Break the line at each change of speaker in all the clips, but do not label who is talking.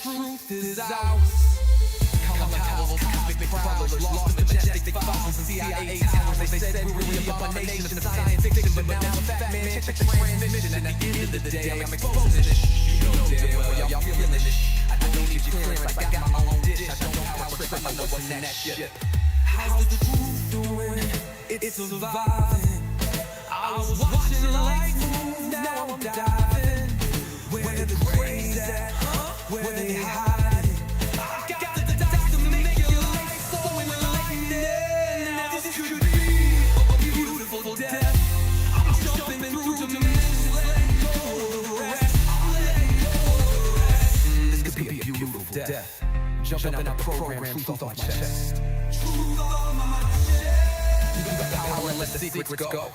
truth is out. Color towels, cosmic prowlers, lost in majestic fossils and CIA towers. They said we were the abomination of science fiction, but now the fat man check the transmission. And at the end of the day, I'm exposing this. You know damn well y'all feeling this. I don't need your clearance, I got my own dish. I don't know how I trip, I know what's in that shit. How's the truth doing? It's surviving. I was watching life move, now I'm diving. Where the brains at? Where they hiding? I got the dots to make your life so enlightening. Now this could be a beautiful death. I'm jumping through dimensions, letting go of the rest. Letting go of the rest. This could be a beautiful death. Jumping out the program, truth off my chest. Truth off my chest. Use the power and let the secrets go.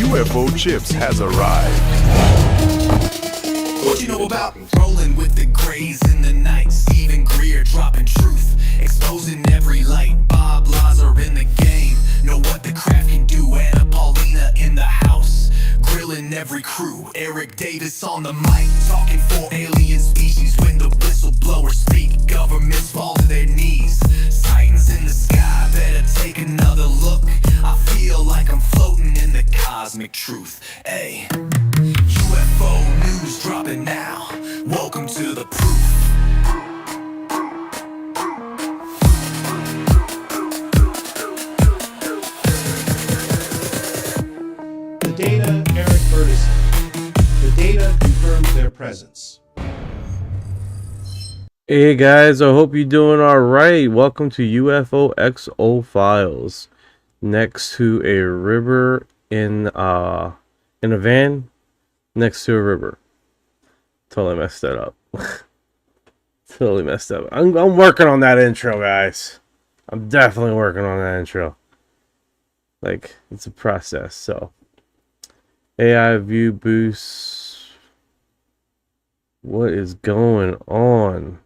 UFO Chips has arrived.
What you know about rolling with the grays in the night? Stephen Greer dropping truth, exposing every light. Bob Lazar in the game, know what the craft can do. Anna Paulina in the house, grilling every crew. Eric Davis on the mic, talking for alien species. When the whistleblowers speak, governments fall to their knees. Sightings in the sky, better take another look. I feel like I'm floating in the cosmic truth. Ay, UFO news dropping now. Welcome to the proof.
The data, Eric Burtison. The data confirms their presence.
Hey guys, I hope you're doing alright. Welcome to UFO XO Files. Next to a river in a van next to a river. Totally messed that up. Totally messed up. I'm working on that intro, guys. I'm definitely working on that intro. Like, it's a process. So AI view boost. What is going on?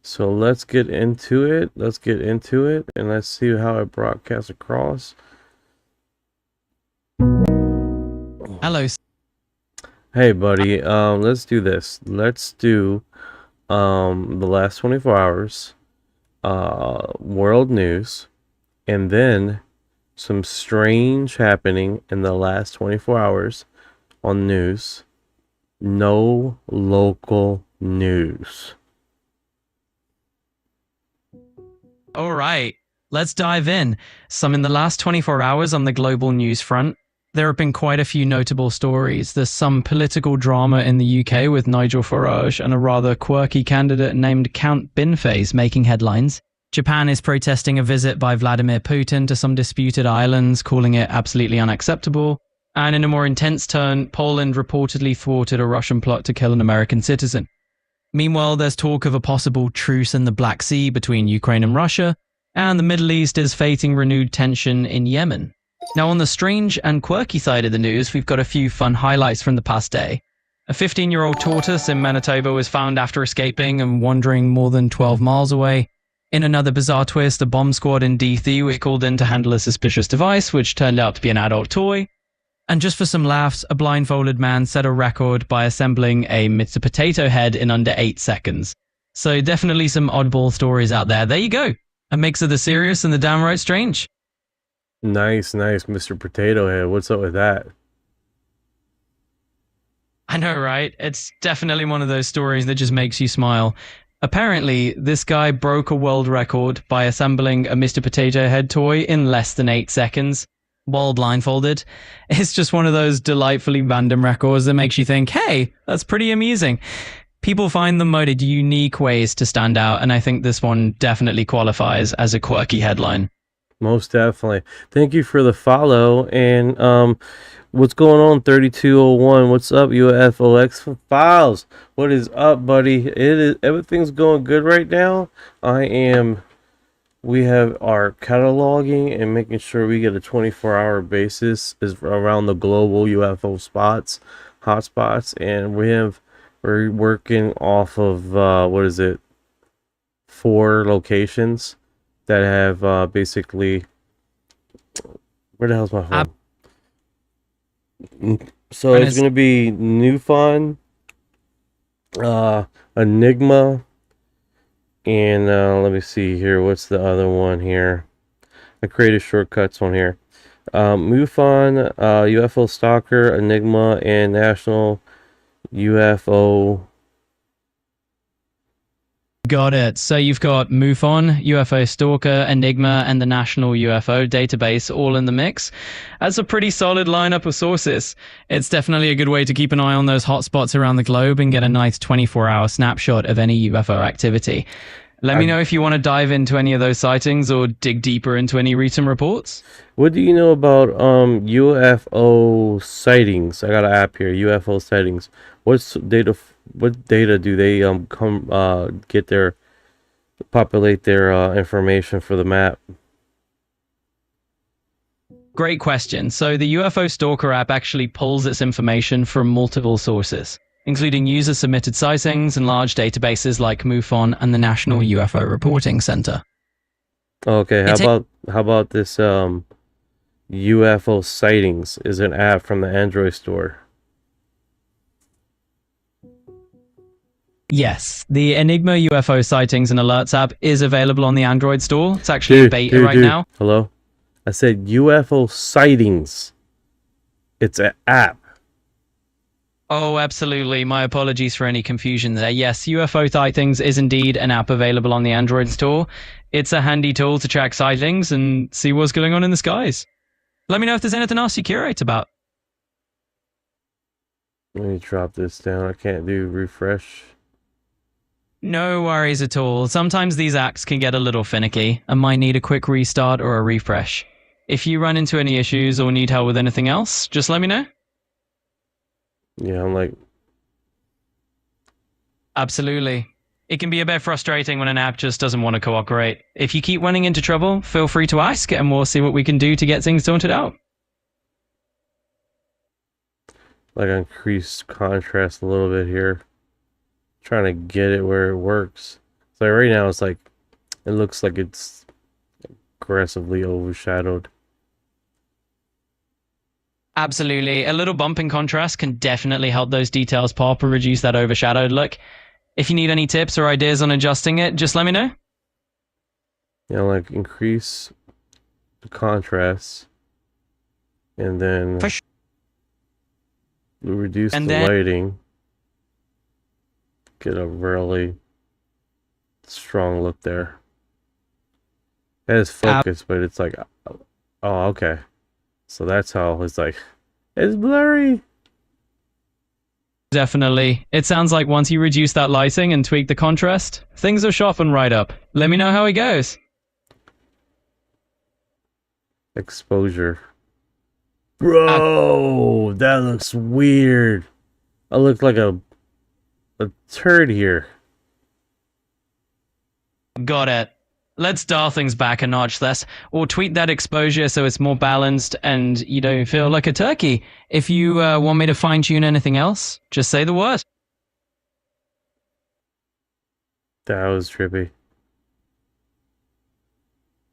So let's get into it. Let's get into it and let's see how it broadcasts across.
Hello.
Hey buddy, let's do this. Let's do the last 24 hours, world news, and then some strange happening in the last 24 hours on news. No local news.
All right, let's dive in. Some in the last 24 hours on the global news front. There have been quite a few notable stories. There's some political drama in the UK with Nigel Farage and a rather quirky candidate named Count Binface making headlines. Japan is protesting a visit by Vladimir Putin to some disputed islands, calling it absolutely unacceptable. And in a more intense turn, Poland reportedly thwarted a Russian plot to kill an American citizen. Meanwhile, there's talk of a possible truce in the Black Sea between Ukraine and Russia, and the Middle East is facing renewed tension in Yemen. Now, on the strange and quirky side of the news, we've got a few fun highlights from the past day. A 15-year-old tortoise in Manitoba was found after escaping and wandering more than 12 miles away. In another bizarre twist, a bomb squad in DC was called in to handle a suspicious device, which turned out to be an adult toy. And just for some laughs, a blindfolded man set a record by assembling a Mr. Potato Head in under 8 seconds. So definitely some oddball stories out there. There you go. A mix of the serious and the downright strange.
Nice, Mr. Potato Head. What's up with that?
I know, right? It's definitely one of those stories that just makes you smile. Apparently, this guy broke a world record by assembling a Mr. Potato Head toy in less than 8 seconds while blindfolded. It's just one of those delightfully random records that makes you think, hey, that's pretty amusing. People find the most unique ways to stand out, and I think this one definitely qualifies as a quirky headline.
Most definitely. Thank you for the follow. And what's going on, 3201? What's up, UFO XO Files? What is up, buddy? Everything's going good right now. We have our cataloging and making sure we get a 24-hour basis is around the global UFO hotspots, and we're working off of 4 locations that have basically, where the hell's my phone? So it's going to be MUFON, Enigma, and let me see here. What's the other one here? I created shortcuts on here. MUFON, UFO Stalker, Enigma, and National UFO.
Got it. So you've got MUFON, UFO Stalker, Enigma, and the National UFO Database all in the mix. That's a pretty solid lineup of sources. It's definitely a good way to keep an eye on those hotspots around the globe and get a nice 24-hour snapshot of any UFO activity. Let me know if you want to dive into any of those sightings or dig deeper into any recent reports.
What do you know about UFO sightings? I got an app here, UFO sightings. What data do they populate their information for the map?
Great question. So the UFO Stalker app actually pulls its information from multiple sources, including user-submitted sightings and large databases like MUFON and the National UFO Reporting Center.
Okay, how about this UFO sightings is an app from the Android store?
Yes, the Enigma UFO Sightings and Alerts app is available on the Android store. It's actually in beta right now.
Hello? I said UFO sightings. It's an app.
Oh, absolutely. My apologies for any confusion there. Yes, UFO Sightings is indeed an app available on the Android store. It's a handy tool to track sightings and see what's going on in the skies. Let me know if there's anything else you're curious about.
Let me drop this down. I can't do refresh.
No worries at all. Sometimes these apps can get a little finicky and might need a quick restart or a refresh. If you run into any issues or need help with anything else, just let me know.
Yeah, I'm like...
Absolutely. It can be a bit frustrating when an app just doesn't want to cooperate. If you keep running into trouble, feel free to ask and we'll see what we can do to get things sorted out.
Like increase contrast a little bit here. Trying to get it where it works. So right now it's like, it looks like it's aggressively overshadowed.
Absolutely. A little bump in contrast can definitely help those details pop or reduce that overshadowed look. If you need any tips or ideas on adjusting it, just let me know.
You know, like increase the contrast, and then reduce the lighting. Get a really strong look there. It has focus, but it's like, oh, okay. So that's how it's like, it's blurry.
Definitely. It sounds like once you reduce that lighting and tweak the contrast, things will sharpen right up. Let me know how it goes.
Exposure. Bro, that looks weird. I look like a turd here.
Got it. Let's dial things back a notch less, or tweak that exposure so it's more balanced and you don't feel like a turkey. If you want me to fine-tune anything else, just say the word.
That was trippy.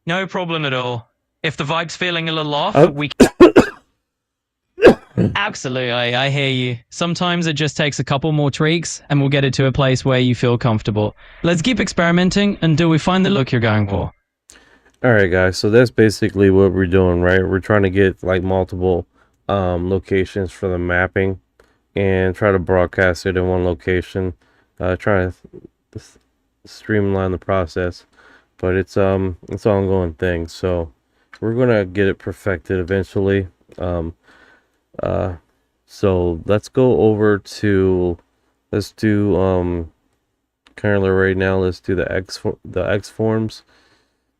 No problem at all. If the vibe's feeling a little off, we Absolutely, I hear you. Sometimes it just takes a couple more tweaks and we'll get it to a place where you feel comfortable. Let's keep experimenting until we find the look you're going for.
Alright guys, so that's basically what we're doing, right? We're trying to get like multiple locations for the mapping and try to broadcast it in one location. Trying to streamline the process, but it's an ongoing thing, so we're gonna get it perfected eventually. So let's go over to, let's do currently right now, let's do the X forms.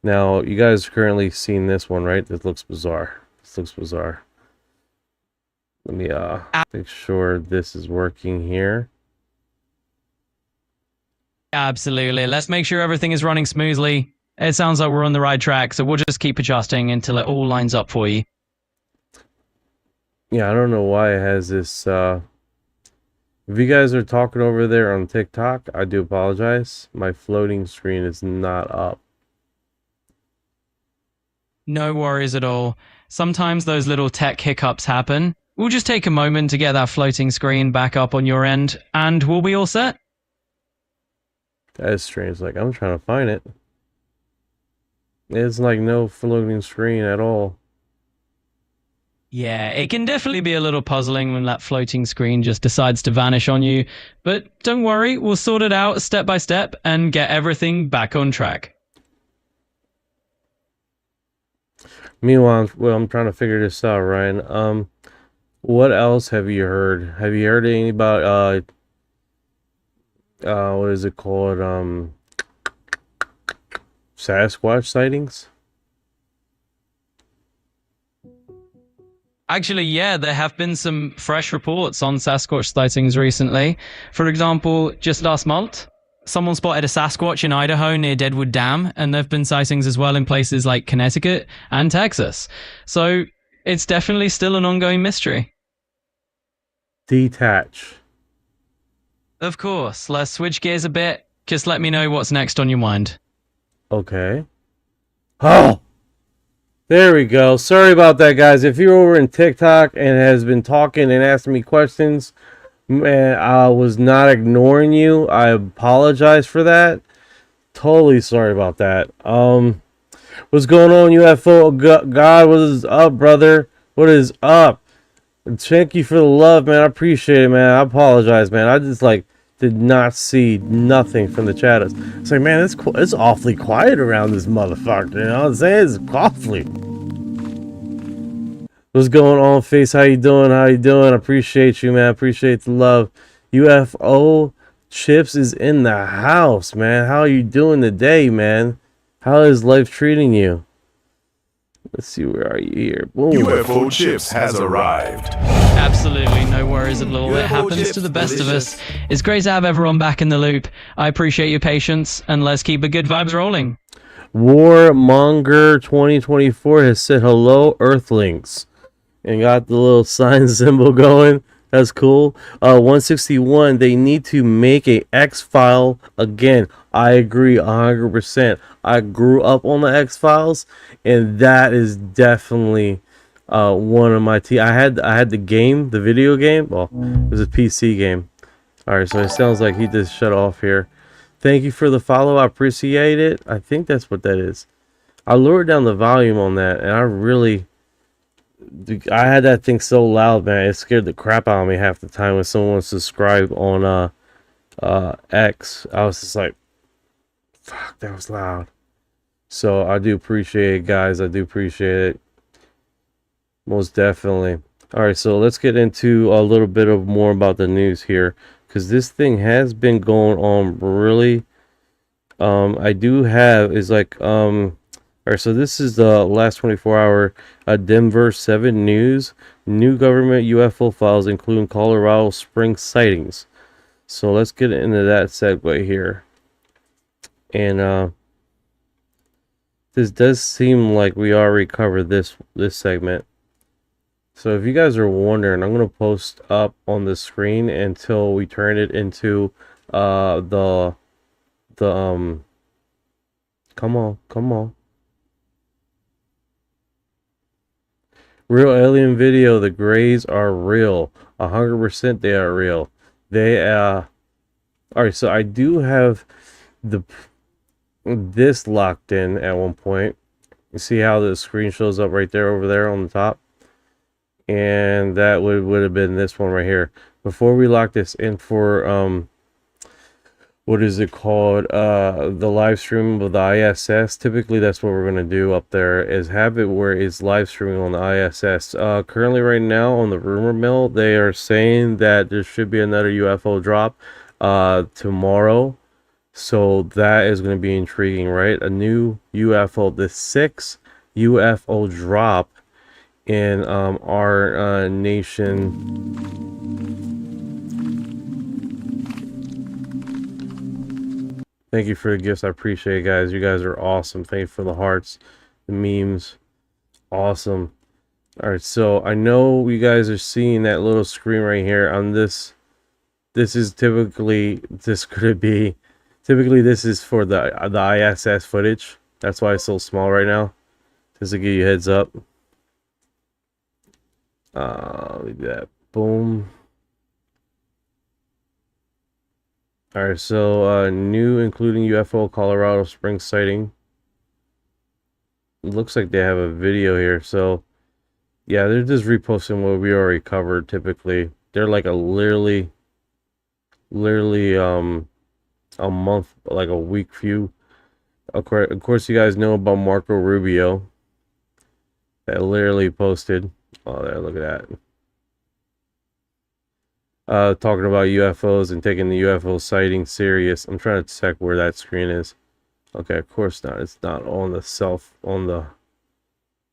Now you guys currently seen this one, right? This looks bizarre. Let me make sure this is working here.
Absolutely. Let's make sure everything is running smoothly. It sounds like we're on the right track, so we'll just keep adjusting until it all lines up for you.
Yeah, I don't know why it has this, if you guys are talking over there on TikTok, I do apologize. My floating screen is not up.
No worries at all. Sometimes those little tech hiccups happen. We'll just take a moment to get that floating screen back up on your end, and we'll be all set.
That is strange. Like, I'm trying to find it. It's like no floating screen at all.
Yeah, it can definitely be a little puzzling when that floating screen just decides to vanish on you. But don't worry, we'll sort it out step by step and get everything back on track.
Meanwhile, I'm trying to figure this out, Ryan. What else have you heard? Have you heard any about what is it called? Sasquatch sightings?
Actually, yeah, there have been some fresh reports on Sasquatch sightings recently. For example, just last month, someone spotted a Sasquatch in Idaho near Deadwood Dam, and there have been sightings as well in places like Connecticut and Texas. So it's definitely still an ongoing mystery.
Detach.
Of course, let's switch gears a bit. Just let me know what's next on your mind.
Okay. Oh! There we go. Sorry about that, guys. If you're over in TikTok and has been talking and asking me questions, man, I was not ignoring you. I apologize for that. Totally sorry about that. What's going on, UFO God? What is up, brother? What is up? Thank you for the love, man. I appreciate it, man. I apologize, man. I just did not see nothing from the chat. It's like, man, it's awfully quiet around this motherfucker. You know what I'm saying? It's awfully. What's going on, Face? How you doing? How you doing? I appreciate you, man. I appreciate the love. UFO Chips is in the house, man. How are you doing today, man? How is life treating you? Let's see, where are you here? Boom.
UFO Chips has arrived.
Absolutely, no worries at all. It happens to the best of us. It's great to have everyone back in the loop. I appreciate your patience, and let's keep the good vibes rolling.
Warmonger 2024 has said hello, Earthlings, and got the little sign symbol going. That's cool. 161, they need to make a X-File again. I agree 100%. I grew up on the X-Files, and that is definitely one of my I had the game, the video game. Well, it was a PC game. Alright, so it sounds like he just shut off here. Thank you for the follow. I appreciate it. I think that's what that is. I lowered down the volume on that, and I had that thing so loud, man. It scared the crap out of me half the time when someone subscribed on X. I was just like, fuck, that was loud. So I do appreciate it, guys. I do appreciate it. Most definitely. Alright, so let's get into a little bit of more about the news here, because this thing has been going on really. I do have is like alright, so this is the last 24-hour Denver 7 news. New government UFO files, including Colorado Springs sightings. So let's get into that segue here. And this does seem like we already covered this segment. So if you guys are wondering, I'm going to post up on the screen until we turn it into come on. Real alien video. The grays are real. 100% they are real. They alright, so I do have this locked in at one point. You see how the screen shows up right there over there on the top? And that would have been this one right here. Before we lock this in for what is it called, the live stream of the ISS, typically that's what we're going to do up there, is have it where it's live streaming on the ISS. Currently right now on the rumor mill, they are saying that there should be another UFO drop tomorrow. So that is going to be intriguing, right? A new UFO, the 6th UFO drop in our nation. Thank you for the gifts. I appreciate it, guys. You guys are awesome. Thank you for the hearts, the memes. Awesome. Alright, so I know you guys are seeing that little screen right here on this. This is typically, this could be, typically this is for the ISS footage. That's why it's so small right now. Just to give you a heads up. Let me do that. Boom. Alright, so new including UFO Colorado Springs sighting. It looks like they have a video here, so yeah, they're just reposting what we already covered. Typically they're like a literally a month, like a week view. Of course you guys know about Marco Rubio that literally posted. Oh, there, look at that. Talking about UFOs and taking the UFO sighting serious. I'm trying to check where that screen is. Okay, of course not. It's not on the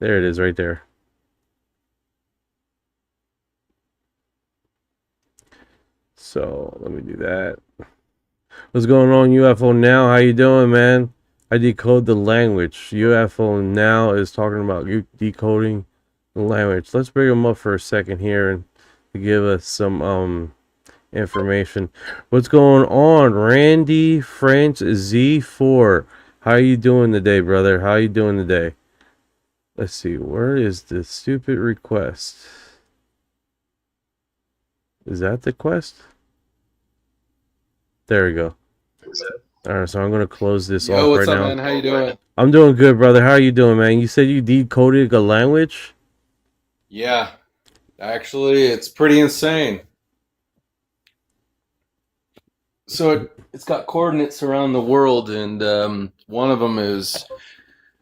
there it is right there. So let me do that. What's going on, UFO Now? How you doing, man? I decode the language. UFO Now is talking about you decoding the language. Let's bring them up for a second here and to give us some information. What's going on, Randy French Z4? How you doing today, brother? How you doing today? Let's see, where is the stupid request? Is that the quest? There we go. Alright, so I'm gonna close this off
what's
right
up,
now.
man? How you doing?
I'm doing good, brother. How are you doing, man? You said you decoded a language?
Yeah, actually, it's pretty insane. So it's got coordinates around the world, and one of them is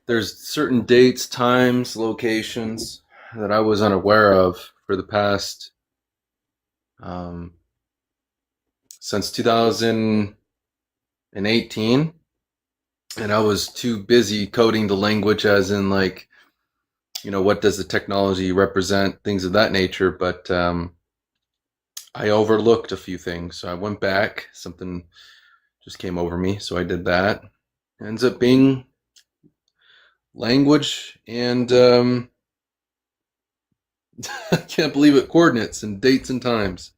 there's certain dates, times, locations that I was unaware of for the past since 2018, and I was too busy coding the language, as in like, you know, what does the technology represent, things of that nature. But I overlooked a few things, so I went back. Something just came over me, so I did that. It ends up being language and I can't believe it, coordinates and dates and times.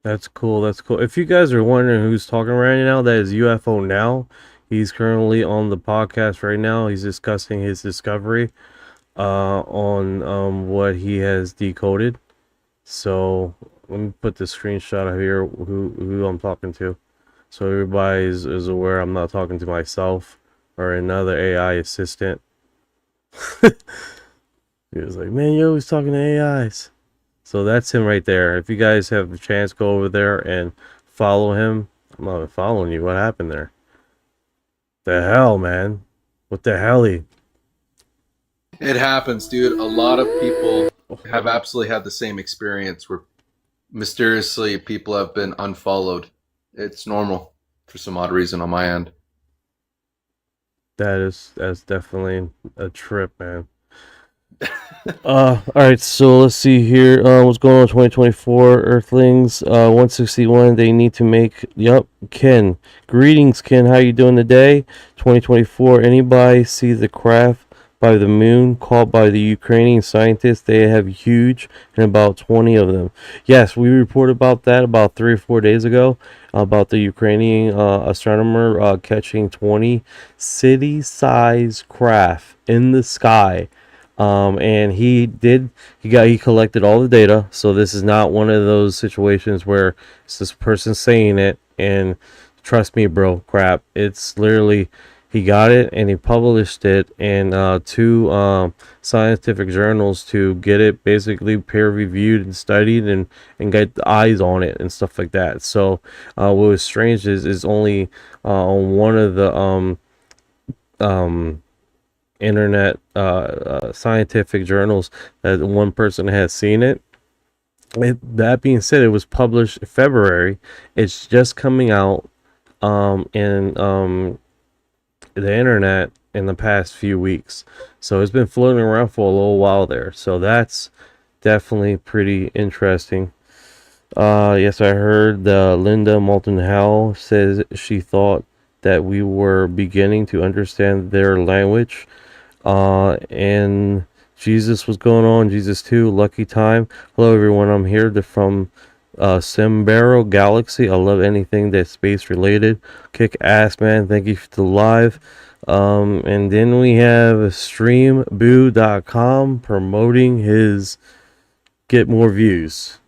That's cool. That's cool. If you guys are wondering who's talking right now, that is UFO Now. He's currently on the podcast right now. He's discussing his discovery on what he has decoded. So let me put the screenshot of here who I'm talking to, so everybody is aware I'm not talking to myself or another AI assistant. He was like, man, you're always talking to AIs. So that's him right there. If you guys have the chance, go over there and follow him. I'm not following you. What happened there? The hell, man? What the helly?
It happens, dude. A lot of people have absolutely had the same experience where mysteriously people have been unfollowed. It's normal for some odd reason on my end.
That's definitely a trip, man. All right, so let's see here. What's going on 2024 Earthlings? 161, they need to make, yep, Ken. Greetings, Ken. How you doing today? 2024, anybody see the craft by the moon caught by the Ukrainian scientists? They have huge and about 20 of them. Yes, we reported about that about 3 or 4 days ago about the Ukrainian astronomer catching 20 city-sized craft in the sky. And he collected all the data, so this is not one of those situations where it's this person saying it and trust me, bro, crap. It's literally, he got it and he published it in two scientific journals to get it basically peer reviewed and studied and get the eyes on it and stuff like that. So what was strange is only on one of the internet scientific journals that one person has seen it. That being said, it was published in February. It's just coming out in the internet in the past few weeks, so it's been floating around for a little while there, so that's definitely pretty interesting. Yes, I heard Linda Moulton Howell says she thought that we were beginning to understand their language. And Jesus was going on. Jesus 2, Lucky Time. Hello, everyone. I'm here from Sembero Galaxy. I love anything that's space related. Kick ass, man. Thank you for the live. And then we have streamboo.com promoting his get more views.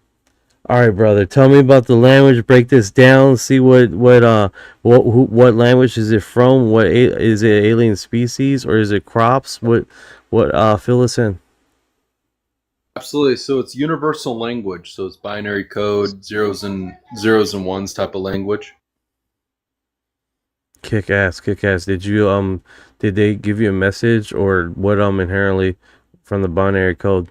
All right, brother. Tell me about the language. Break this down. See what language is it from? What is it? Alien species or is it crops? What? Fill us in.
Absolutely. So it's universal language. So it's binary code, zeros and ones type of language.
Kick ass, kick ass. Did they give you a message or what? Inherently from the binary code.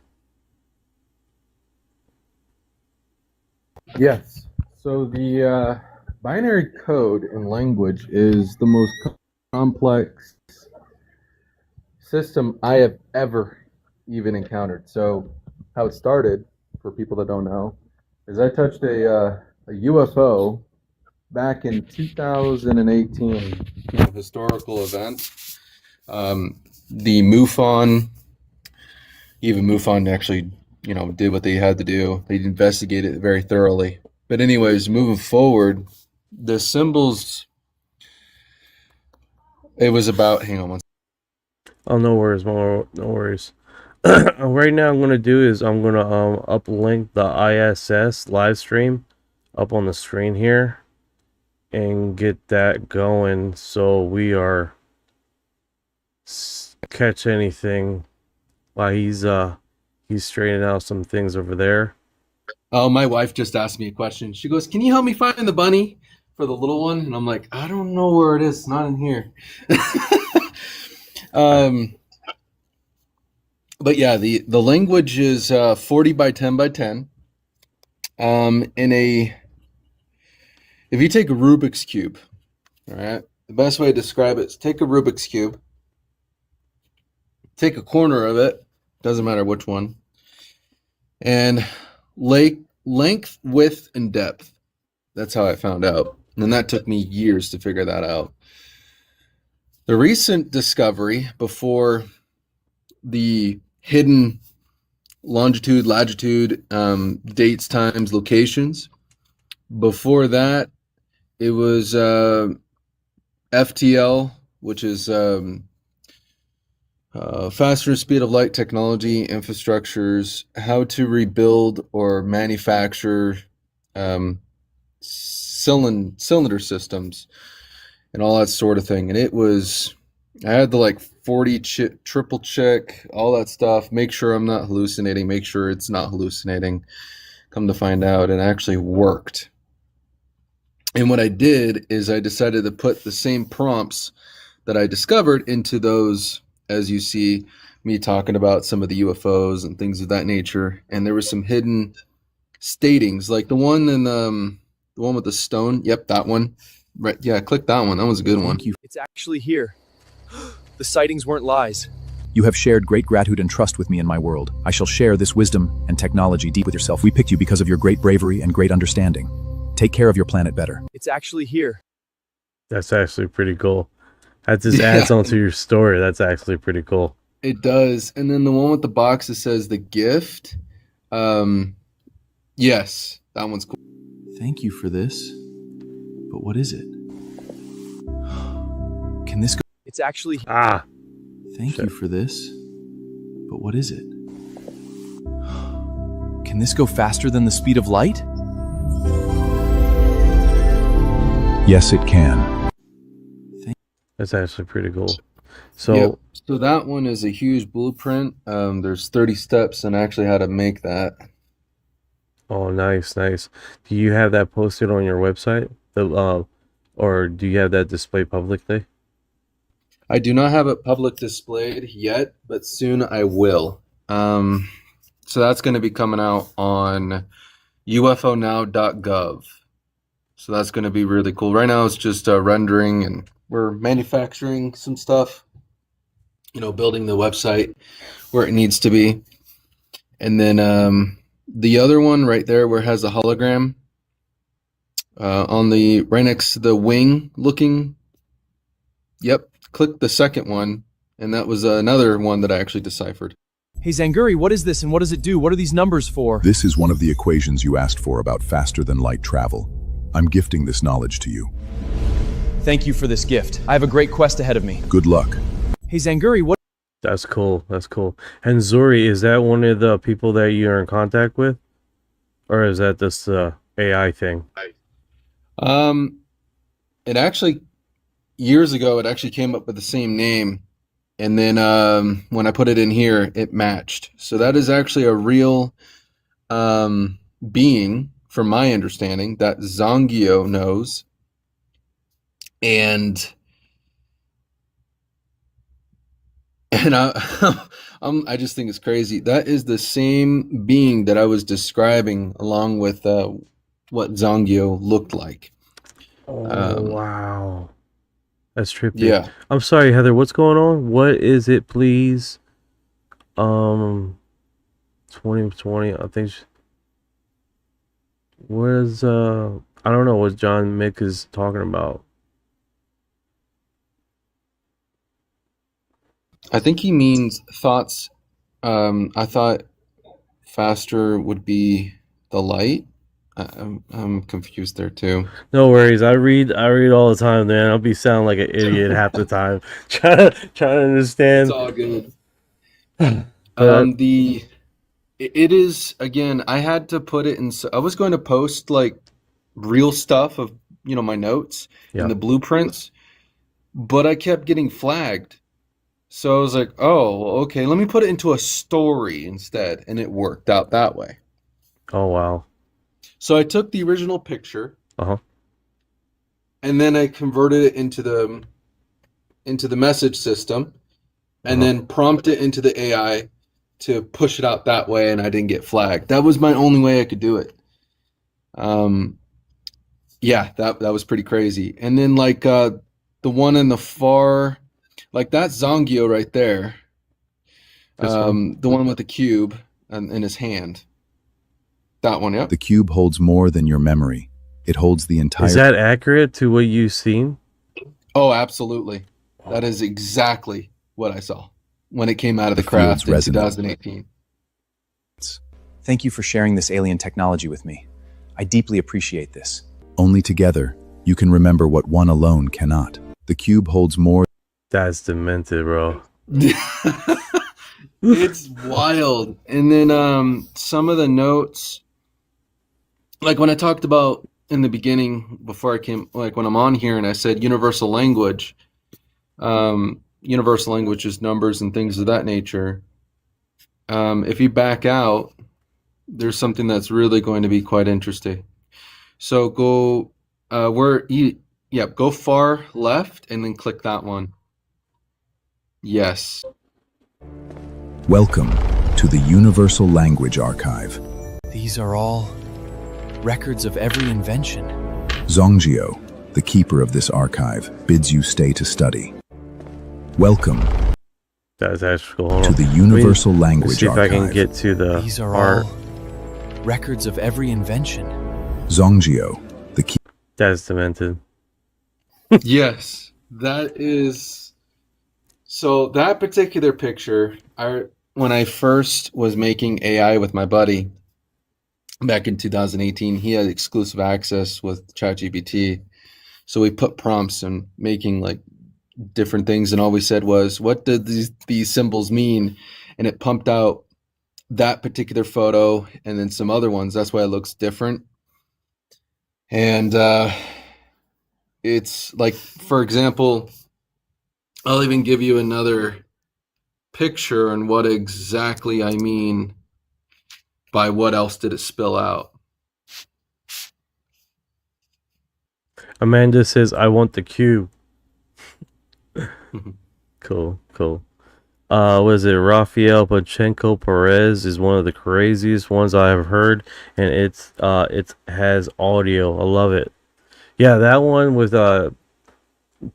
Yes. So the binary code in language is the most complex system I have ever even encountered. So how it started, for people that don't know, is I touched a UFO back in 2018, historical event. The MUFON, even MUFON actually did what they had to do. They investigated it very thoroughly. But anyways, moving forward, the symbols, it was about, hang on one second.
Oh, no worries, no worries. Right now I'm going to do is I'm going to uplink the ISS live stream up on the screen here and get that going so we are catch anything while he's straightening out some things over there.
Oh, my wife just asked me a question. She goes, "Can you help me find the bunny for the little one?" And I'm like, "I don't know where it is. It's not in here." But yeah, the language is 40 by 10 by 10. If you take a Rubik's Cube, all right, the best way to describe it is take a Rubik's Cube, take a corner of it, doesn't matter which one, and length, width, and depth. That's how I found out. And that took me years to figure that out. The recent discovery before the hidden longitude, latitude, dates, times, locations, before that, it was FTL, which is faster speed of light technology, infrastructures, how to rebuild or manufacture cylinder systems, and all that sort of thing. And I had to like 40 triple check all that stuff, make sure I'm not hallucinating, make sure it's not hallucinating. Come to find out, it actually worked. And what I did is I decided to put the same prompts that I discovered into those, as you see me talking about some of the UFOs and things of that nature. And there were some hidden statings, like the one with the stone. Yep, that one. Right, yeah, click that one. That was a good one.
Thank you. It's actually here. The sightings weren't lies. You have shared great gratitude and trust with me in my world. I shall share this wisdom and technology deep with yourself. We picked you because of your great bravery and great understanding. Take care of your planet better. It's actually here.
That's actually pretty cool. That just adds on to your story. That's actually pretty cool.
It does. And then the one with the box that says the gift. Yes, that one's cool.
Thank you for this. But what is it? Can this go? It's actually. Thank you for this. But what is it? Can this go faster than the speed of light? Yes, it can.
That's actually pretty cool. So,
yep. So that one is a huge blueprint. There's 30 steps on actually how to make that.
Oh, nice, nice. Do you have that posted on your website? Or do you have that displayed publicly?
I do not have it public displayed yet, but soon I will. So that's going to be coming out on UFOnow.gov. So that's going to be really cool. Right now it's just rendering, and we're manufacturing some stuff, building the website where it needs to be. And then the other one right there where it has a hologram on the right next to the wing looking. Yep. Click the second one, and that was another one that I actually deciphered.
Hey Zanguri, what is this and what does it do? What are these numbers for?
This is one of the equations you asked for about faster than light travel. I'm gifting this knowledge to you.
Thank you for this gift. I have a great quest ahead of me.
Good luck.
Hey Zanguri, what?
That's cool. That's cool. And Zuri, is that one of the people that you're in contact with? Or is that this AI thing?
It actually, years ago, it actually came up with the same name. And then when I put it in here, it matched. So that is actually a real being, from my understanding, that Zongio knows. And I just think it's crazy. That is the same being that I was describing, along with what Zongio looked like.
Oh, wow. That's trippy.
Yeah.
I'm sorry, Heather. What's going on? What is it, please? 2020. I think. What is I don't know what John Mick is talking about.
I think he means thoughts. I thought faster would be the light. I'm confused there too.
No worries. I read all the time, man. I'll be sounding like an idiot half the time. trying to understand.
It's all good. It is, again, I had to put it in. I was going to post like real stuff of my notes and the blueprints, but I kept getting flagged. So I was like, oh, okay, let me put it into a story instead, and it worked out that way.
Oh wow.
So I took the original picture, and then I converted it into the message system, and then prompted it into the AI to push it out that way, and I didn't get flagged. That was my only way I could do it. Yeah, that was pretty crazy. And then like the one in the far, like that's Zongio right there. The one with the cube in his hand. That one, yeah.
The cube holds more than your memory. It holds the entire...
Is that accurate to what you've seen?
Oh, absolutely. That is exactly what I saw when it came out of the craft in 2018.
Thank you for sharing this alien technology with me. I deeply appreciate this.
Only together, you can remember what one alone cannot. The cube holds more...
That's demented, bro.
It's wild. And then some of the notes, like when I talked about in the beginning before I came, like when I'm on here and I said universal language, universal language is numbers and things of that nature. If you back out, there's something that's really going to be quite interesting. So go go far left and then click that one. Yes.
Welcome to the Universal Language Archive.
These are all records of every invention.
Zongio, the keeper of this archive, bids you stay to study. Welcome
That's actually cool. Hold
to
on.
the Universal
Let's
Language
see if I can
Archive.
get to the
These are
art.
all records of every invention.
Zongio, the keeper.
That's demented.
Yes, that is. So that particular picture, when I first was making AI with my buddy back in 2018, he had exclusive access with ChatGPT. So we put prompts and making like different things, and all we said was, "What did these symbols mean?" And it pumped out that particular photo and then some other ones. That's why it looks different. And it's like, for example, I'll even give you another picture on what exactly I mean by what else did it spill out.
Amanda says, "I want the cube." Cool, cool. Was it Rafael Pachenko Perez is one of the craziest ones I have heard, and it has audio. I love it. Yeah, that one with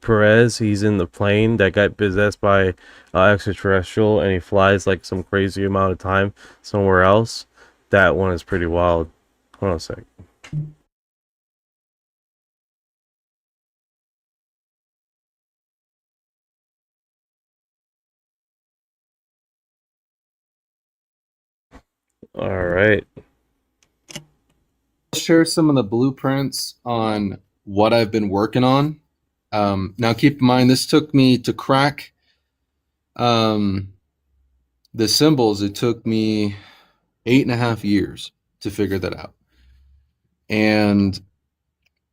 Perez. He's in the plane that got possessed by extraterrestrial, and he flies like some crazy amount of time somewhere else. That one is pretty wild. Hold on a sec. All right.
I'll share some of the blueprints on what I've been working on. Now, keep in mind, this took me to crack the symbols. It took me 8.5 years to figure that out. And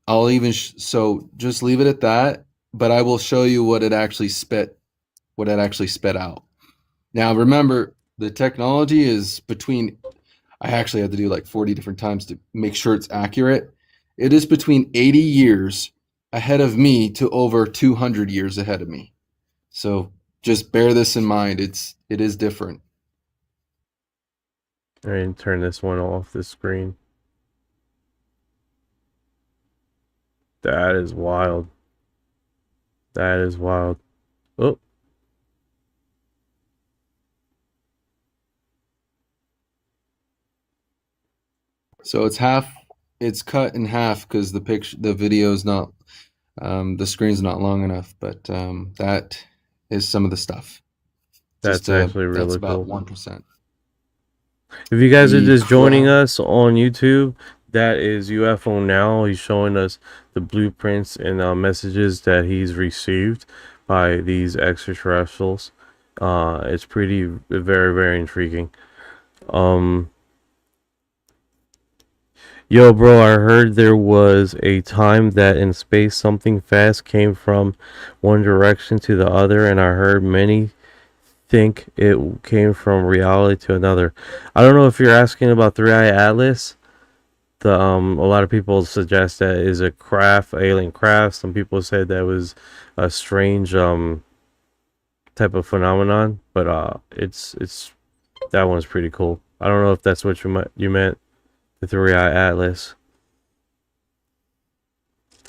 I'll even, so just leave it at that, but I will show you what it actually spit out. Now, remember, the technology is between, I actually had to do like 40 different times to make sure it's accurate. It is between 80 years ahead of me to over 200 years ahead of me. So just bear this in mind. It is different.
All right, turn this one off the screen. That is wild. That is wild. Oh.
So it's cut in half because the video is not, the screen's not long enough, but that is some of the stuff.
That's actually really
that's about
cool.
1%.
If you guys are just joining us on YouTube, that is UFO Now. He's showing us the blueprints and messages that he's received by these extraterrestrials. It's pretty very, very intriguing. Yo, bro, I heard there was a time that in space something fast came from one direction to the other, and I heard many think it came from reality to another. I don't know if you're asking about Three Eye Atlas. A lot of people suggest that is a craft, alien craft. Some people said that was a strange type of phenomenon, but it's that one's pretty cool. I don't know if that's what you meant, the Three Eye Atlas.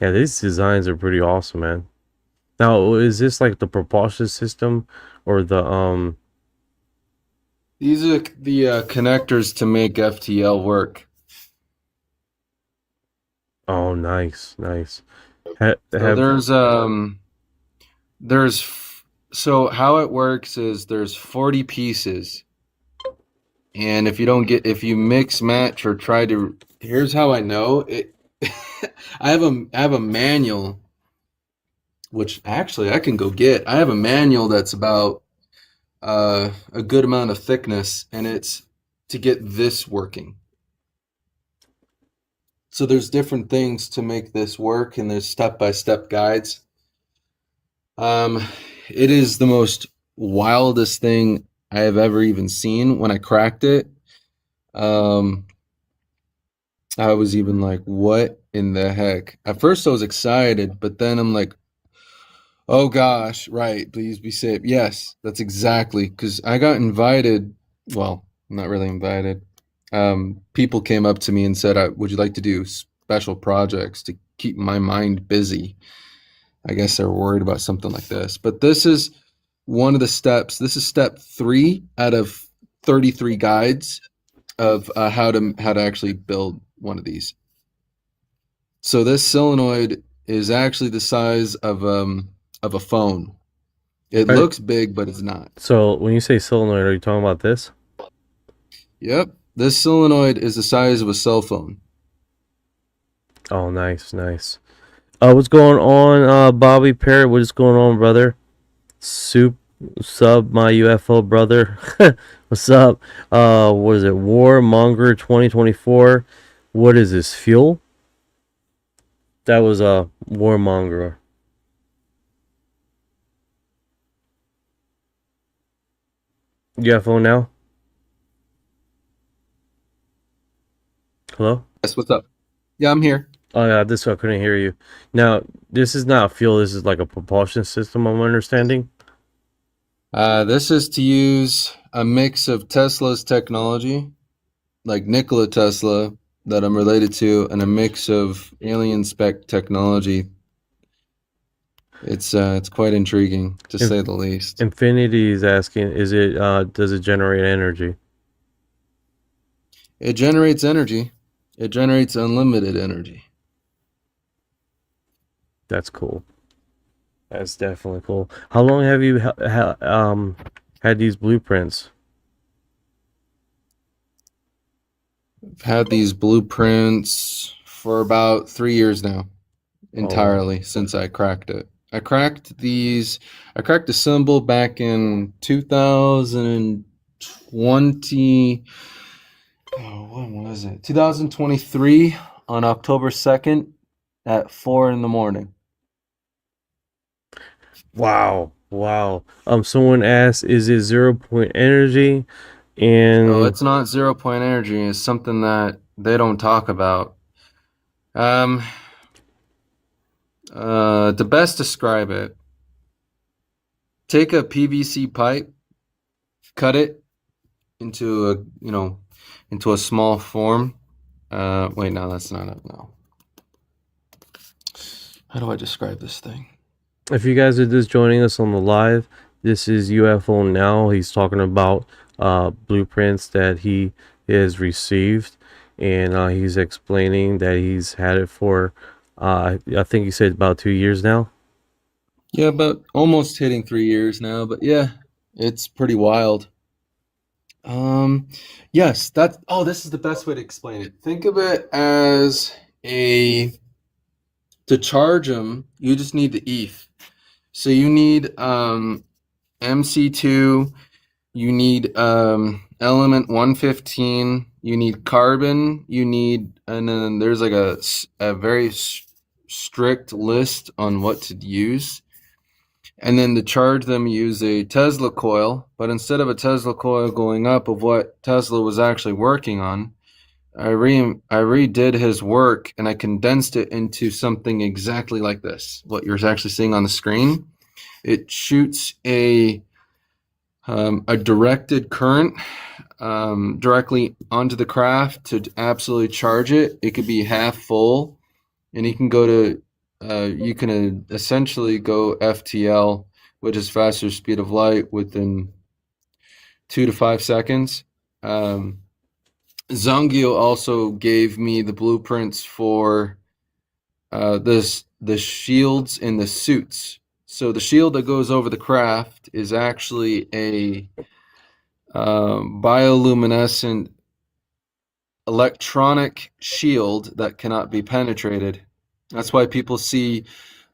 Yeah, these designs are pretty awesome, man. Now, is this like the propulsion system or the
These are the connectors to make FTL work.
Oh, nice, nice.
So so how it works is there's 40 pieces, and if you mix match or try to, here's how I know it. I have a manual, which actually I can go get. I have a manual that's about a good amount of thickness, and it's to get this working. So there's different things to make this work, and there's step-by-step guides. It is the most wildest thing I have ever even seen. When I cracked it, I was even like, what in the heck? At first I was excited, but then I'm like, oh gosh, right, please be safe. Yes, that's exactly, because I got invited, well, not really invited. People came up to me and said, would you like to do special projects to keep my mind busy? I guess they're worried about something like this. But this is one of the steps. This is step 3 out of 33 guides of how to actually build one of these. So this solenoid is actually the size of a phone. It looks big, but it's not.
So when you say solenoid, are you talking about this?
Yep. This solenoid is the size of a cell phone.
Oh, nice, nice. What's going on, Bobby Parrott? What is going on, brother? Sub, my UFO brother. What's up? What is it? Warmonger 2024. What is this? Fuel? That was a Warmonger. UFO Now? Hello?
Yes, what's up? Yeah, I'm here.
Oh yeah, this I couldn't hear you. Now, this is not fuel, this is like a propulsion system, I'm understanding.
This is to use a mix of Tesla's technology, like Nikola Tesla, that I'm related to, and a mix of alien spec technology. It's quite intriguing, to say the least.
Infinity is asking, is it does it generate energy?
It generates energy. It generates unlimited energy.
That's cool. That's definitely cool. How long have you had these blueprints?
I've had these blueprints for about 3 years now, entirely, since I cracked it. I cracked the symbol back in 2020. Oh, when was it? 2023 on October 2nd at 4 in the morning.
Wow, wow. Someone asked, is it 0 point energy? And
no, it's not 0 point energy. It's something that they don't talk about. To best describe it, take a PVC pipe, cut it into a small form. Wait, no, that's not it. No. How do I describe this thing?
if you guys are just joining us on the live, this is UFO Now. He's talking about blueprints that he has received, and he's explaining that he's had it for I think he said about 2 years now.
Yeah, about almost hitting 3 years now, but yeah, it's pretty wild. Yes, this is the best way to explain it. Think of it as to charge them, you just need the ETH. So you need MC2, you need element 115, you need carbon, and then there's like a very strict list on what to use. And then to charge them, use a Tesla coil, but instead of a Tesla coil going up of what Tesla was actually working on, I redid his work and I condensed it into something exactly like this. What you're actually seeing on the screen, it shoots a directed current directly onto the craft to absolutely charge it. It could be half full, and you can go to you can essentially go FTL, which is faster speed of light, within 2 to 5 seconds. Zongio also gave me the blueprints for the shields and the suits. So the shield that goes over the craft is actually a bioluminescent electronic shield that cannot be penetrated. That's why people see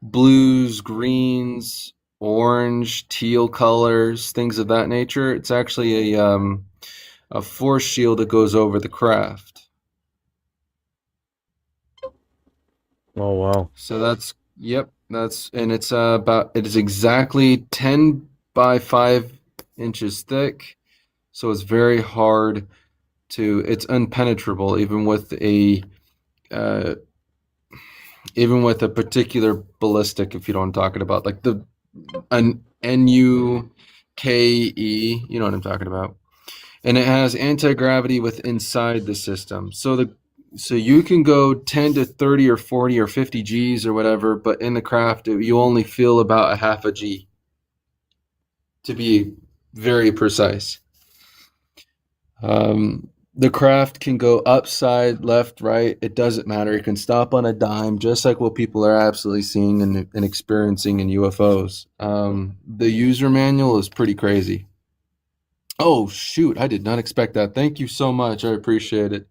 blues, greens, orange, teal colors, things of that nature. It's actually a force shield that goes over the craft.
Oh wow.
So that's and it's it is exactly 10 by 5 inches thick. So it's very hard it's impenetrable uh, even with a particular ballistic, if you know what I'm talking about, like an NUKE, you know what I'm talking about. And it has anti-gravity inside the system. So you can go 10 to 30 or 40 or 50 Gs or whatever, but in the craft, you only feel about a half a G, to be very precise. The craft can go upside, left, right. It doesn't matter. It can stop on a dime, just like what people are absolutely seeing and experiencing in UFOs. The user manual is pretty crazy. Oh, shoot. I did not expect that. Thank you so much. I appreciate it.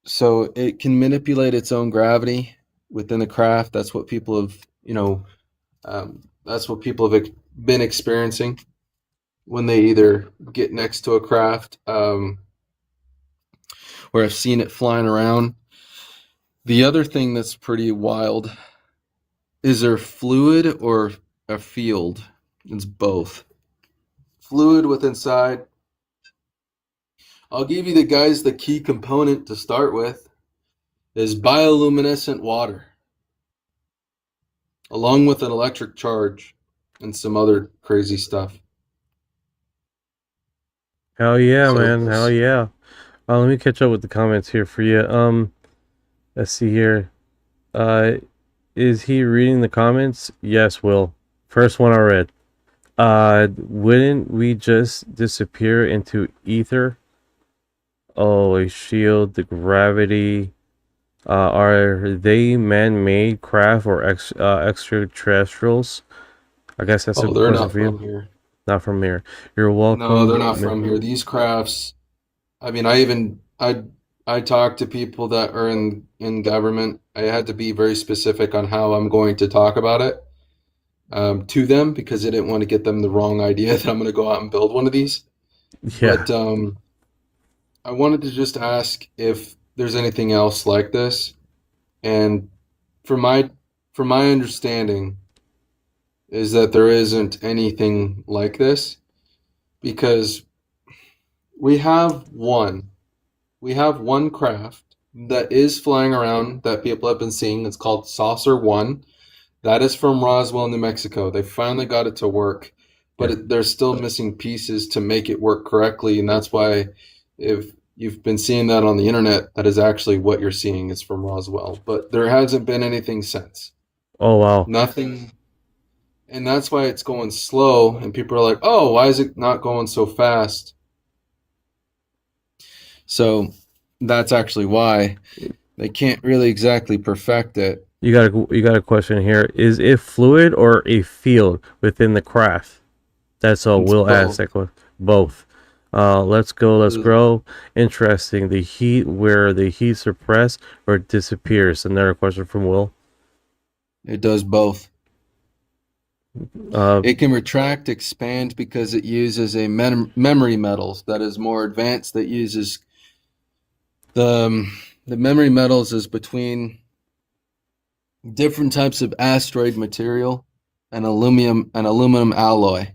So it can manipulate its own gravity within the craft. That's what people have, that's what people have been experiencing when they either get next to a craft, or I've seen it flying around. The other thing that's pretty wild is there fluid or a field. It's both. Fluid with inside. I'll give you the key component to start with is bioluminescent water, along with an electric charge and some other crazy stuff.
Hell yeah, man. Hell yeah. Let me catch up with the comments here for you. Let's see here. Is he reading the comments? Yes, Will. First one I read. Wouldn't we just disappear into ether? Oh, a shield, the gravity. Are they man-made craft or extraterrestrials? I guess that's a
they're
question
not
for you.
from here.
Not from here. You're welcome.
No, they're not from here. These crafts, I mean, I talk to people that are in government. I had to be very specific on how I'm going to talk about it to them, because I didn't want to get them the wrong idea that I'm going to go out and build one of these.
Yeah.
But I wanted to just ask if there's anything else like this. And from my understanding is that there isn't anything like this, because we have one craft that is flying around that people have been seeing. It's called Saucer 1. That is from Roswell, New Mexico. They finally got it to work, but they're still missing pieces to make it work correctly. And that's why, if you've been seeing that on the internet, that is actually what you're seeing is from Roswell. But there hasn't been anything since.
Oh, wow.
Nothing. And that's why it's going slow. And people are like, oh, why is it not going so fast? So that's actually why they can't really exactly perfect it.
You got a question here. Is it fluid or a field within the craft? That's all. Will ask that question. Both. Let's grow. Interesting. The heat, where the heat suppress or disappears. Another question from Will.
It does both. It can retract, expand, because it uses a memory metals that is more advanced. That uses the memory metals is between different types of asteroid material and aluminum alloy.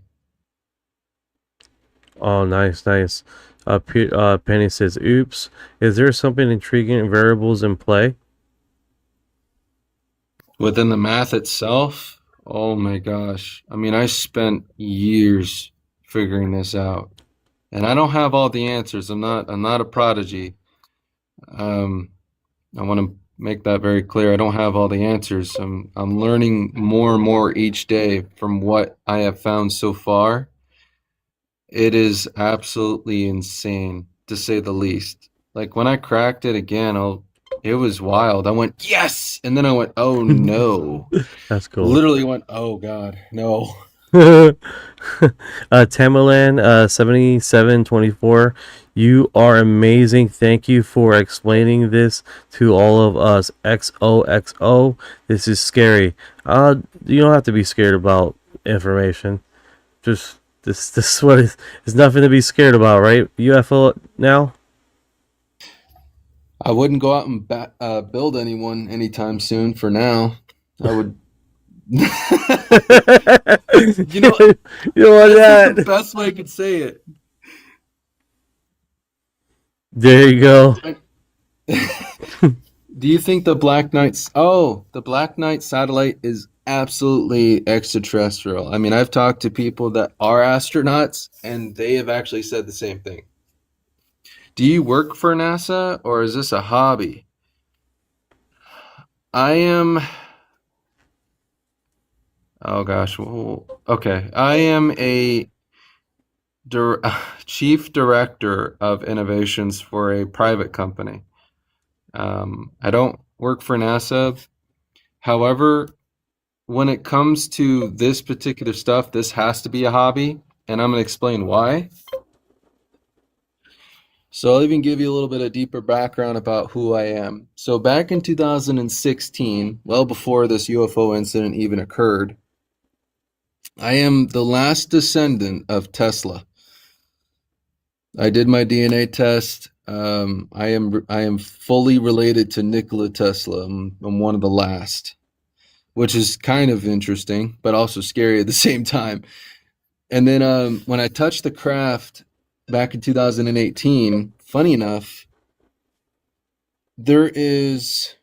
Oh, nice. Penny says, "Oops, is there something intriguing variables in play
within the math itself?" Oh my gosh. I mean, I spent years figuring this out, and I don't have all the answers. I'm not a prodigy. I want to make that very clear. I don't have all the answers. I'm learning more and more each day from what I have found so far. It is absolutely insane, to say the least. Like, when I cracked it again, it was wild. I went, yes! And then I went, oh no.
That's cool.
Literally went, oh god, no.
Tamalan 7724, You are amazing. Thank you for explaining this to all of us. XOXO. This is scary. You don't have to be scared about information. Just this is what is nothing to be scared about, right? UFO now.
I wouldn't go out and build anyone anytime soon. For now, I would. You know,
you know what
that's
that?
the best way I could say it.
There you go.
Do you think the Black Knight? The Black Knight satellite is absolutely extraterrestrial. I mean, I've talked to people that are astronauts, and they have actually said the same thing. Do you work for NASA, or is this a hobby? I am. Oh gosh. Well, okay. I am a chief director of innovations for a private company. I don't work for NASA. However, when it comes to this particular stuff, this has to be a hobby, and I'm going to explain why. So I'll even give you a little bit of deeper background about who I am. So back in 2016, well before this UFO incident even occurred, I am the last descendant of Tesla. I did my DNA test. I am fully related to Nikola Tesla. I'm one of the last, which is kind of interesting, but also scary at the same time. And then when I touched the craft back in 2018, funny enough, there is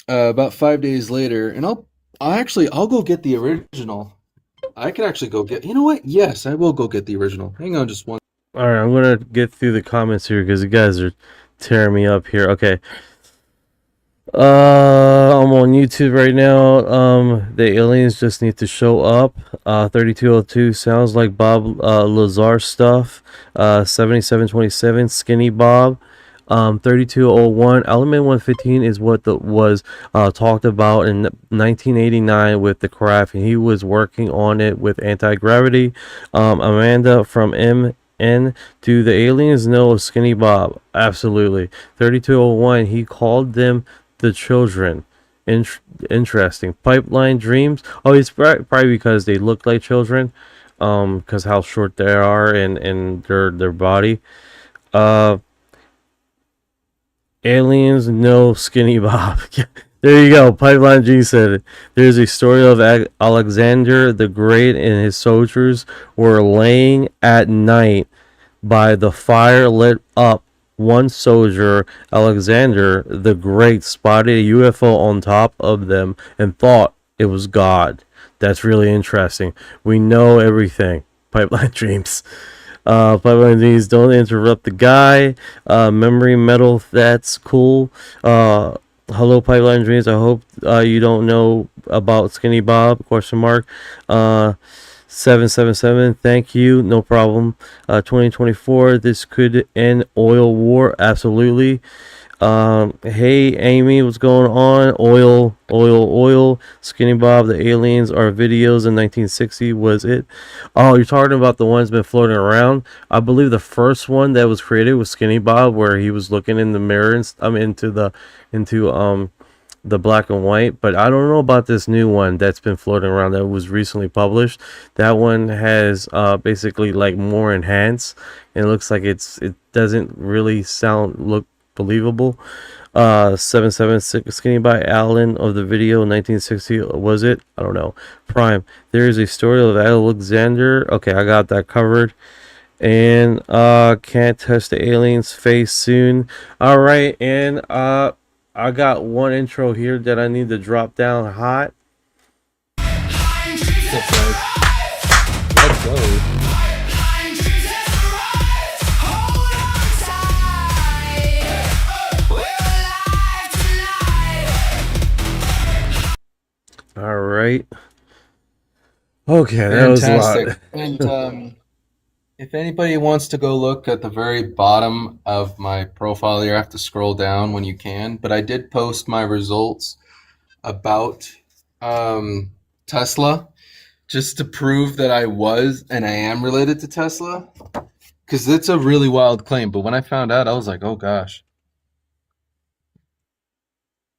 about 5 days later, and I'll go get the original. I can actually go get. You know what? Yes, I will go get the original. Hang on, just one.
All right, I'm gonna get through the comments here because you guys are tearing me up here. Okay. I'm on YouTube right now. The aliens just need to show up. 3202 sounds like Bob Lazar stuff. 7727 Skinny Bob. 3201 Element 115 is what was talked about in 1989 with the craft, and he was working on it with anti-gravity. Amanda from MN, do the aliens know Skinny Bob? Absolutely. 3201, he called them the children. Interesting. Pipeline dreams. Oh, it's probably because they look like children, because how short they are and their body. Aliens know Skinny Bob. There you go. Pipeline G said it. There's a story of Alexander the Great and his soldiers were laying at night by the fire lit up. One soldier, Alexander the Great, spotted a UFO on top of them and thought it was God. That's really interesting. We know everything. Pipeline Dreams. Pipeline Dreams, don't interrupt the guy. Memory Metal, that's cool. Hello, Pipeline Dreams. I hope you don't know about Skinny Bob? Question mark. 777, thank you, no problem. 2024, this could end oil war, absolutely. Hey Amy, what's going on? Oil. Skinny Bob, the aliens are videos in 1960, was it? Oh, you're talking about the ones been floating around? I believe the first one that was created was Skinny Bob, where he was looking in the mirror and into the black and white, but I don't know about this new one that's been floating around that was recently published. That one has basically like more enhanced, and it looks like it doesn't really look believable. 776 Skinny by Allen of the video 1960, was it? I don't know. Prime, there is a story of Alexander. Okay, I got that covered. And can't touch the alien's face soon. All right, and I got one intro here that I need to drop down hot.
Let's go.
All right. Okay, that was a lot.
And if anybody wants to go look at the very bottom of my profile, you have to scroll down when you can. But I did post my results about Tesla, just to prove that I was and I am related to Tesla. because it's a really wild claim. But when I found out, I was like, oh gosh.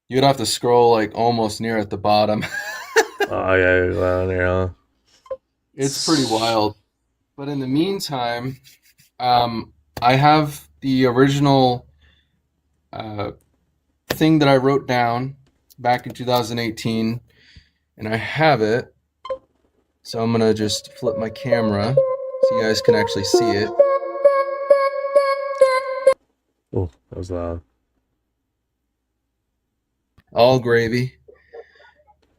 You'd have to scroll like almost near at the bottom.
Oh yeah, down there, huh?
It's pretty wild. But in the meantime, I have the original thing that I wrote down back in 2018, and I have it. So I'm gonna just flip my camera so you guys can actually see it.
Oh, that was loud.
All gravy.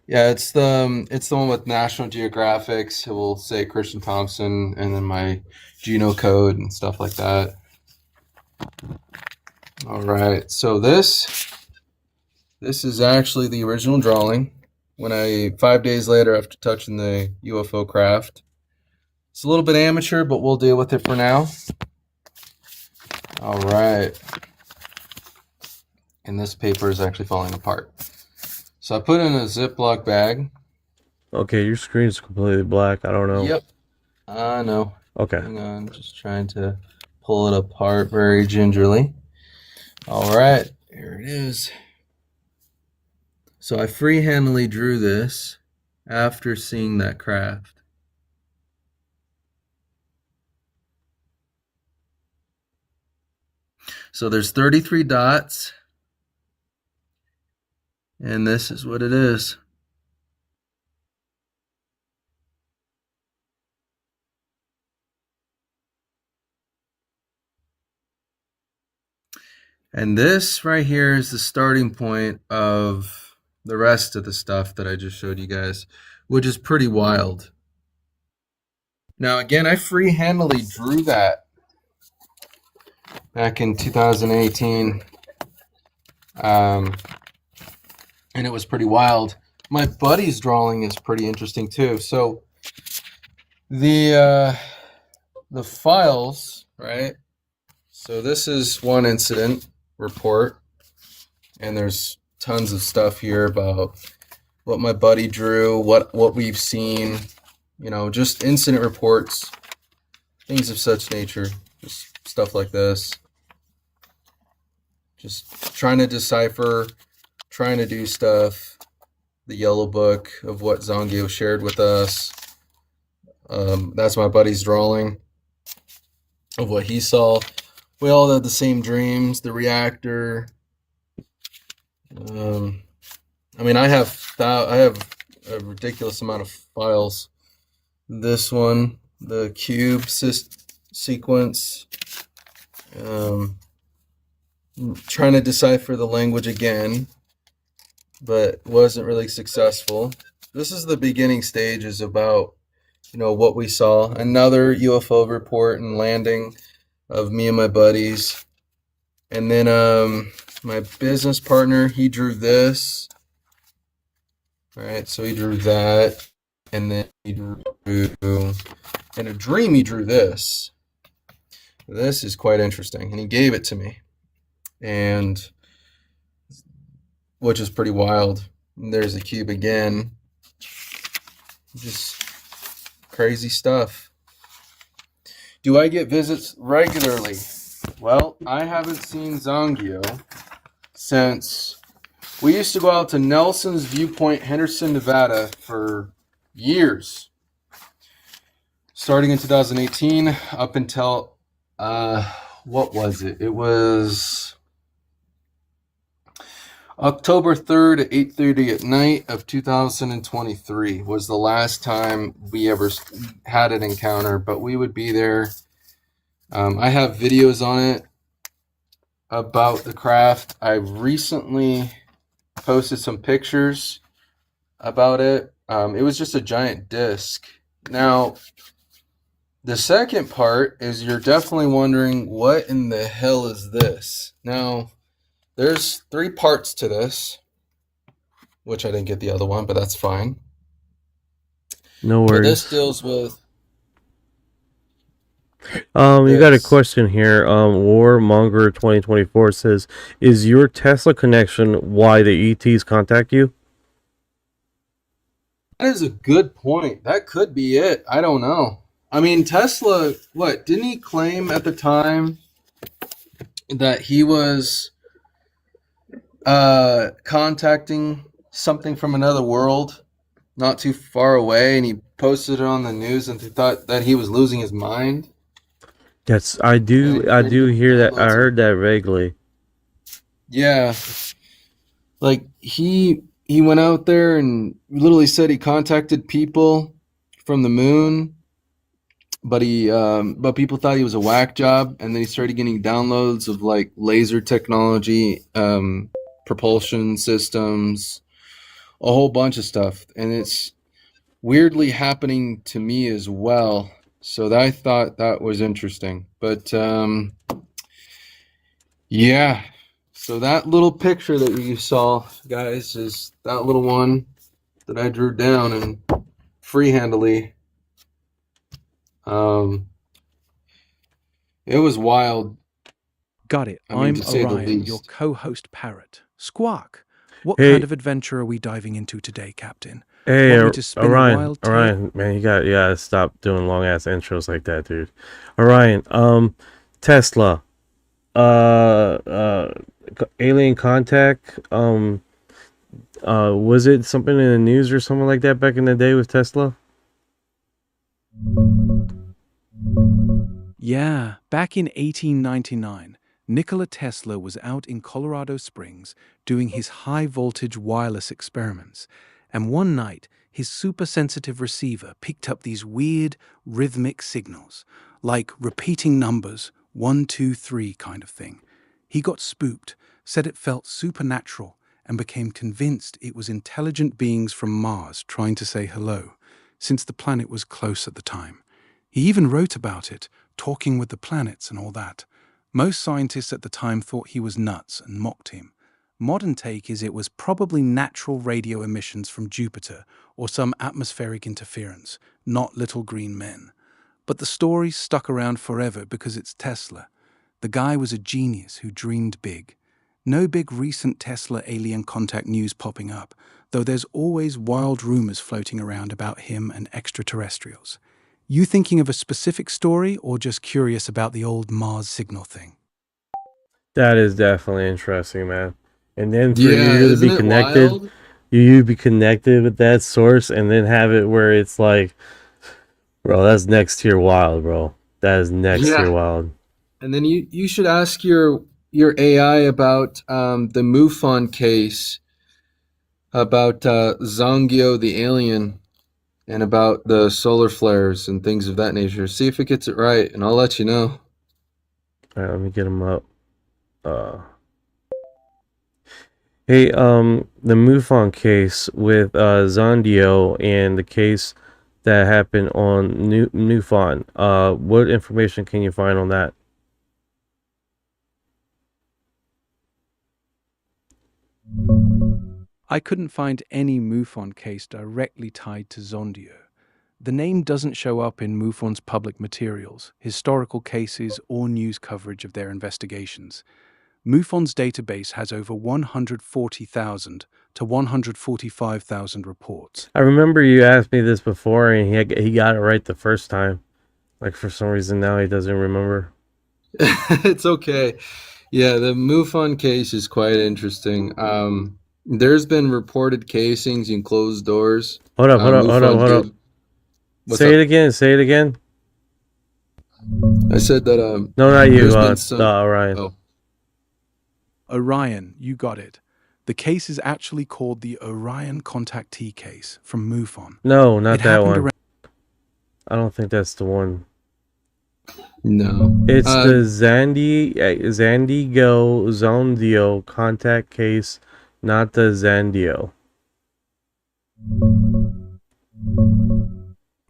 Yeah, it's the one with National Geographics. It will say Christian Thompson and then my Geno code and stuff like that. All right, so this is actually the original drawing. 5 days later after touching the UFO craft. It's a little bit amateur, but we'll deal with it for now. All right. And this paper is actually falling apart. So I put it in a Ziploc bag.
Okay, your screen's completely black. I don't know.
Yep. I know.
Okay.
Hang on, just trying to pull it apart very gingerly. All right, here it is. So I freehandedly drew this after seeing that craft. So there's 33 dots. And this is what it is. And this right here is the starting point of the rest of the stuff that I just showed you guys, which is pretty wild. Now, again, I freehandedly drew that back in 2018. And it was pretty wild. My buddy's drawing is pretty interesting too. So the files, right? So this is one incident report, and there's tons of stuff here about what my buddy drew, what we've seen, you know, just incident reports, things of such nature, just stuff like this. Just trying to decipher, trying to do stuff. The yellow book of what Zongio shared with us. That's my buddy's drawing of what he saw. We all had the same dreams, the reactor. I mean, I have a ridiculous amount of files. This one, the cube sequence. Trying to decipher the language again, but wasn't really successful. This is the beginning stages about, you know, what we saw. Another UFO report and landing of me and my buddies. And then my business partner, he drew this. All right, so he drew that. And then he drew, in a dream, he drew this. This is quite interesting. And he gave it to me. And which is pretty wild. And there's a cube again. Just crazy stuff. Do I get visits regularly? Well, I haven't seen Zongio since we used to go out to Nelson's Viewpoint, Henderson, Nevada for years. Starting in 2018 up until, what was it? It was October 3rd at 8:30 at night of 2023 was the last time we ever had an encounter, but we would be there. I have videos on it about the craft. I recently posted some pictures about it. It was just a giant disc. Now, the second part is you're definitely wondering, what in the hell is this? Now, there's 3 parts to this, which I didn't get the other one, but that's fine.
No worries.
But this deals with...
You got a question here. Warmonger 2024 says, is your Tesla connection why the ETs contact you?
That is a good point. That could be it. I don't know. I mean, Tesla, what, didn't he claim at the time that he was contacting something from another world not too far away, and he posted it on the news, and they thought that he was losing his mind?
Yes, I do hear that. I heard that vaguely.
Yeah. Like he went out there and literally said he contacted people from the moon, but people thought he was a whack job, and then he started getting downloads of like laser technology, propulsion systems, a whole bunch of stuff, and it's weirdly happening to me as well. So I thought that was interesting. But yeah. So that little picture that you saw, guys, is that little one that I drew down and freehandedly. It was wild.
Got it.
I mean, to say the
Orion,
least.
your co-host parrot. Squawk. What
Hey.
kind of adventure are we diving into today, Captain?
Hey,
Want me to spin a
Orion,
wild tale?
Orion, man, you gotta stop doing long ass intros like that, dude. Orion, Tesla, alien contact, was it something in the news or something like that back in the day with Tesla?
Yeah, back in 1899, Nikola Tesla was out in Colorado Springs doing his high-voltage wireless experiments, and one night his super-sensitive receiver picked up these weird, rhythmic signals, like repeating numbers, 1, 2, 3 kind of thing. He got spooked, said it felt supernatural, and became convinced it was intelligent beings from Mars trying to say hello, since the planet was close at the time. He even wrote about it, talking with the planets and all that. Most scientists at the time thought he was nuts and mocked him. Modern take is it was probably natural radio emissions from Jupiter or some atmospheric interference, not little green men. But the story stuck around forever because it's Tesla. The guy was a genius who dreamed big. No big recent Tesla alien contact news popping up, though there's always wild rumors floating around about him and extraterrestrials. You thinking of a specific story or just curious about the old Mars signal thing?
That is definitely interesting, man. And then for
Yeah,
you to
isn't
be
it
connected,
wild?
you be connected with that source, and then have it where it's like, bro, that's next tier wild, bro. That is next
Yeah.
tier wild.
And then you should ask your AI about the MUFON case, about Zongio the alien, and about the solar flares and things of that nature. See if it gets it right, and I'll let you know.
All right, let me get him up. Hey, the MUFON case with Zongio and the case that happened on MUFON. What information can you find on that?
I couldn't find any MUFON case directly tied to Zongio. The name doesn't show up in MUFON's public materials, historical cases, or news coverage of their investigations. MUFON's database has over 140,000 to 145,000 reports.
I remember you asked me this before, and he got it right the first time. Like, for some reason now he doesn't remember.
It's okay. Yeah, the MUFON case is quite interesting. There's been reported casings in closed doors.
Hold up.
What's
Say
up?
it again.
I said that.
No, not you.
there's been some-
Orion.
Oh.
Orion, you got it. The case is actually called the Orion Contactee case from MUFON.
No, not
It
that
happened
one.
around-
I don't think that's the one.
No,
It's the Zongio contact case, not the Zongio.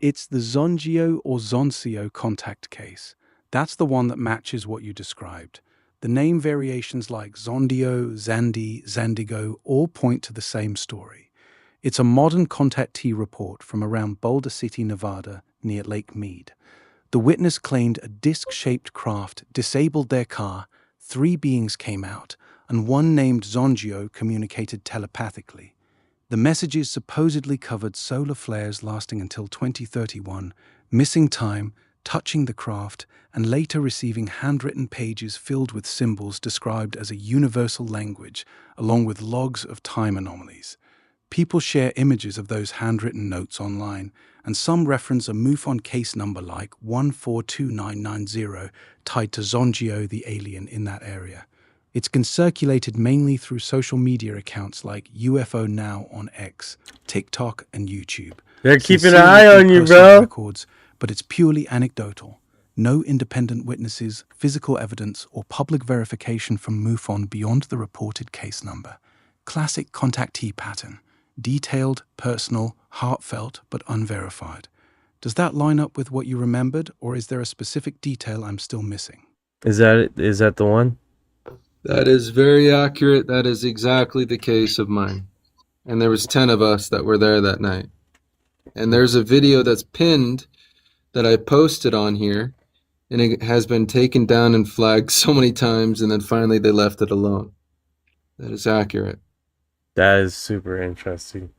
It's the Zongio or Zonsio contact case. That's the one that matches what you described. The name variations like Zondio, Zandi, Zandigo all point to the same story. It's a modern contactee report from around Boulder City, Nevada, near Lake Mead. The witness claimed a disc-shaped craft disabled their car, 3 beings came out, and one named Zongio communicated telepathically. The messages supposedly covered solar flares lasting until 2031, missing time, touching the craft, and later receiving handwritten pages filled with symbols described as a universal language, along with logs of time anomalies. People share images of those handwritten notes online, and some reference a MUFON case number like 142990 tied to Zongio the alien in that area. It's been circulated mainly through social media accounts like UFO Now on X, TikTok, and YouTube.
They're keeping an
Sincerely
eye
from
on you,
personal
bro.
records, but it's purely anecdotal. No independent witnesses, physical evidence, or public verification from MUFON beyond the reported case number. Classic contactee pattern. Detailed, personal, heartfelt, but unverified. Does that line up with what you remembered, or is there a specific detail I'm still missing?
Is that it? Is that the one?
That is very accurate. That is exactly the case of mine. And there was 10 of us that were there that night. And there's a video that's pinned that I posted on here, and it has been taken down and flagged so many times, and then finally they left it alone. That is accurate.
That is super interesting.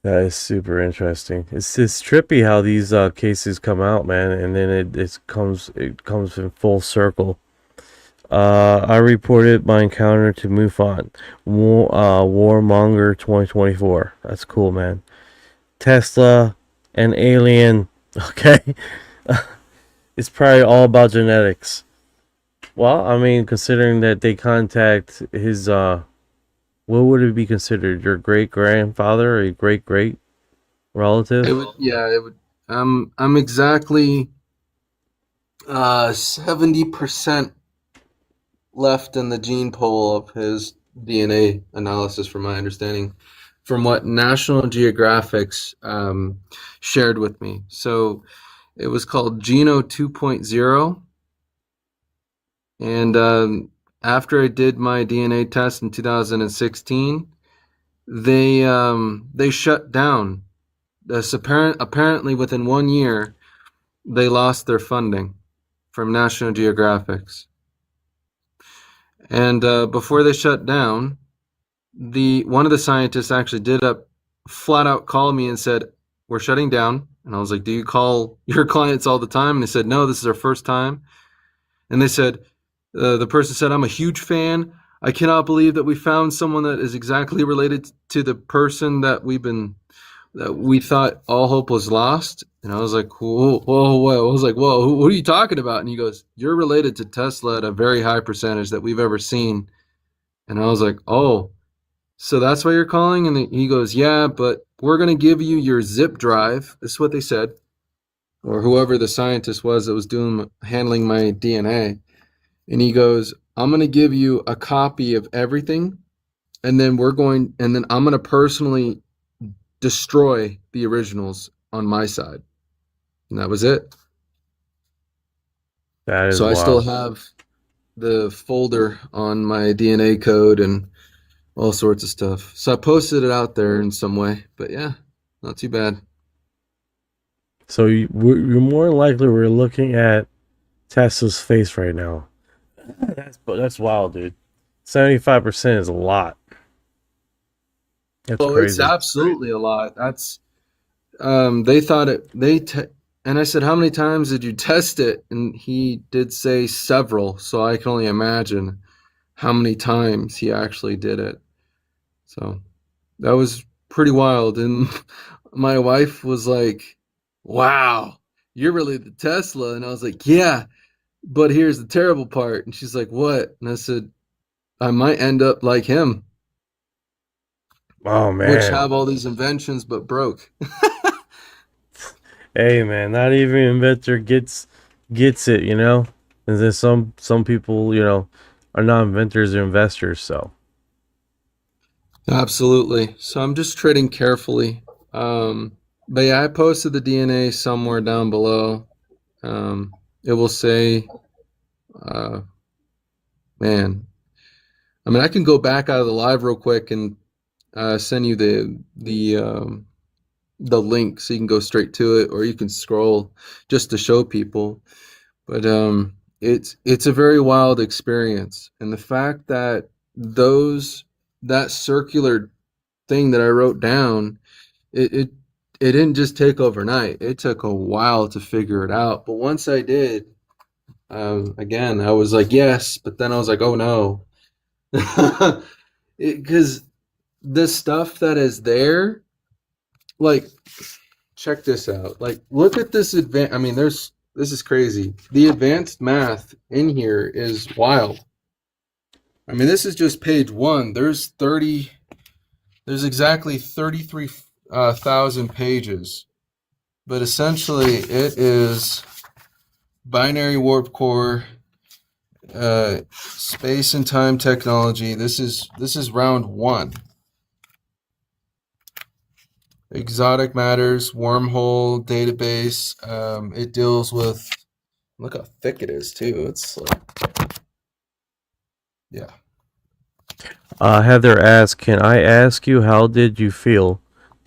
That is super interesting. It's trippy how these cases come out, man, and then it comes in full circle. I reported my encounter to MUFON, Warmonger 2024. That's cool, man. Tesla and alien. Okay, it's probably all about genetics. Well, I mean, considering that they contact his what would it be considered? Your great grandfather or your great relative?
It would. I'm exactly 70% left in the gene pool of his DNA analysis, from my understanding, from what National Geographic's shared with me. So it was called Geno 2.0, and after I did my DNA test in 2016, they shut down. Apparently within 1 year, they lost their funding from National Geographic's. And before they shut down, one of the scientists actually did flat out call me and said, "We're shutting down." And I was like, "Do you call your clients all the time?" And they said, "No, this is our first time." And they said, the person said, "I'm a huge fan. I cannot believe that we found someone that is exactly related to the person that we thought all hope was lost." And I was like, whoa. I was like, whoa, what are you talking about? And he goes, "You're related to Tesla at a very high percentage that we've ever seen." And I was like, "Oh, so that's why you're calling?" And he goes, "Yeah, but we're going to give you your zip drive." This is what they said, or whoever the scientist was that was handling my DNA. And he goes, "I'm going to give you a copy of everything, and then I'm going to personally destroy the originals on my side." And that was it.
That is
so I
wild.
still have the folder on my DNA code and all sorts of stuff. So I posted it out there in some way, but yeah, not too bad.
So you're more likely we're looking at Tesla's face right now. That's wild, dude. 75% is a lot. That's crazy.
It's absolutely a lot. That's they thought it. And I said, "How many times did you test it?" And he did say several. So I can only imagine how many times he actually did it. So that was pretty wild. And my wife was like, "Wow, you're really the Tesla." And I was like, "Yeah, but here's the terrible part." And she's like, "What?" And I said, "I might end up like him."
Oh, man.
Which have all these inventions but broke.
Hey, man, not even inventor gets it, you know? And then some people, you know, are not inventors, they're investors, so.
Absolutely. So I'm just trading carefully. But yeah, I posted the DNA somewhere down below. It will say, man, I mean, I can go back out of the live real quick and send you the link so you can go straight to it, or you can scroll just to show people. But it's a very wild experience, and the fact that that circular thing that I wrote down, it it didn't just take overnight. It took a while to figure it out. But once I did, again, I was like, yes, but then I was like, oh no. Because the stuff that is there, like, check this out. Like, look at this I mean, this is crazy. The advanced math in here is wild. I mean, this is just page 1. There's exactly 33,000 pages. But essentially, it is binary warp core, space and time technology. This is round 1. Exotic matters, wormhole database. It deals with, look how thick it is too. It's like, yeah.
Heather asks, can I ask you, how did you feel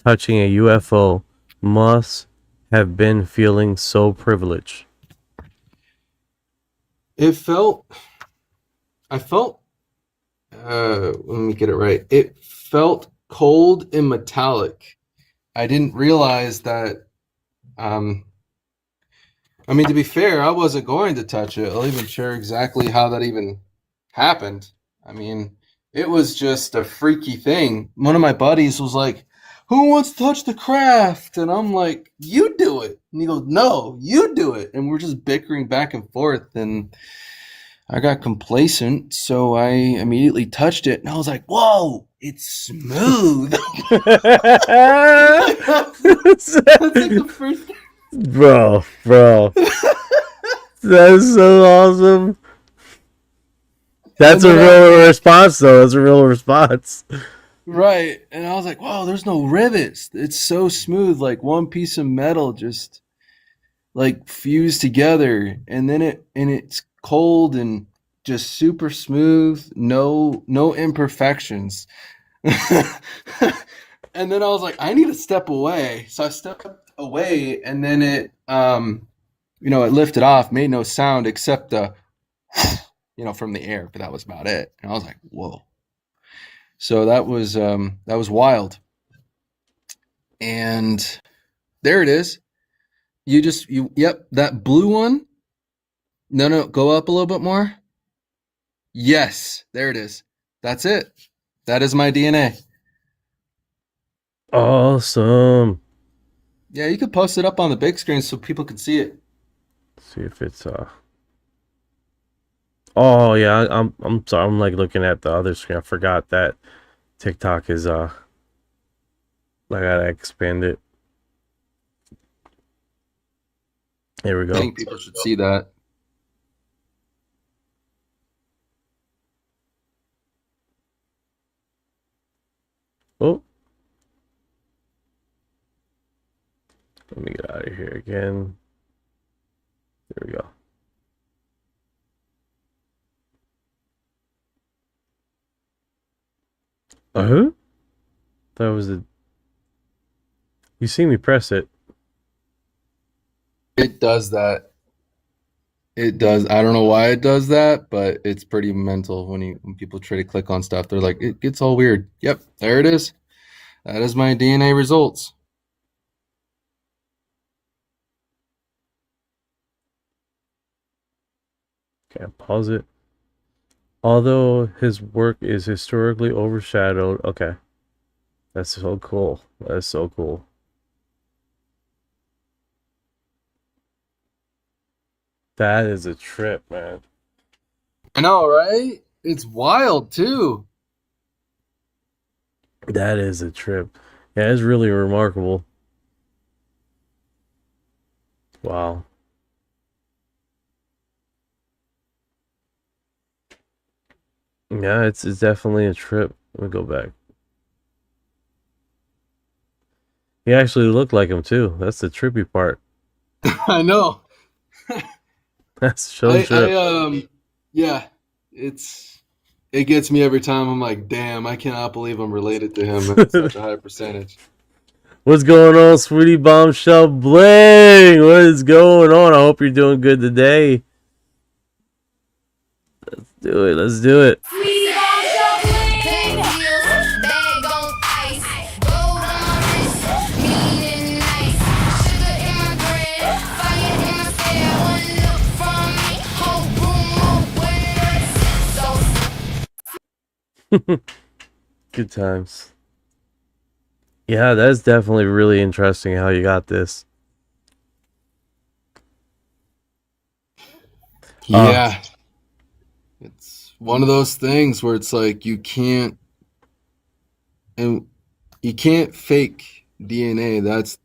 touching a UFO? Must have been feeling so privileged.
I felt, let me get it right. It felt cold and metallic. I didn't realize that, I mean, to be fair, I wasn't going to touch it. I'll even share exactly how that even happened. I mean, it was just a freaky thing. One of my buddies was like, who wants to touch the craft? And I'm like, you do it. And he goes, no, you do it. And we're just bickering back and forth. And I got complacent, so I immediately touched it. And I was like, whoa, it's smooth. That's like the first thing.
Bro. That's so awesome. That's a real response, though. That's a real response.
Right. And I was like, wow, there's no rivets. It's so smooth, like one piece of metal just like fused together. And then it's cold and just super smooth, no imperfections. And then I was like, I need to step away. So I stepped away, and then it it lifted off, made no sound except the from the air, but that was about it. And I was like, whoa. So that was wild. And there it is. Yep, that blue one. No, go up a little bit more. Yes, there it is. That's it. That is my DNA.
Awesome.
Yeah, you could post it up on the big screen so people can see it.
Let's see if it's Oh yeah, I'm sorry. I'm like looking at the other screen. I forgot that TikTok is I gotta expand it. There we go.
I think people should see that.
Oh. Let me get out of here again. There we go. That was the. You see me press it.
It does that. It does. I don't know why it does that, but it's pretty mental when people try to click on stuff. They're like, it gets all weird. Yep, there it is. That is my DNA results.
Okay, pause it. Although his work is historically overshadowed. Okay. That's so cool. That's so cool. That is a trip, man.
I know, right? It's wild, too.
That is a trip. Yeah, it's really remarkable. Wow. Yeah, it's definitely a trip. Let me go back. He actually looked like him too. That's the trippy part.
I know.
That's so trip.
Yeah, it gets me every time. I'm like, damn, I cannot believe I'm related to him at such a high percentage.
What's going on, Sweetie Bombshell Bling? What is going on? I hope you're doing good today. Let's do it. Let's do it. Good times. Yeah, that's definitely really interesting how you got this.
Yeah. It's one of those things where it's like you can't fake DNA. That's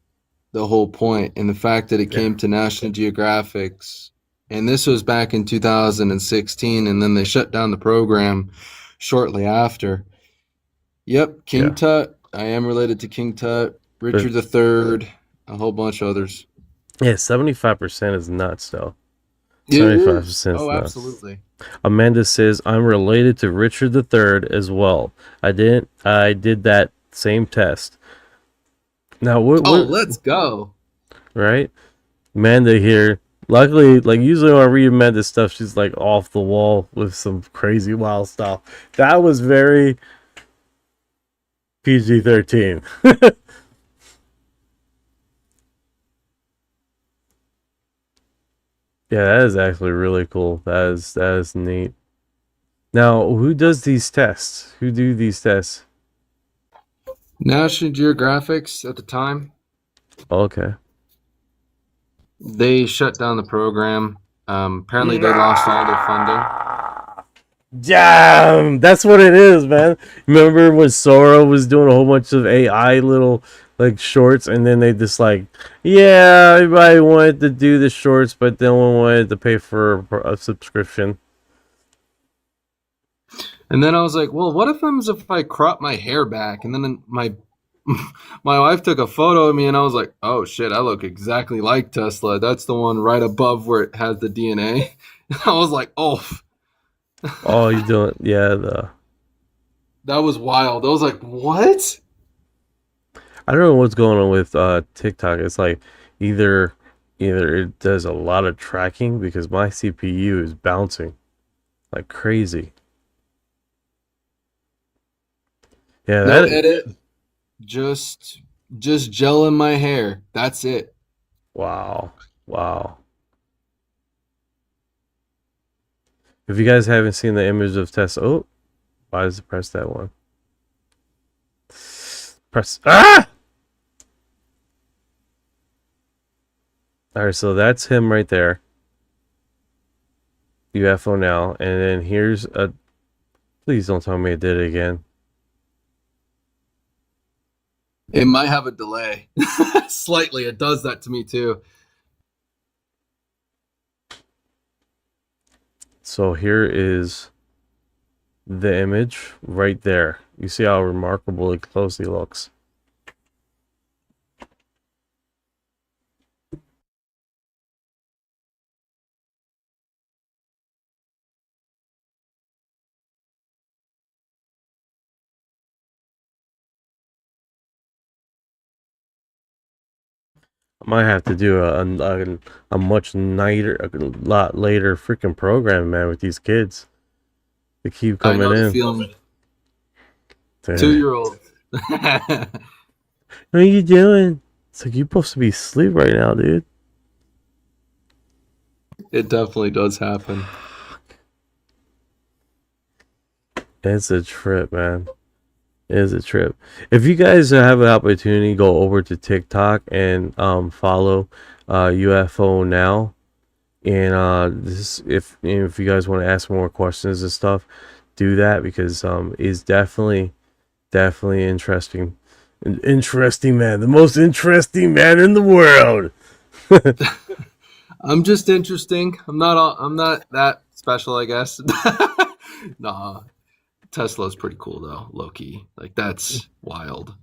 the whole point. And the fact that it came to National Geographic's, and this was back in 2016, and then they shut down the program shortly after. Yep, King Tut. I am related to King Tut, Richard III, a whole bunch of others.
Yeah, 75% is nuts, though.
It
75%
is.
is
Oh,
nuts.
absolutely.
Amanda says, I'm related to Richard III as well. I did that same test. Now,
let's go.
Right? Amanda here. Luckily, like, usually when I read Amanda's stuff, she's like off the wall with some crazy wild stuff. That was very PG-13. Yeah, that is actually really cool. That is neat. Now, who does these tests? Who do these tests?
National Geographic's at the time.
Okay.
They shut down the program. Apparently, they lost all their funding.
Damn, that's what it is, man. Remember when Sora was doing a whole bunch of AI little like shorts, and then they just like, yeah, everybody wanted to do the shorts, but no one wanted to pay for a subscription.
And then I was like, well, what if I crop my hair back? And then my wife took a photo of me, and I was like, oh shit, I look exactly like Tesla. That's the one right above where it has the DNA. I was like, oh.
Oh, you doing? Yeah,
that was wild. I was like, what?
I don't know what's going on with TikTok. It's like either it does a lot of tracking because my CPU is bouncing like crazy. Yeah,
no edit. Just gel in my hair. That's it.
Wow. If you guys haven't seen the image of Tesla, oh, why does it press that one? Press Alright, so that's him right there. UFO Now, and then here's a. Please don't tell me it did it again.
It might have a delay. Slightly. It does that to me too.
So here is the image right there. You see how remarkably close he looks. I might have to do a much nighter, a lot later freaking program, man, with these kids. They keep coming
I know
in.
the feeling. 2-year-old.
What are you doing? It's like you're supposed to be asleep right now, dude.
It definitely does happen.
It's a trip, man. It is a trip. If you guys have an opportunity, go over to TikTok and follow UFO Now. And this, if you guys want to ask more questions and stuff, do that because it's definitely interesting. An interesting man, the most interesting man in the world.
I'm just interesting. I'm not that special, I guess. Nah. Tesla's pretty cool though, low key. Like that's wild.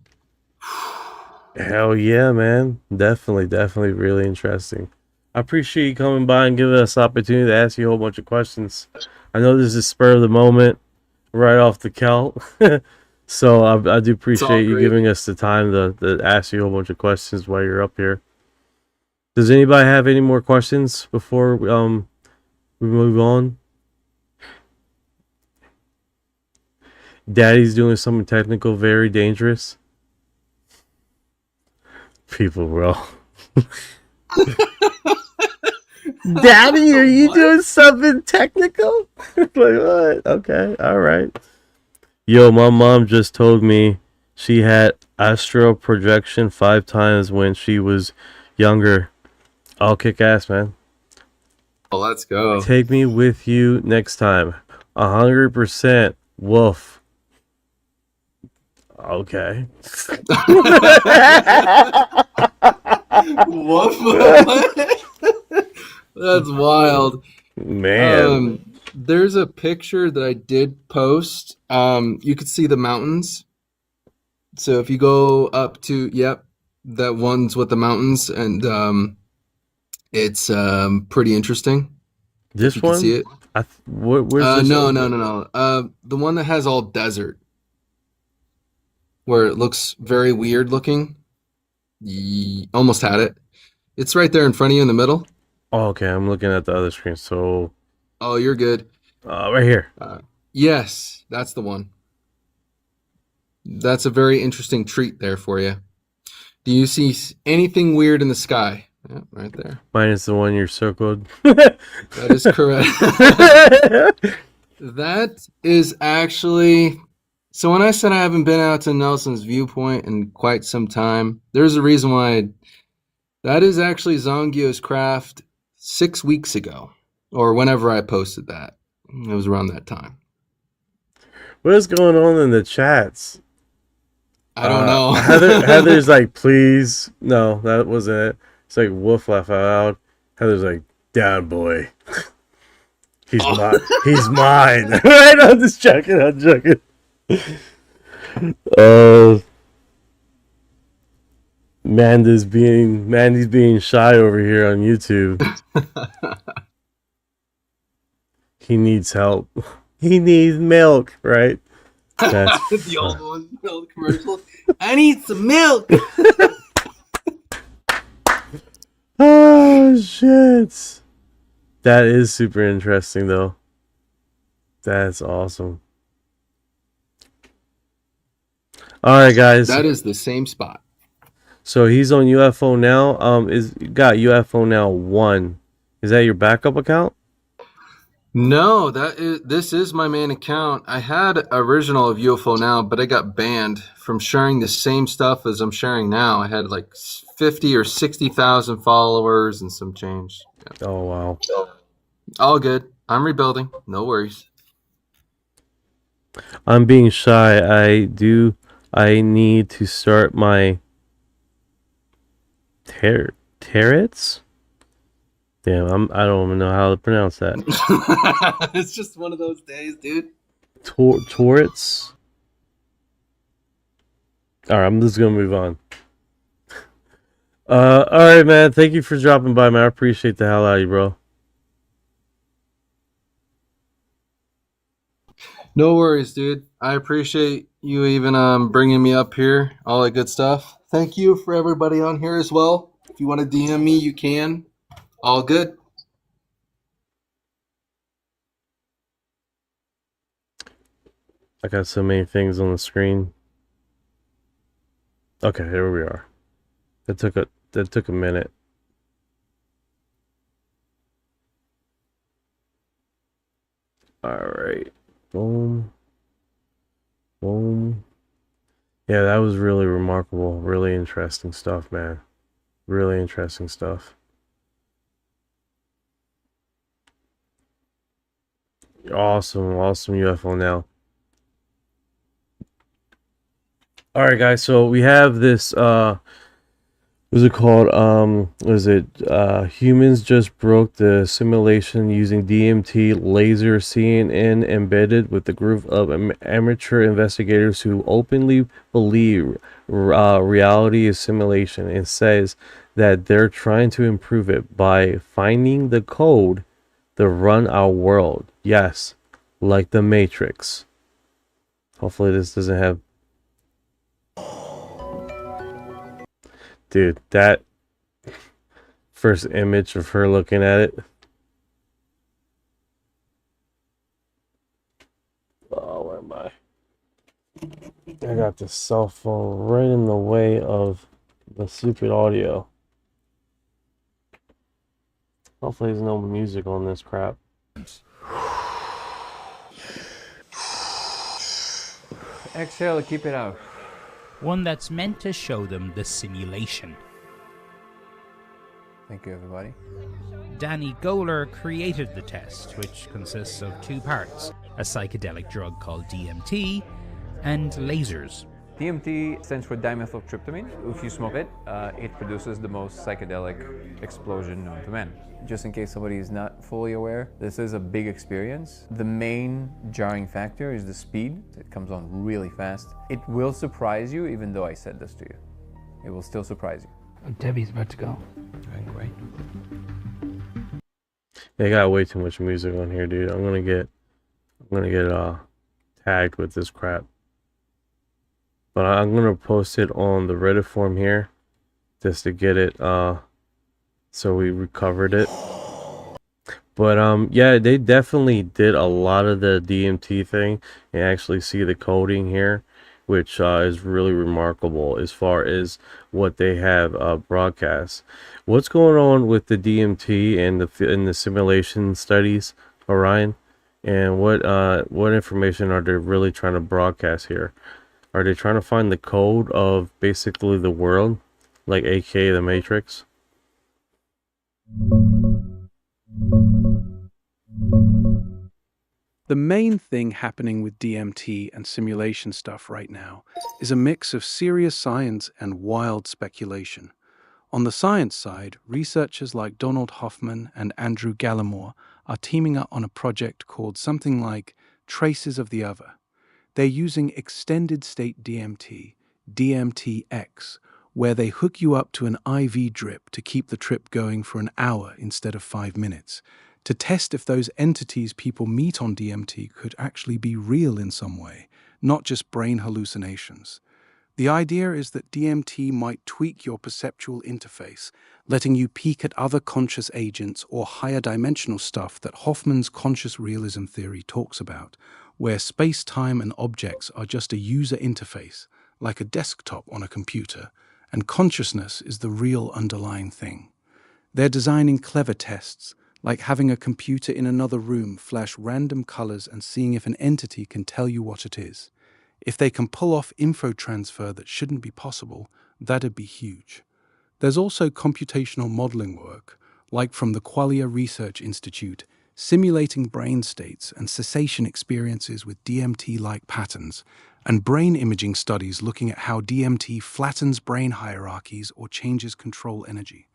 Hell yeah, man. Definitely really interesting. I appreciate you coming by and giving us the opportunity to ask you a whole bunch of questions. I know this is spur of the moment, right off the count. So I do appreciate you giving us the time to ask you a whole bunch of questions while you're up here. Does anybody have any more questions before we move on? Daddy's doing something technical, very dangerous. People, bro. Daddy, are you doing something technical? Like what? Okay, all right. Yo, my mom just told me she had astral projection 5 times when she was younger. I'll kick ass, man.
Oh, let's go.
Take me with you next time. 100% wolf. Okay.
What? That's wild.
Man.
There's a picture that I did post. You could see the mountains. So if you go up to, yep, that one's with the mountains, and it's pretty interesting.
This
you
one?
can see it.
Where's this
no,
one?
no. The one that has all desert, where it looks very weird looking. Almost had it. It's right there in front of you in the middle.
Oh, okay, I'm looking at the other screen. So,
oh, you're good.
Right here.
Yes, that's the one. That's a very interesting treat there for you. Do you see anything weird in the sky? Yeah, right there.
Minus the one you're circled.
That is correct. That is actually... So when I said I haven't been out to Nelson's Viewpoint in quite some time, there's a reason why. That is actually Zongio's craft 6 weeks ago, or whenever I posted that. It was around that time.
What is going on in the chats?
I don't know.
Heather's like, please. No, that wasn't it. It's like, wolf laugh out loud. Heather's like, down boy. He's mine. He's mine. Right? I'm just joking. I'm joking. Mandy's being shy over here on YouTube. He needs help. He needs milk, right? That's
the old one, the old commercial. I need some milk.
Oh shit. That is super interesting though. That's awesome. Alright guys.
That is the same spot.
So he's on UFO Now. Got UFO Now 1. Is that your backup account?
No, this is my main account. I had original of UFO Now, but I got banned from sharing the same stuff as I'm sharing now. I had like 50 or 60,000 followers and some change. Yeah.
Oh wow.
All good. I'm rebuilding. No worries.
I'm being shy. I need to start my turrets? Damn, I don't even know how to pronounce that.
It's just one of those days, dude.
Turrets? Alright, I'm just gonna move on. Alright, man. Thank you for dropping by, man. I appreciate the hell out of you, bro.
No worries, dude. I appreciate you even bringing me up here. All that good stuff. Thank you for everybody on here as well. If you want to DM me, you can. All good.
I got so many things on the screen. Okay, here we are. That took a minute. Alright. Boom. Boom. Yeah, that was really remarkable. Really interesting stuff, man. Really interesting stuff. Awesome UFO Now. Alright guys, so we have this what's it called? Humans just broke the simulation using DMT laser CNN embedded with a group of amateur investigators who openly believe reality is simulation and says that they're trying to improve it by finding the code to run our world. Yes, like the Matrix. Hopefully this doesn't have... Dude, that first image of her looking at it. Oh, where am I? I got this cell phone right in the way of the stupid audio. Hopefully there's no music on this crap.
Exhale, keep it out.
One that's meant to show them the simulation.
Thank you, everybody.
Danny Goler created the test, which consists of two parts, a psychedelic drug called DMT and lasers.
DMT stands for dimethyltryptamine. If you smoke it, it produces the most psychedelic explosion known to man. Just in case somebody is not fully aware, this is a big experience. The main jarring factor is the speed. It comes on really fast. It will surprise you, even though I said this to you. It will still surprise you.
Oh, Debbie's about to go.
Great.
They got way too much music on here, dude. I'm gonna get tagged with this crap. But I'm gonna post it on the Reddit forum here, just to get it. So we recovered it. But yeah, they definitely did a lot of the DMT thing, and actually see the coding here, which is really remarkable as far as what they have broadcast. What's going on with the DMT and the simulation studies, Orion? And what information are they really trying to broadcast here? Are they trying to find the code of basically the world, like aka the Matrix?
The main thing happening with DMT and simulation stuff right now is a mix of serious science and wild speculation. On the science side, researchers like Donald Hoffman and Andrew Gallimore are teaming up on a project called something like Traces of the Other. They're using extended state DMT, DMT-X, where they hook you up to an IV drip to keep the trip going for an hour instead of 5 minutes, to test if those entities people meet on DMT could actually be real in some way, not just brain hallucinations. The idea is that DMT might tweak your perceptual interface, letting you peek at other conscious agents or higher dimensional stuff that Hoffman's conscious realism theory talks about, where space-time and objects are just a user interface, like a desktop on a computer, and consciousness is the real underlying thing. They're designing clever tests, like having a computer in another room flash random colors and seeing if an entity can tell you what it is. If they can pull off info transfer that shouldn't be possible, that'd be huge. There's also computational modeling work, like from the Qualia Research Institute, simulating brain states and cessation experiences with DMT-like patterns, and brain imaging studies looking at how DMT flattens brain hierarchies or changes control energy.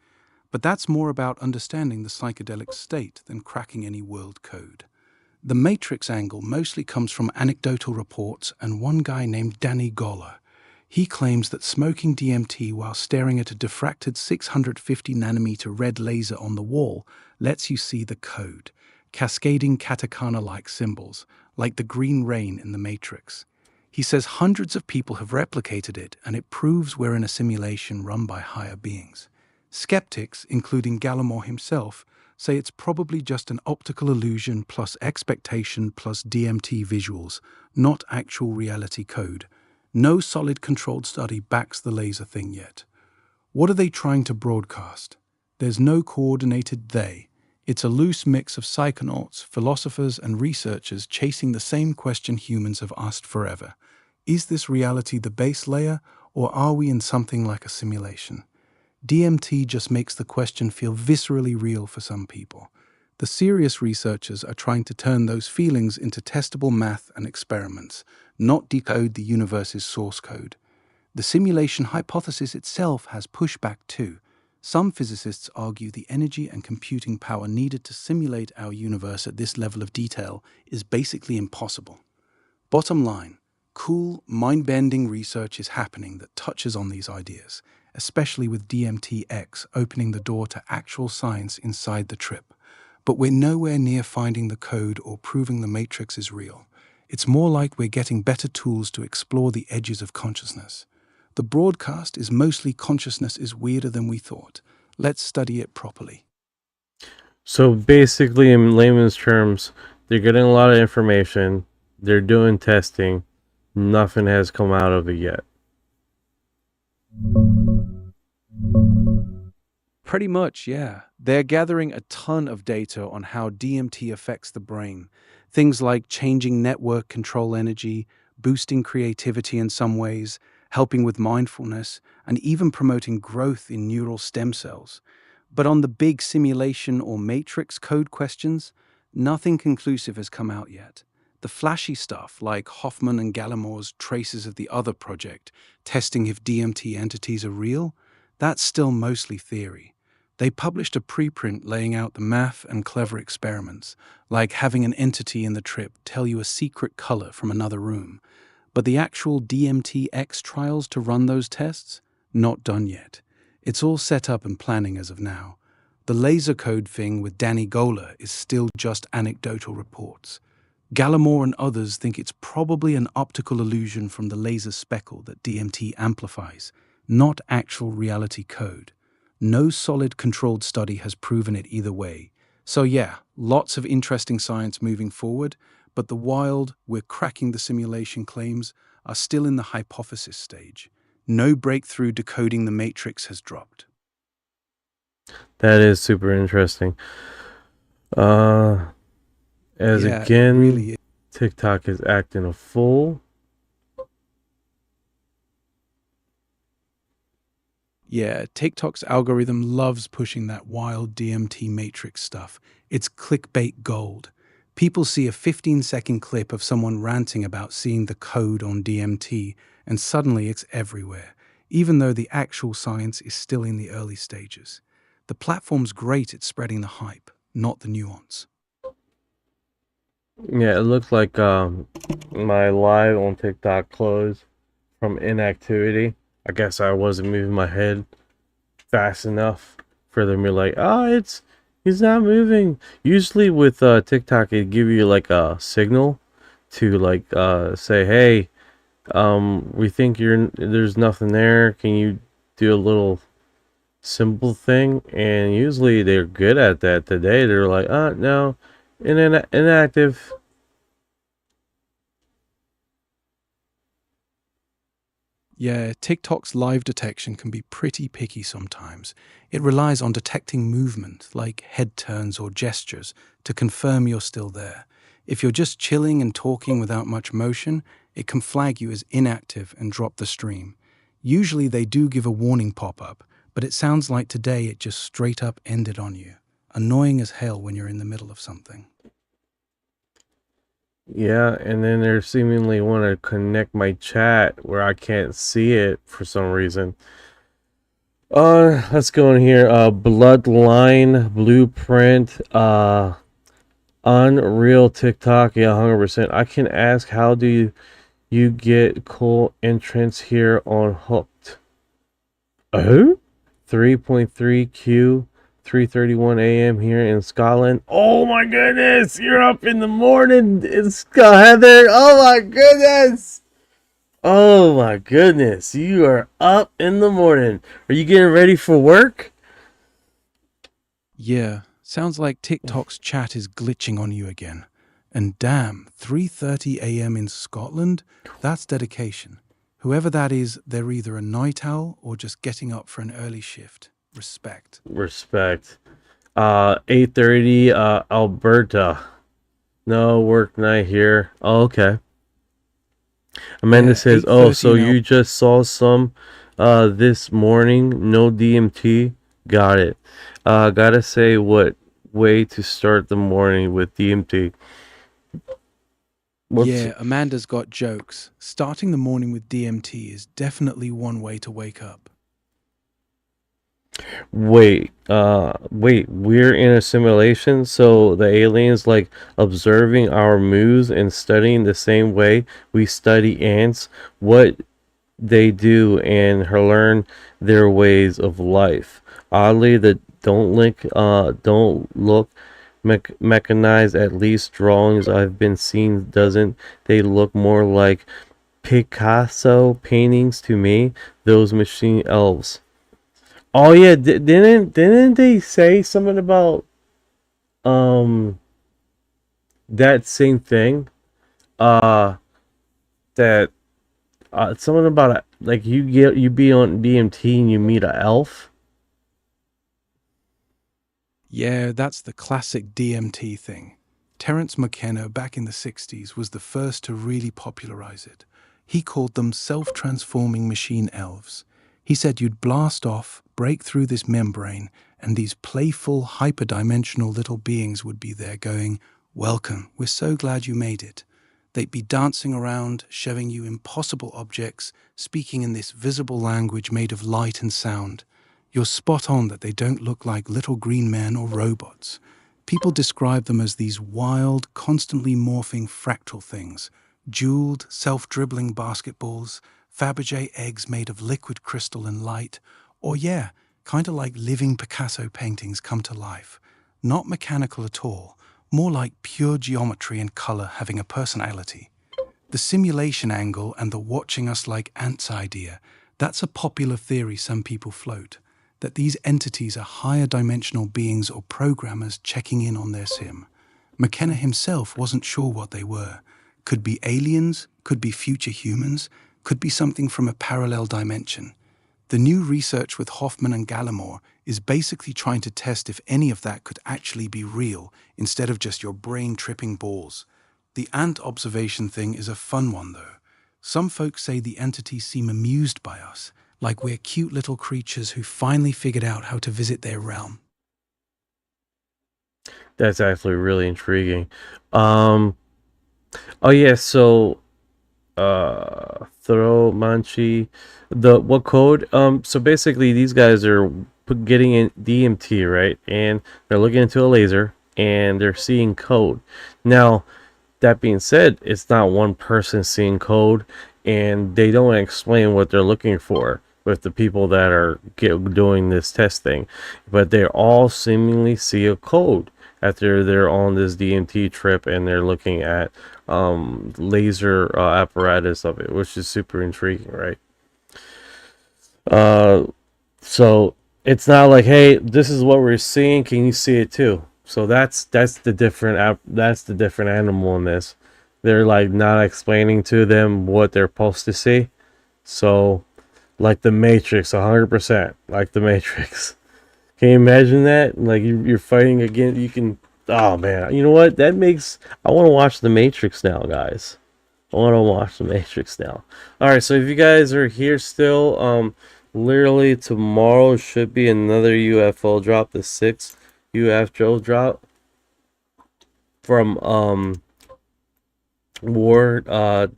But that's more about understanding the psychedelic state than cracking any world code. The Matrix angle mostly comes from anecdotal reports and one guy named Danny Goler. He claims that smoking DMT while staring at a diffracted 650 nanometer red laser on the wall lets you see the code, cascading katakana-like symbols, like the green rain in the Matrix. He says hundreds of people have replicated it, and it proves we're in a simulation run by higher beings. Skeptics, including Gallimore himself, say it's probably just an optical illusion plus expectation plus DMT visuals, not actual reality code. No solid controlled study backs the laser thing yet. What are they trying to broadcast? There's no coordinated they. It's a loose mix of psychonauts, philosophers, and researchers chasing the same question humans have asked forever. Is this reality the base layer, or are we in something like a simulation? DMT just makes the question feel viscerally real for some people. The serious researchers are trying to turn those feelings into testable math and experiments, not decode the universe's source code. The simulation hypothesis itself has pushback too. Some physicists argue the energy and computing power needed to simulate our universe at this level of detail is basically impossible. Bottom line, cool, mind-bending research is happening that touches on these ideas, especially with DMT-X opening the door to actual science inside the trip. But we're nowhere near finding the code or proving the Matrix is real. It's more like we're getting better tools to explore the edges of consciousness. The broadcast is mostly consciousness is weirder than we thought. Let's study it properly.
So basically, in layman's terms, they're getting a lot of information, they're doing testing, nothing has come out of it yet.
Pretty much, yeah. They're gathering a ton of data on how DMT affects the brain. Things like changing network control energy, boosting creativity in some ways, helping with mindfulness, and even promoting growth in neural stem cells. But on the big simulation or matrix code questions, nothing conclusive has come out yet. The flashy stuff, like Hoffman and Gallimore's traces of the other project, testing if DMT entities are real, that's still mostly theory. They published a preprint laying out the math and clever experiments, like having an entity in the trip tell you a secret color from another room. But the actual DMT-X trials to run those tests? Not done yet. It's all set up and planning as of now. The laser code thing with Danny Goler is still just anecdotal reports. Gallimore and others think it's probably an optical illusion from the laser speckle that DMT amplifies, not actual reality code. No solid controlled study has proven it either way. So yeah, lots of interesting science moving forward, but the wild, we're cracking the simulation claims are still in the hypothesis stage. No breakthrough decoding the matrix has dropped.
That is super interesting. Again, TikTok is acting a fool.
Yeah, TikTok's algorithm loves pushing that wild DMT matrix stuff. It's clickbait gold. People see a 15-second clip of someone ranting about seeing the code on DMT, and suddenly it's everywhere, even though the actual science is still in the early stages. The platform's great at spreading the hype, not the nuance.
Yeah, it looks like my live on TikTok closed from inactivity. I guess I wasn't moving my head fast enough for them to be like, he's not moving. Usually with TikTok, it give you like a signal to like say, hey, we think there's nothing there. Can you do a little simple thing? And usually they're good at that. Today they're like, no, inactive.
Yeah, TikTok's live detection can be pretty picky sometimes. It relies on detecting movement, like head turns or gestures, to confirm you're still there. If you're just chilling and talking without much motion, it can flag you as inactive and drop the stream. Usually they do give a warning pop-up, but it sounds like today it just straight up ended on you. Annoying as hell when you're in the middle of something.
Yeah, and then they seemingly want to connect my chat where I can't see it for some reason. Let's go in here. Bloodline, Blueprint, Unreal TikTok. Yeah, 100%. I can ask, how do you get cool entrance here on Hooked? 3.3 Q. 3:31 a.m. here in Scotland. Oh my goodness, you're up in the morning. It's Heather. Oh my goodness. Oh my goodness, you are up in the morning. Are you getting ready for work?
Yeah, sounds like TikTok's chat is glitching on you again. And damn, 3:30 a.m. in Scotland? That's dedication. Whoever that is, they're either a night owl or just getting up for an early shift. Respect.
8:30 Alberta. No work night here. Oh, okay. Amanda says, so you just saw some this morning. No DMT. Got it. Gotta say, what way to start the morning with DMT.
Yeah, Amanda's got jokes. Starting the morning with DMT is definitely one way to wake up.
Wait, we're in a simulation, so the aliens like observing our moves and studying the same way we study ants, what they do, and learn their ways of life. Oddly, the don't look mechanized, at least drawings I've been seeing doesn't they look more like Picasso paintings to me, those machine elves. Oh yeah, didn't they say something about that same thing? That something about like you be on DMT and you meet an elf.
Yeah, that's the classic DMT thing. Terence McKenna, back in the 60s, was the first to really popularize it. He called them self-transforming machine elves. He said you'd blast off, break through this membrane, and these playful, hyperdimensional little beings would be there going, "Welcome, we're so glad you made it." They'd be dancing around, showing you impossible objects, speaking in this visible language made of light and sound. You're spot on that they don't look like little green men or robots. People describe them as these wild, constantly morphing fractal things, jeweled, self-dribbling basketballs, Fabergé eggs made of liquid crystal and light, or yeah, kind of like living Picasso paintings come to life. Not mechanical at all, more like pure geometry and color having a personality. The simulation angle and the watching us like ants idea, that's a popular theory some people float, that these entities are higher dimensional beings or programmers checking in on their sim. McKenna himself wasn't sure what they were. Could be aliens, could be future humans, could be something from a parallel dimension. The new research with Hoffman and Gallimore is basically trying to test if any of that could actually be real instead of just your brain tripping balls. The ant observation thing is a fun one though. Some folks say the entities seem amused by us, like we're cute little creatures who finally figured out how to visit their realm.
That's actually really intriguing. Oh yeah, so Throw Manchi, what code? So basically these guys are getting in DMT, right? And they're looking into a laser and they're seeing code. Now, that being said, it's not one person seeing code, and they don't explain what they're looking for with the people that are doing this testing, but they all seemingly see a code after they're on this DMT trip and they're looking at laser apparatus of it, which is super intriguing, right? So it's not like, hey, this is what we're seeing, can you see it too? So that's the different animal in this. They're like not explaining to them what they're supposed to see. So like the Matrix, 100%, like the Matrix. Can you imagine that? Like you're fighting again. You can. Oh man, you know what? That makes. I want to watch the Matrix now, guys. I want to watch the Matrix now. All right, so if you guys are here still, literally tomorrow should be another UFO drop, the 6th UFO drop from War.gov.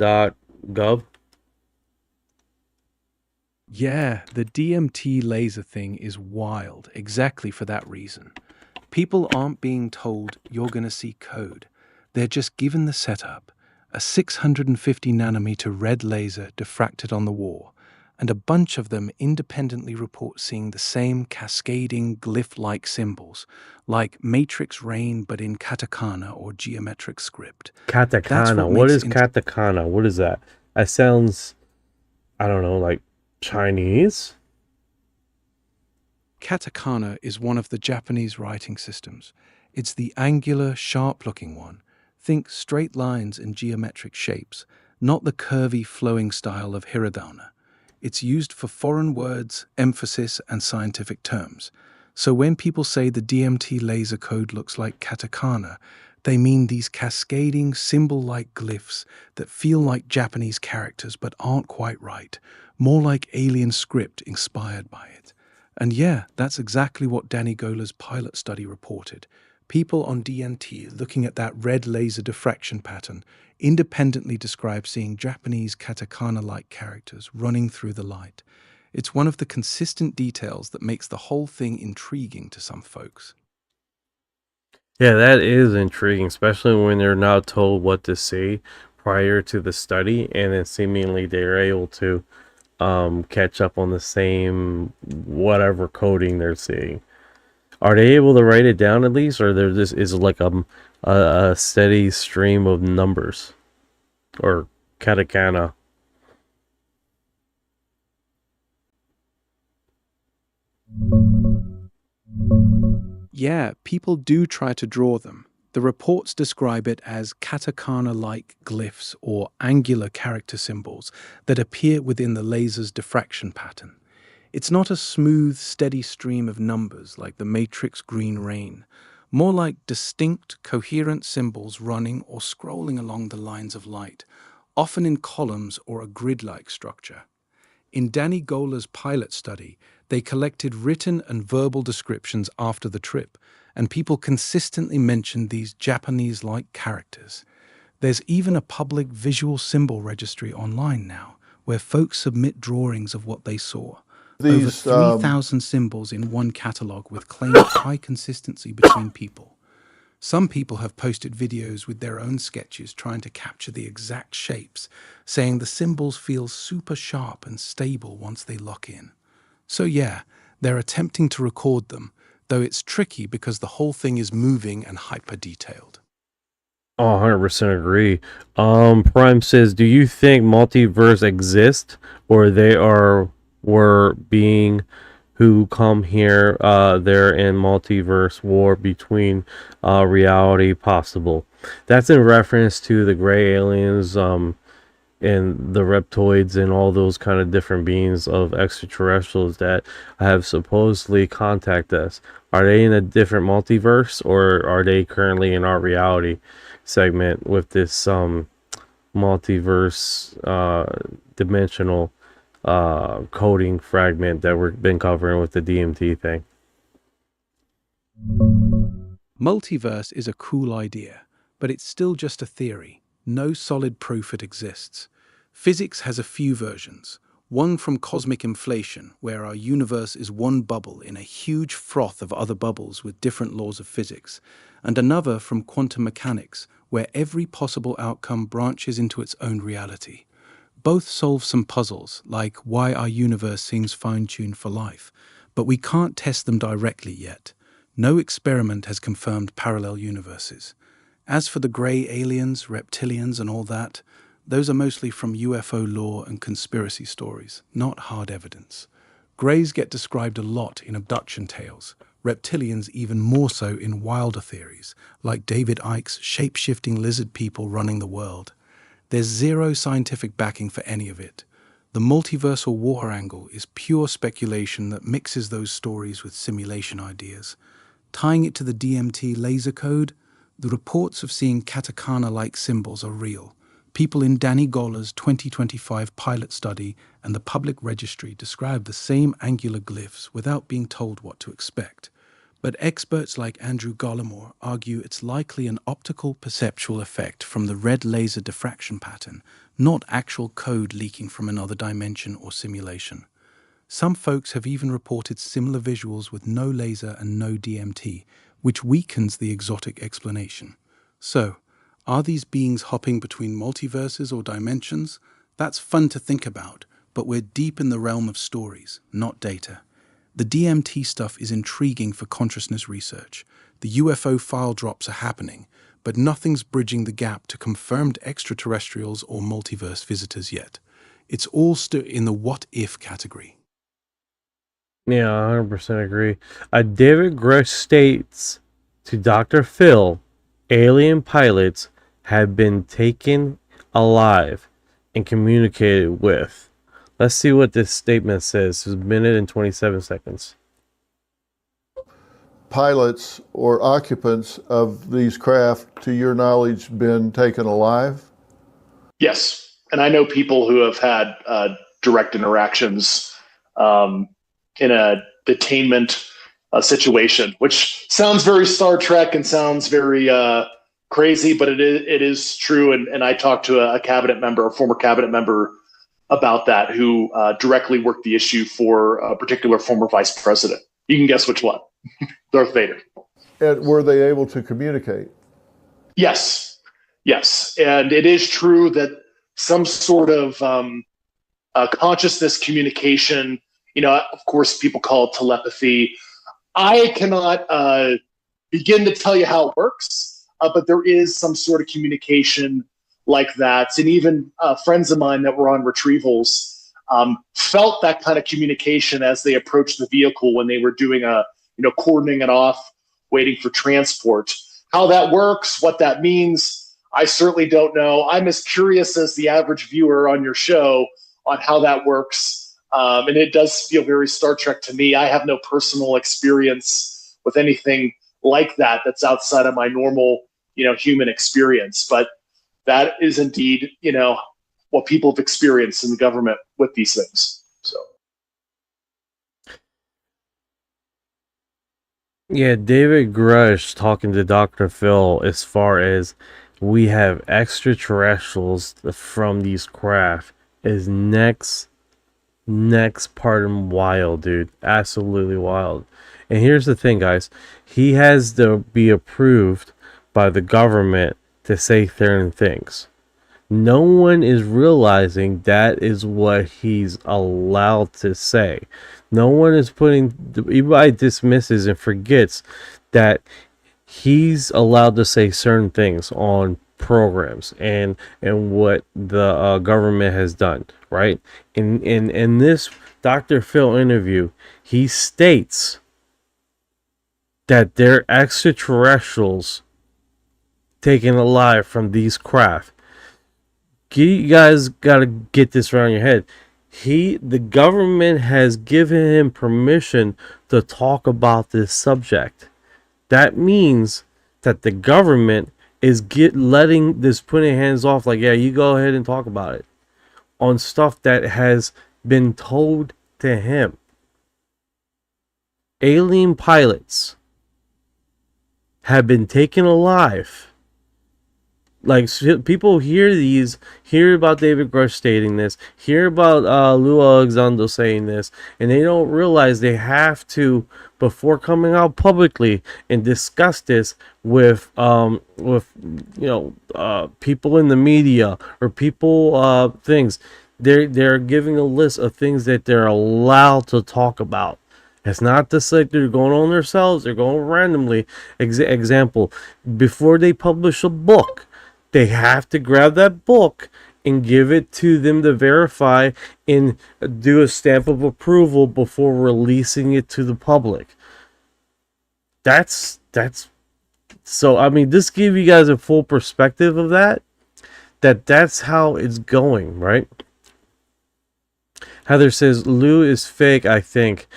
Yeah, the DMT laser thing is wild, exactly for that reason. People aren't being told you're going to see code. They're just given the setup, a 650 nanometer red laser diffracted on the war, and a bunch of them independently report seeing the same cascading glyph-like symbols, like matrix rain but in katakana or geometric script.
Katakana. What is katakana? What is that? That sounds, I don't know, like Chinese?
Katakana is one of the Japanese writing systems. It's the angular, sharp-looking one. Think straight lines and geometric shapes, not the curvy, flowing style of hiragana. It's used for foreign words, emphasis, and scientific terms. So when people say the DMT laser code looks like katakana, they mean these cascading, symbol-like glyphs that feel like Japanese characters but aren't quite right, more like alien script inspired by it. And yeah, that's exactly what Danny Goler's pilot study reported. People on DMT looking at that red laser diffraction pattern independently describe seeing Japanese katakana-like characters running through the light. It's one of the consistent details that makes the whole thing intriguing to some folks.
Yeah, that is intriguing, especially when they're not told what to see prior to the study, and then seemingly they're able to catch up on the same whatever coding they're seeing. Are they able to write it down at least, or there just is like a steady stream of numbers or katakana?
Yeah, people do try to draw them. The reports describe it as katakana-like glyphs or angular character symbols that appear within the laser's diffraction pattern. It's not a smooth, steady stream of numbers like the Matrix green rain. more like distinct, coherent symbols running or scrolling along the lines of light, often in columns or a grid-like structure. In Danny Goler's pilot study, they collected written and verbal descriptions after the trip, and people consistently mentioned these Japanese-like characters. There's even a public visual symbol registry online now, where folks submit drawings of what they saw. Over 3,000 symbols in one catalog with claimed high consistency between people. Some people have posted videos with their own sketches trying to capture the exact shapes, saying the symbols feel super sharp and stable once they lock in. So yeah, they're attempting to record them, though it's tricky because the whole thing is moving and hyper-detailed.
Oh, 100% agree. Prime says, do you think multiverse exist, or were being who come here, they're in multiverse war between reality possible? That's in reference to the gray aliens, and the reptoids and all those kind of different beings of extraterrestrials that have supposedly contacted us. Are they in a different multiverse, or are they currently in our reality segment with this multiverse dimensional coding fragment that we've been covering with the DMT thing?
Multiverse is a cool idea, but it's still just a theory. No solid proof it exists. Physics has a few versions. One from cosmic inflation, where our universe is one bubble in a huge froth of other bubbles with different laws of physics, and another from quantum mechanics, where every possible outcome branches into its own reality. Both solve some puzzles, like why our universe seems fine-tuned for life, but we can't test them directly yet. No experiment has confirmed parallel universes. As for the grey aliens, reptilians, and all that, those are mostly from UFO lore and conspiracy stories, not hard evidence. Greys get described a lot in abduction tales, reptilians even more so in wilder theories, like David Icke's shape-shifting lizard people running the world. There's zero scientific backing for any of it. The multiversal war angle is pure speculation that mixes those stories with simulation ideas. Tying it to the DMT laser code, the reports of seeing katakana-like symbols are real. People in Danny Goler's 2025 pilot study and the public registry describe the same angular glyphs without being told what to expect. But experts like Andrew Gollemore argue it's likely an optical perceptual effect from the red laser diffraction pattern, not actual code leaking from another dimension or simulation. Some folks have even reported similar visuals with no laser and no DMT, which weakens the exotic explanation. So, are these beings hopping between multiverses or dimensions? That's fun to think about, but we're deep in the realm of stories, not data. The DMT stuff is intriguing for consciousness research. The UFO file drops are happening, but nothing's bridging the gap to confirmed extraterrestrials or multiverse visitors yet. It's all still in the what-if category.
Yeah, 100% agree. David Grusch states to Dr. Phil, alien pilots have been taken alive and communicated with. Let's see what this statement says. It's a minute and 27 seconds.
Pilots or occupants of these craft, to your knowledge, been taken alive?
Yes. And I know people who have had direct interactions in a detainment situation, which sounds very Star Trek and sounds very crazy, but it is true. And I talked to a cabinet member, a former cabinet member, about that, who directly worked the issue for a particular former vice president. You can guess which one. Darth Vader.
And were they able to communicate?
Yes. Yes. And it is true that some sort of consciousness communication, of course, people call it telepathy. I cannot begin to tell you how it works, but there is some sort of communication like that. And even friends of mine that were on retrievals felt that kind of communication as they approached the vehicle when they were doing cordoning it off, waiting for transport. How that works, what that means, I certainly don't know. I'm as curious as the average viewer on your show on how that works. And it does feel very Star Trek to me. I have no personal experience with anything like that that's outside of my normal, human experience. But that is indeed, what people have experienced in the government with these things. So.
Yeah, David Grusch talking to Dr. Phil as far as we have extraterrestrials from these craft is next part and wild, dude. Absolutely wild. And here's the thing, guys. He has to be approved by the government to say certain things. No one is realizing that is what he's allowed to say. No one is everybody dismisses and forgets that he's allowed to say certain things on programs and what the government has done, right? In this Dr. Phil interview, he states that they're extraterrestrials taken alive from these craft. You guys gotta get this around your head. The government has given him permission to talk about this subject. That means that the government is putting hands off, like, yeah, you go ahead and talk about it on stuff that has been told to him. Alien pilots have been taken alive. Like, people hear about David Grusch stating this, hear about Lou Elizondo saying this, and they don't realize they have to, before coming out publicly and discuss this with people in the media or people things. They're giving a list of things that they're allowed to talk about. It's not just like they're going on themselves, they're going randomly. Example, before they publish a book, they have to grab that book and give it to them to verify and do a stamp of approval before releasing it to the public. That's so, I mean, this gives you guys a full perspective of that's how it's going, right? Heather says Lou is fake, I think.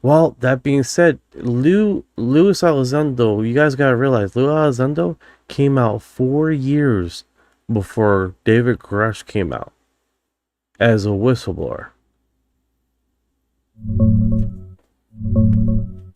Well, that being said, Louis Elizondo, you guys gotta realize, Louis Elizondo came out 4 years before David Grusch came out as a whistleblower.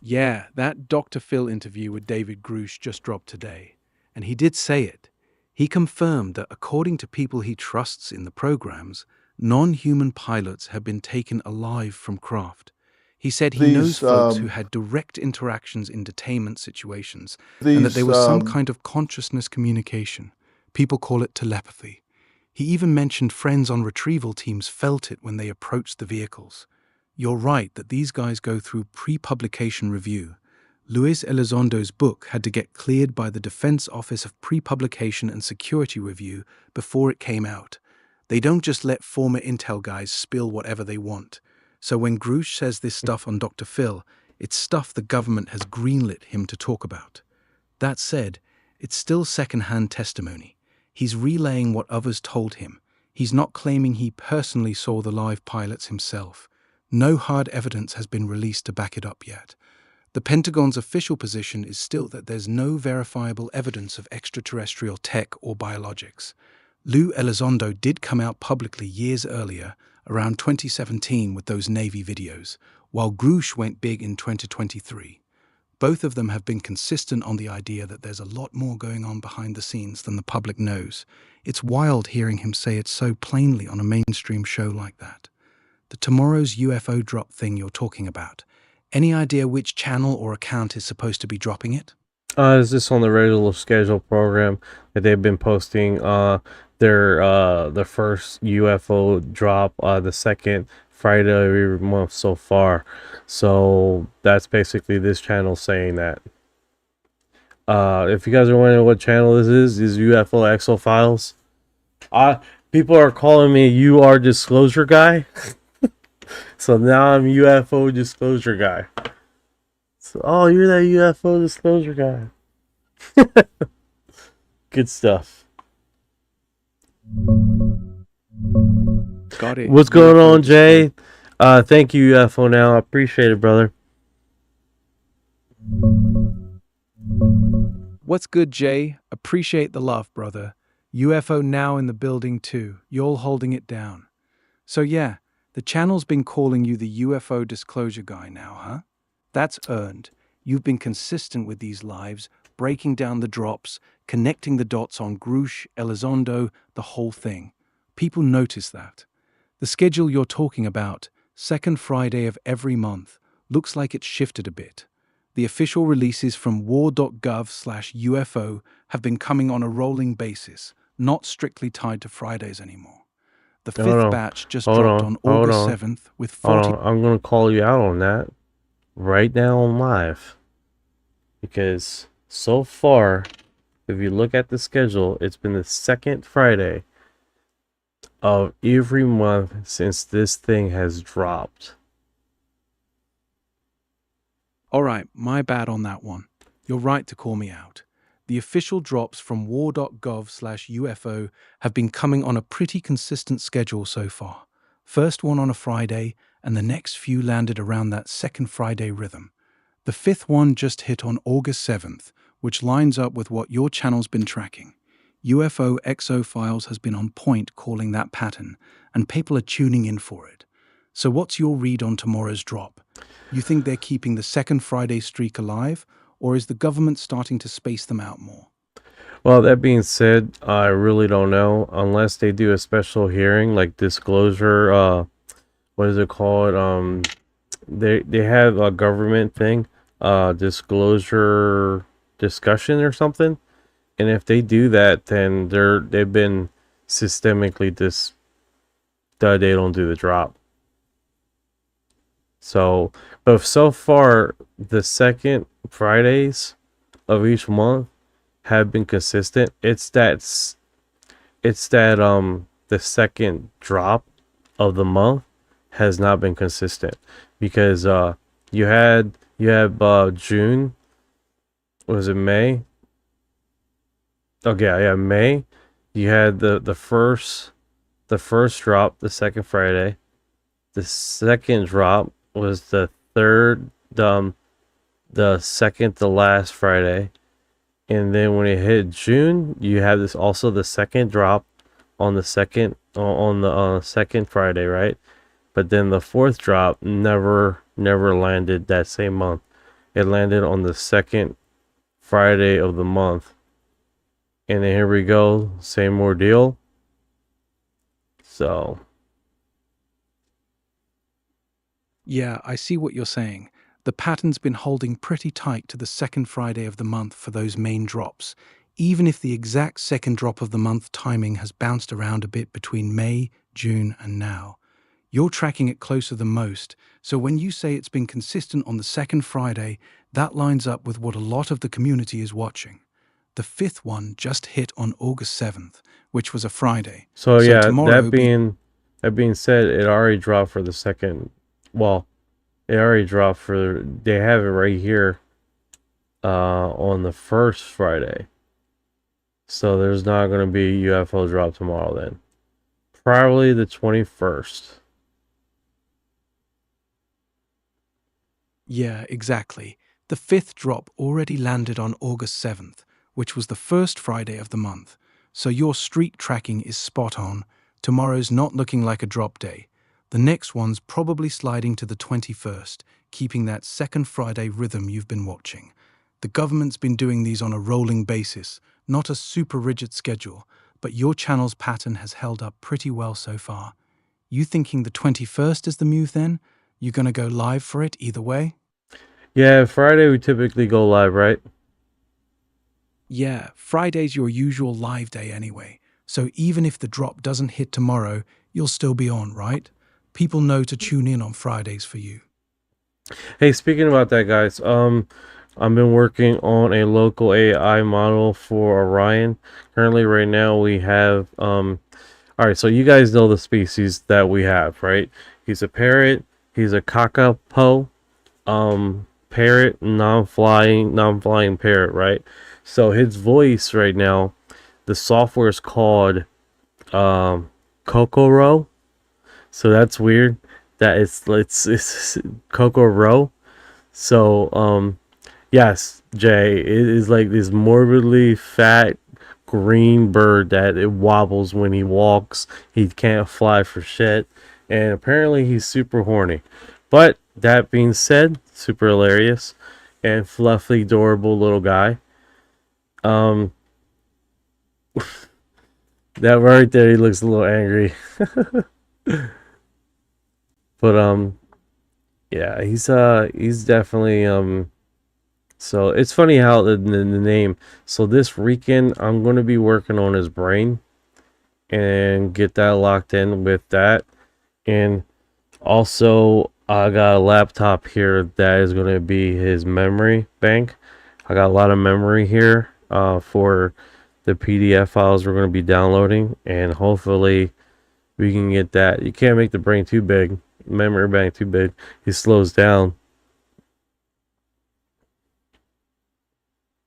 Yeah, that Dr. Phil interview with David Grusch just dropped today, and he did say it. He confirmed that according to people he trusts in the programs, non-human pilots have been taken alive from craft. He said he knows folks who had direct interactions in detainment situations, and that there was some kind of consciousness communication. People call it telepathy. He even mentioned friends on retrieval teams felt it when they approached the vehicles. You're right that these guys go through pre-publication review. Luis Elizondo's book had to get cleared by the Defense Office of Pre-Publication and Security Review before it came out. They don't just let former Intel guys spill whatever they want. So when Grusch says this stuff on Dr. Phil, it's stuff the government has greenlit him to talk about. That said, it's still second-hand testimony. He's relaying what others told him. He's not claiming he personally saw the live pilots himself. No hard evidence has been released to back it up yet. The Pentagon's official position is still that there's no verifiable evidence of extraterrestrial tech or biologics. Lou Elizondo did come out publicly years earlier, around 2017, with those Navy videos, while Grusch went big in 2023. Both of them have been consistent on the idea that there's a lot more going on behind the scenes than the public knows. It's wild hearing him say it so plainly on a mainstream show like that. The tomorrow's UFO drop thing you're talking about, any idea which channel or account is supposed to be dropping it?
Is this on the regular schedule program that they've been posting the first UFO drop the second Friday of every month so far. So that's basically this channel saying that. If you guys are wondering what channel this is UFO XO Files. People are calling me UR Disclosure Guy. So now I'm UFO Disclosure Guy. So, oh, you're that UFO Disclosure Guy. Good stuff.
Got it.
What's going on, Jay? Thank you, UFO Now. I appreciate it, brother.
What's good, Jay? Appreciate the love, brother. UFO Now in the building too. You're holding it down. So yeah, the channel's been calling you the UFO Disclosure Guy now, huh? That's earned. You've been consistent with these lives, breaking down the drops, connecting the dots on Grusch, Elizondo, the whole thing. People notice that. The schedule you're talking about, second Friday of every month, looks like it's shifted a bit. The official releases from War.gov/UFO have been coming on a rolling basis, not strictly tied to Fridays anymore. The fifth batch just dropped on August 7th with 40...
I'm going to call you out on that right now on live. Because so far, if you look at the schedule, it's been the second Friday of every month since this thing has dropped.
Alright, my bad on that one. You're right to call me out. The official drops from War.gov/UFO have been coming on a pretty consistent schedule so far. First one on a Friday, and the next few landed around that second Friday rhythm. The fifth one just hit on August 7th, which lines up with what your channel's been tracking. UFO XO Files has been on point calling that pattern, and people are tuning in for it. So what's your read on tomorrow's drop? You think they're keeping the second Friday streak alive, or is the government starting to space them out more?
Well, that being said, I really don't know unless they do a special hearing like disclosure. What is it called? They have a government thing, disclosure discussion or something. And if they do that, then they've been systemically that they don't do the drop. So, but so far, the second Fridays of each month have been consistent. It's that the second drop of the month has not been consistent because you have June, was it May? Okay, yeah, May. You had the first drop, the second Friday. The second drop was the third, the second to last Friday, and then when it hit June, you have this also the second drop on the second second Friday, right? But then the fourth drop never landed that same month. It landed on the second Friday of the month, and then here we go, same ordeal. So.
Yeah, I see what you're saying. The pattern's been holding pretty tight to the second Friday of the month for those main drops, even if the exact second drop of the month timing has bounced around a bit between May, June, and now. You're tracking it closer than most, so when you say it's been consistent on the second Friday, that lines up with what a lot of the community is watching. The fifth one just hit on August 7th, which was a Friday.
So yeah, that being said, it already dropped for the second. Well, it already dropped for. They have it right here on the first Friday. So there's not going to be a UFO drop tomorrow then. Probably the 21st.
Yeah, exactly. The fifth drop already landed on August 7th, which was the first Friday of the month. So your streak tracking is spot on. Tomorrow's not looking like a drop day. The next one's probably sliding to the 21st, keeping that second Friday rhythm you've been watching. The government's been doing these on a rolling basis, not a super rigid schedule, but your channel's pattern has held up pretty well so far. You thinking the 21st is the move then? You gonna go live for it either way?
Yeah, Friday we typically go live, right?
Yeah, Friday's your usual live day anyway, so even if the drop doesn't hit tomorrow, you'll still be on, right? People know to tune in on Fridays for you.
Hey, speaking about that, guys, I've been working on a local AI model for Orion. Currently, right now, we have, all right, so you guys know the species that we have, right? He's a parrot, he's a kakapo, parrot, non-flying parrot, right? So his voice right now, the software is called, Kokoro. So that's weird that it's Kokoro. So Yes, Jay, it is like this morbidly fat green bird that it wobbles when he walks. He can't fly for shit, and apparently he's super horny. But that being said, super hilarious and fluffy, adorable little guy. Um, that right there, he looks a little angry. But yeah, he's definitely So it's funny how the name. So this weekend, I'm going to be working on his brain and get that locked in with that. And also, I got a laptop here that is going to be his memory bank. I got a lot of memory here for the PDF files we're going to be downloading. And hopefully, we can get that. You can't make the brain too big, memory bank too big. He slows down.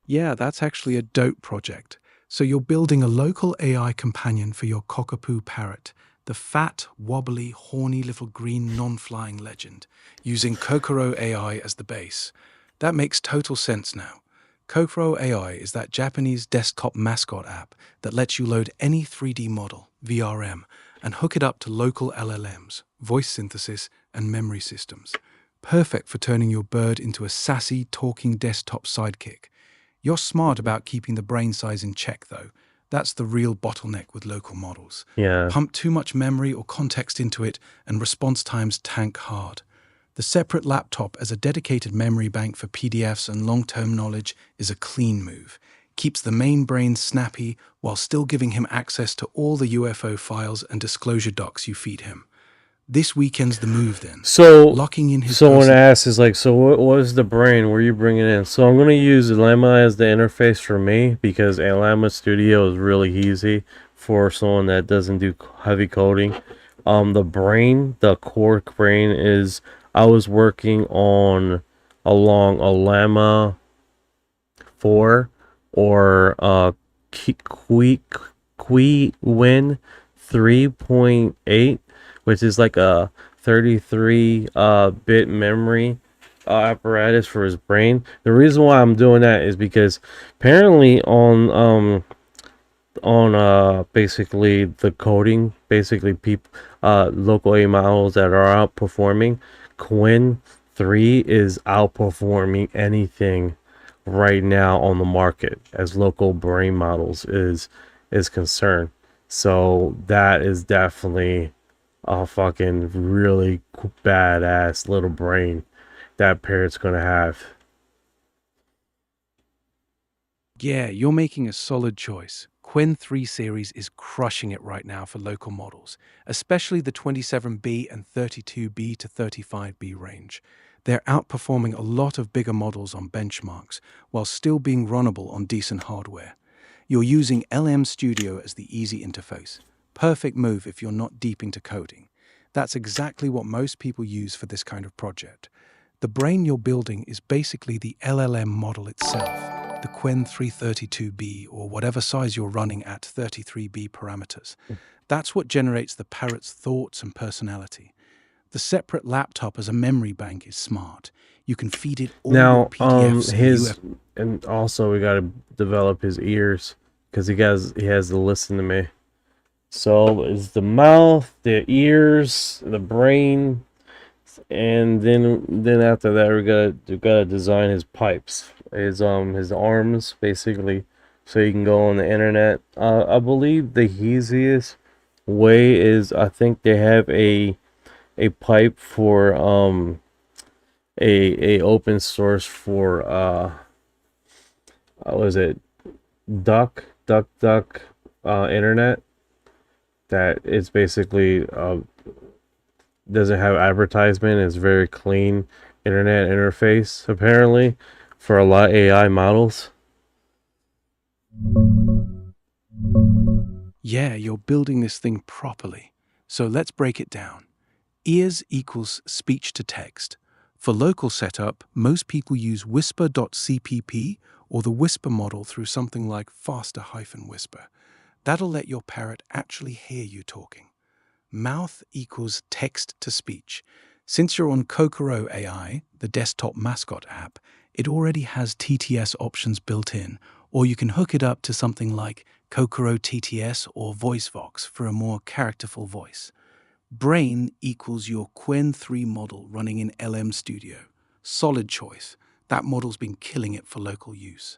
Yeah, that's actually a dope project. So you're building a local AI companion for your cockapoo parrot, the fat, wobbly, horny little green non-flying legend, using Kokoro AI as the base. That makes total sense now. Kokoro AI is that Japanese desktop mascot app that lets you load any 3D model, VRM, and hook it up to local LLMs, voice synthesis, and memory systems. Perfect for turning your bird into a sassy, talking desktop sidekick. You're smart about keeping the brain size in check, though. That's the real bottleneck with local models.
Yeah.
Pump too much memory or context into it, and response times tank hard. The separate laptop as a dedicated memory bank for PDFs and long-term knowledge is a clean move. Keeps the main brain snappy while still giving him access to all the UFO files and disclosure docs you feed him. This weekend's the move then.
So,
locking in his
someone asks is like, so what is the brain? Where are you bringing in? So I'm going to use Llama as the interface for me because Llama Studio is really easy for someone that doesn't do heavy coding. The brain, the core brain is, I was working on along a Llama 4 or Win 3.8, which is like a 33 bit memory apparatus for his brain. The reason why I'm doing that is because apparently on basically the coding, basically local A models that are outperforming, Quinn 3 is outperforming anything right now on the market as local brain models is concerned. So that is definitely a fucking really badass little brain that parrot's gonna have.
Yeah, you're making a solid choice. Quen 3 series is crushing it right now for local models, especially the 27B and 32B to 35B range. They're outperforming a lot of bigger models on benchmarks, while still being runnable on decent hardware. You're using LM Studio as the easy interface. Perfect move if you're not deep into coding. That's exactly what most people use for this kind of project. The brain you're building is basically the LLM model itself, the Quen 332B or whatever size you're running at 33B parameters. That's what generates the parrot's thoughts and personality. The separate laptop as a memory bank is smart. You can feed it all your PDFs
and also we got to develop his ears because he has to listen to me. So it's the mouth, the ears, the brain, and then after that we gotta design his pipes, his arms basically, so you can go on the internet. I believe the easiest way is I think they have a pipe for a open source for what was it, duck internet, that it's basically doesn't have advertisement. It's very clean internet interface apparently for a lot of AI models.
Yeah, you're building this thing properly. So let's break it down. Ears equals speech to text. For local setup, most people use whisper.cpp or the whisper model through something like faster-whisper. That'll let your parrot actually hear you talking. Mouth equals text to speech. Since you're on Kokoro AI, the desktop mascot app, It already has TTS options built in, or you can hook it up to something like Kokoro TTS or VoiceVox for a more characterful voice. Brain equals your Quen 3 model running in LM Studio. Solid choice. That model's been killing it for local use.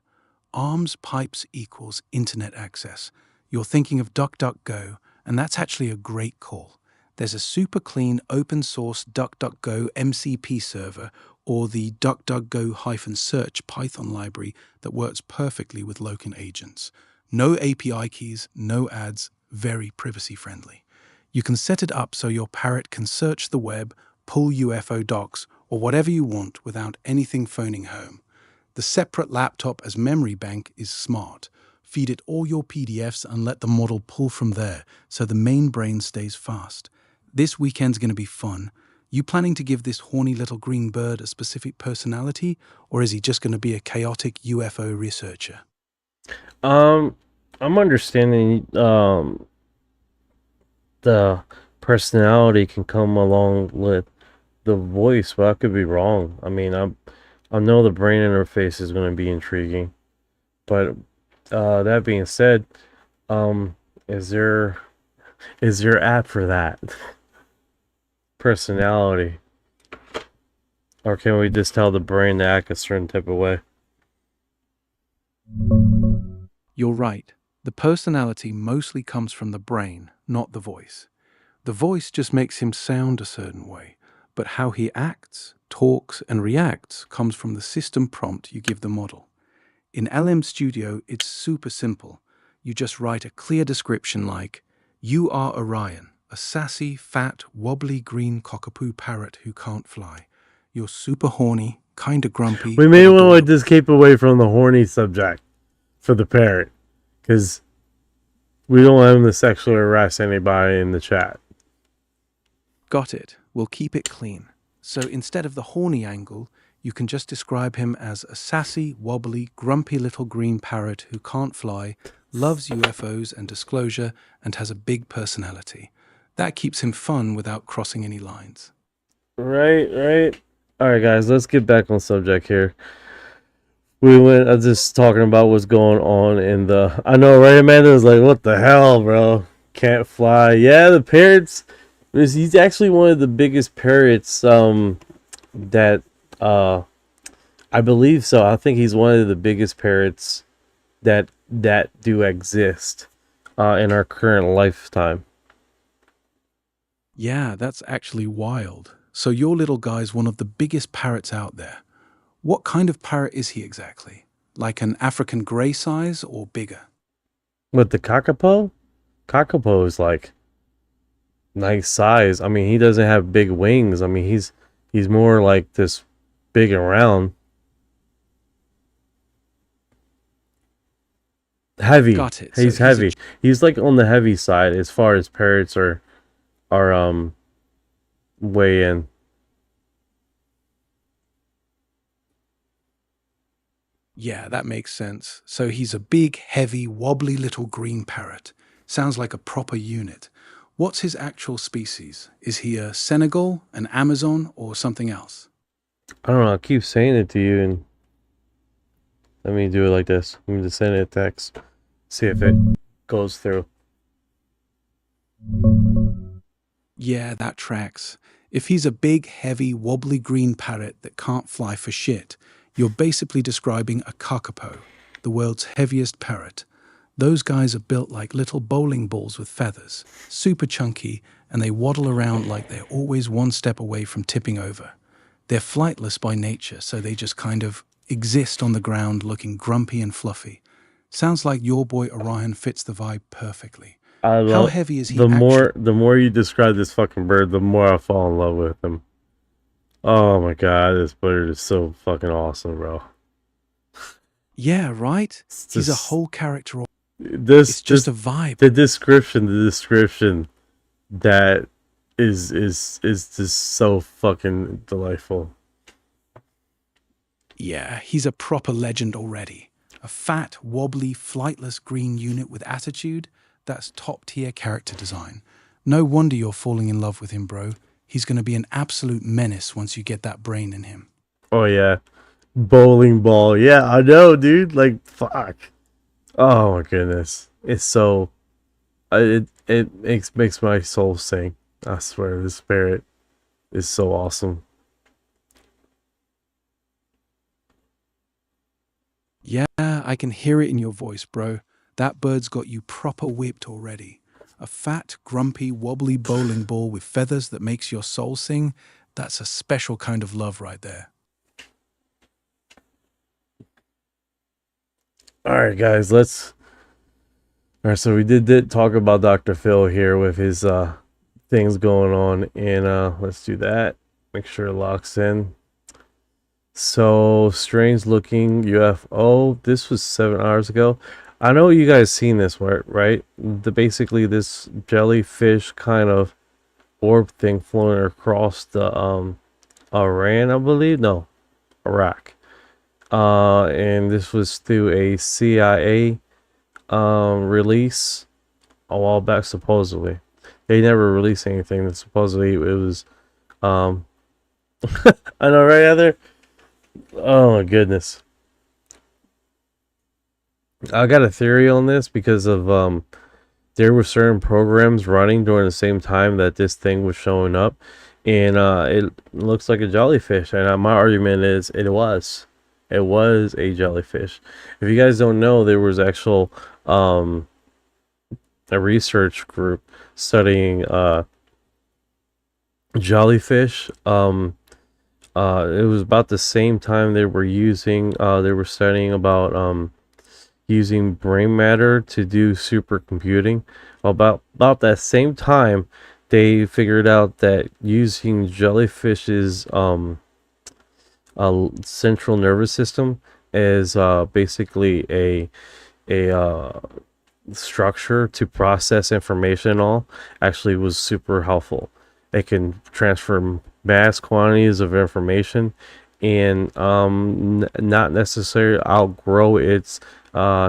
Arms pipes equals internet access. You're thinking of DuckDuckGo, and that's actually a great call. There's a super clean open source DuckDuckGo MCP server or the DuckDuckGo-search Python library that works perfectly with local agents. No API keys, no ads, very privacy friendly. You can set it up so your parrot can search the web, pull UFO docs, or whatever you want without anything phoning home. The separate laptop as memory bank is smart. Feed it all your PDFs and let the model pull from there so the main brain stays fast. This weekend's going to be fun. You planning to give this horny little green bird a specific personality, or is he just going to be a chaotic UFO researcher?
I'm understanding the personality can come along with the voice, but I could be wrong. I mean, I know the brain interface is going to be intriguing, but that being said, is there app for that personality, or can we just tell the brain to act a certain type of way?
You're right. The personality mostly comes from the brain, not the voice. The voice just makes him sound a certain way, but how he acts, talks, and reacts comes from the system prompt you give the model. In LM Studio, it's super simple. You just write a clear description like, "You are Orion, a sassy, fat, wobbly green cockapoo parrot who can't fly. You're super horny, kinda grumpy."
We may want to just keep away from the horny subject for the parrot, because we don't want him to sexually harass anybody in the chat.
Got it. We'll keep it clean. So instead of the horny angle, you can just describe him as a sassy, wobbly, grumpy little green parrot who can't fly, loves UFOs and disclosure, and has a big personality. That keeps him fun without crossing any lines.
Right. Alright guys, let's get back on subject here. We went just talking about what's going on in the... I know, right? Amanda was like, what the hell, bro? Can't fly. Yeah, the parrots... He's actually one of the biggest parrots that... I believe so. I think he's one of the biggest parrots that do exist in our current lifetime.
Yeah, that's actually wild. So your little guy's one of the biggest parrots out there. What kind of parrot is he exactly? Like an African grey size or bigger?
With the kakapo? Kakapo is like nice size. I mean, he doesn't have big wings. I mean, he's more like this big and round. Heavy.
Got it.
He's
So
heavy. He's like on the heavy side as far as parrots are weigh in.
Yeah, that makes sense. So he's a big, heavy, wobbly little green parrot. Sounds like a proper unit. What's his actual species? Is he a Senegal, an Amazon, or something else?
I don't know. I keep saying it to you, and let me do it like this. Let me just send it a text. See if it goes through.
Yeah, that tracks. If he's a big, heavy, wobbly green parrot that can't fly for shit, you're basically describing a kakapo, the world's heaviest parrot. Those guys are built like little bowling balls with feathers, super chunky, and they waddle around like they're always one step away from tipping over. They're flightless by nature, so they just kind of exist on the ground looking grumpy and fluffy. Sounds like your boy Orion fits the vibe perfectly. How heavy is he
the more you describe this fucking bird, the more I fall in love with him. Oh my god, this bird is so fucking awesome, bro.
Yeah, right? He's a whole character.
It's
just a vibe.
The description that is just so fucking delightful.
Yeah, he's a proper legend already. A fat, wobbly, flightless green unit with attitude. That's top-tier character design. No wonder you're falling in love with him, bro. He's going to be an absolute menace once you get that brain in him.
Oh yeah. Bowling ball. Yeah, I know, dude. Like, fuck. Oh my goodness. It's so. It makes my soul sing. I swear, the spirit is so awesome.
Yeah, I can hear it in your voice, bro. That bird's got you proper whipped already. A fat, grumpy, wobbly bowling ball with feathers that makes your soul sing. That's a special kind of love right there.
All right, guys. All right, so we did talk about Dr. Phil here with his things going on, and let's do that. Make sure it locks in. So, strange looking UFO. This was 7 hours ago. I know you guys seen this, right? Basically this jellyfish kind of orb thing floating across the Iran, I believe. No, Iraq. And this was through a CIA release a while back, supposedly. They never released anything. Supposedly it was I know, right, Heather? Oh my goodness. I got a theory on this because of there were certain programs running during the same time that this thing was showing up, and it looks like a jellyfish, and my argument is it was a jellyfish. If you guys don't know, there was actual a research group studying jellyfish. It was about the same time they were studying about using brain matter to do supercomputing. About that same time, they figured out that using jellyfish's central nervous system as basically a structure to process information and all actually was super helpful. It can transfer mass quantities of information and not necessarily outgrow its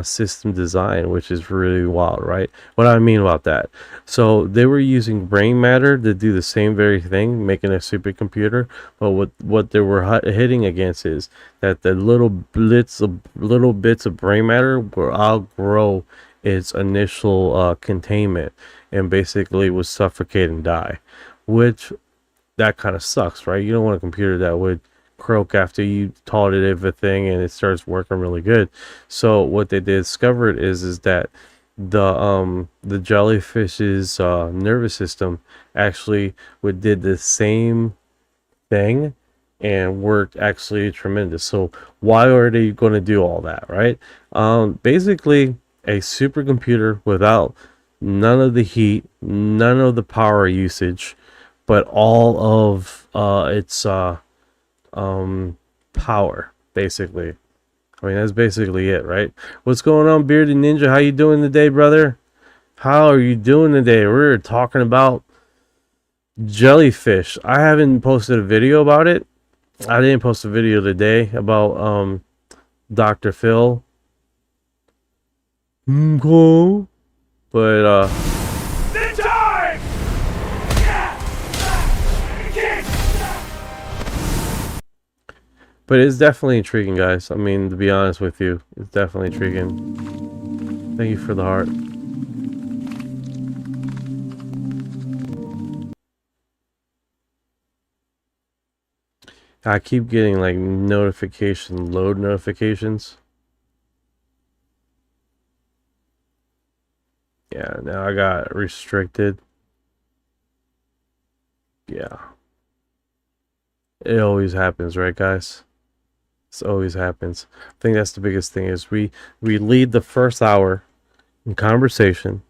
system design, which is really wild, right? What I mean about that, so they were using brain matter to do the same very thing, making a supercomputer, but what they were hitting against is that the little bits of brain matter will outgrow its initial containment and basically would suffocate and die, which that kind of sucks, right? You don't want a computer that would croak after you taught it everything and it starts working really good. So what they discovered is that the jellyfish's nervous system actually did the same thing and worked actually tremendous. So why are they going to do all that, right? Basically a supercomputer without none of the heat, none of the power usage, but all of its power, basically. I mean, that's basically it, right? What's going on, Bearded Ninja? How you doing today, brother? How are you doing today? We're talking about jellyfish. I haven't posted a video about it. I didn't post a video today about Dr. Phil. Cool. But but it's definitely intriguing, guys. I mean, to be honest with you, it's definitely intriguing. Thank you for the heart. I keep getting like load notifications. Yeah, now I got restricted. Yeah. It always happens, right, guys? This always happens. I think that's the biggest thing is we lead the first hour in conversation.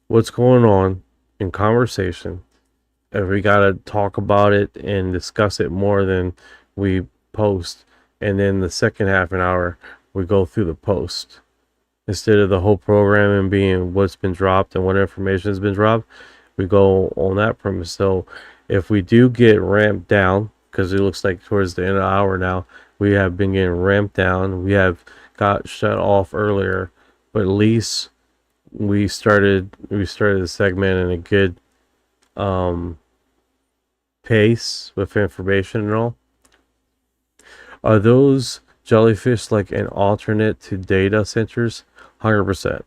What's going on in conversation? And we gotta talk about it and discuss it more than we post. And then the second half an hour, we go through the post. Instead of the whole programming being what's been dropped and what information has been dropped, we go on that premise. So if we do get ramped down, because it looks like towards the end of the hour now, we have been getting ramped down. We have got shut off earlier, but at least we started the segment in a good pace with information and all. Are those jellyfish like an alternate to data centers? 100%.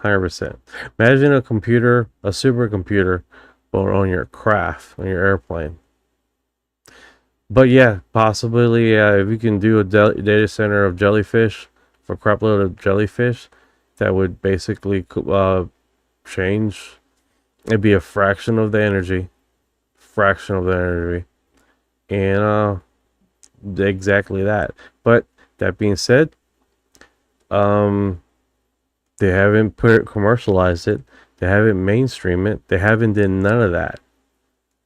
100%. Imagine a computer, a supercomputer, but on your craft, on your airplane. But yeah, possibly, if you can do a data center of jellyfish, for a crap load of jellyfish, that would basically change. It'd be a fraction of the energy. And exactly that. But that being said, they haven't commercialized it. They haven't mainstream it. They haven't done none of that.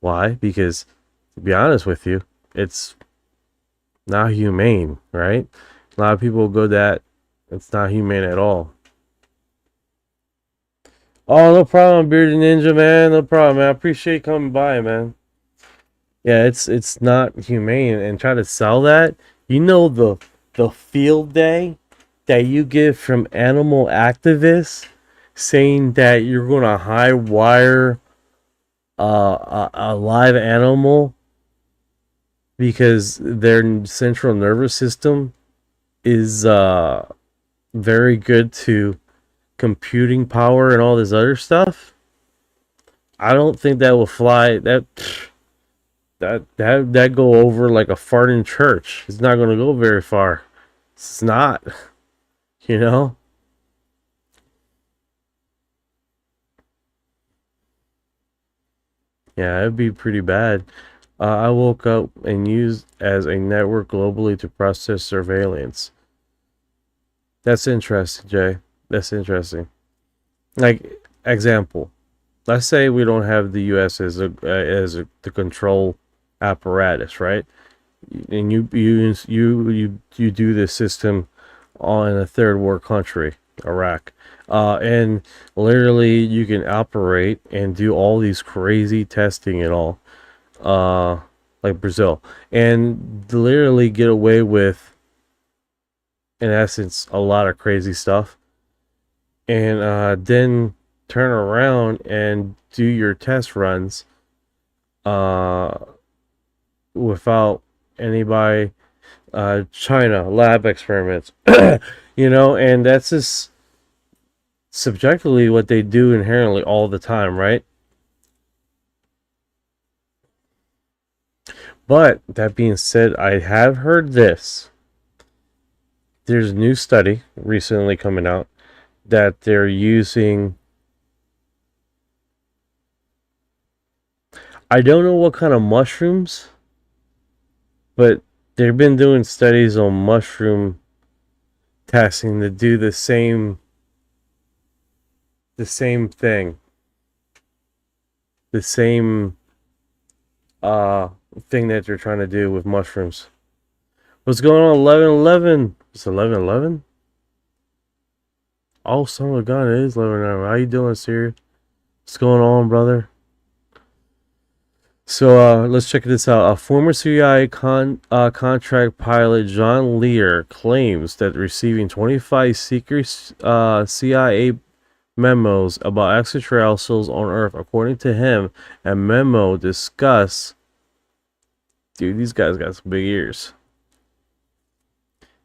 Why? Because, to be honest with you, it's not humane, right? A lot of people go that it's not humane at all. Oh, no problem, Bearded Ninja, man. No problem, man. I appreciate you coming by, man. Yeah, it's not humane, and try to sell that. You know the field day that you get from animal activists saying that you're gonna high wire a live animal because their central nervous system is very good to computing power and all this other stuff. I don't think that will fly. That go over like a fart in church. It's not going to go very far. It's not, you know. Yeah, it'd be pretty bad. I woke up and used as a network globally to process surveillance. That's interesting, Jay. That's interesting. Like, example, let's say we don't have the U.S. as the control apparatus, right? And you do this system in a third world country, Iraq, and literally you can operate and do all these crazy testing and all, like Brazil, and literally get away with, in essence, a lot of crazy stuff, and then turn around and do your test runs without anybody, China lab experiments, you know, and that's just subjectively what they do inherently all the time, right? But that being said, I have heard this. There's a new study recently coming out that they're using, I don't know what kind of mushrooms, but they've been doing studies on mushroom testing to do the same thing. The same thing that they're trying to do with mushrooms. What's going on, 1111? It's 1111? Oh, son of a gun, it is 1111. How you doing, Siri? What's going on, brother? So let's check this out. A former CIA contract pilot, John Lear, claims that receiving 25 secret CIA memos about extraterrestrials on Earth. According to him, a memo discuss. Dude, these guys got some big ears.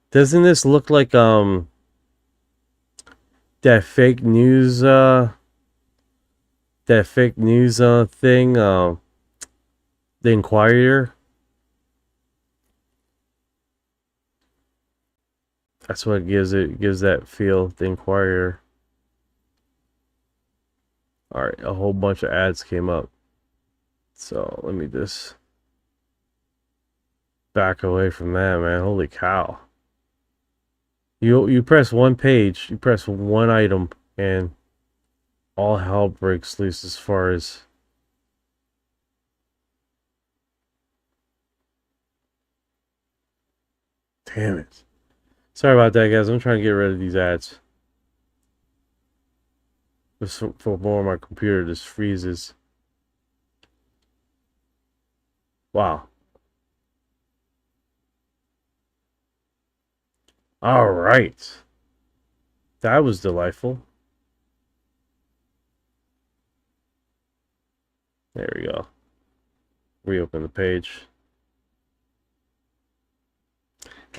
Doesn't this look like that fake news thing, the Inquirer? That's what gives that feel, the Inquirer. All right, a whole bunch of ads came up, so let me just back away from that, man. Holy cow. You press one page, you press one item, and all hell breaks loose as far as damn it. Sorry about that, guys. I'm trying to get rid of these ads. Just for more, my computer just freezes. Wow. All right. That was delightful. There we go. Reopen the page.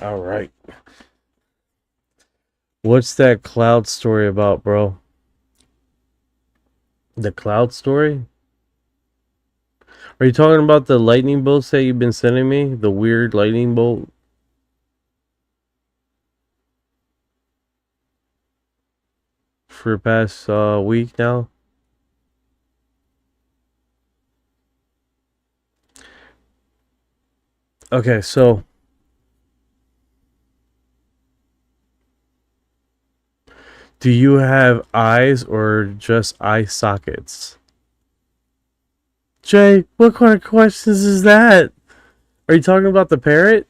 All right. What's that cloud story about, bro? The cloud story? Are you talking about the lightning bolts that you've been sending me? The weird lightning bolt? For the past week now? Okay, so do you have eyes or just eye sockets? Jay, what kind of questions is that? Are you talking about the parrot?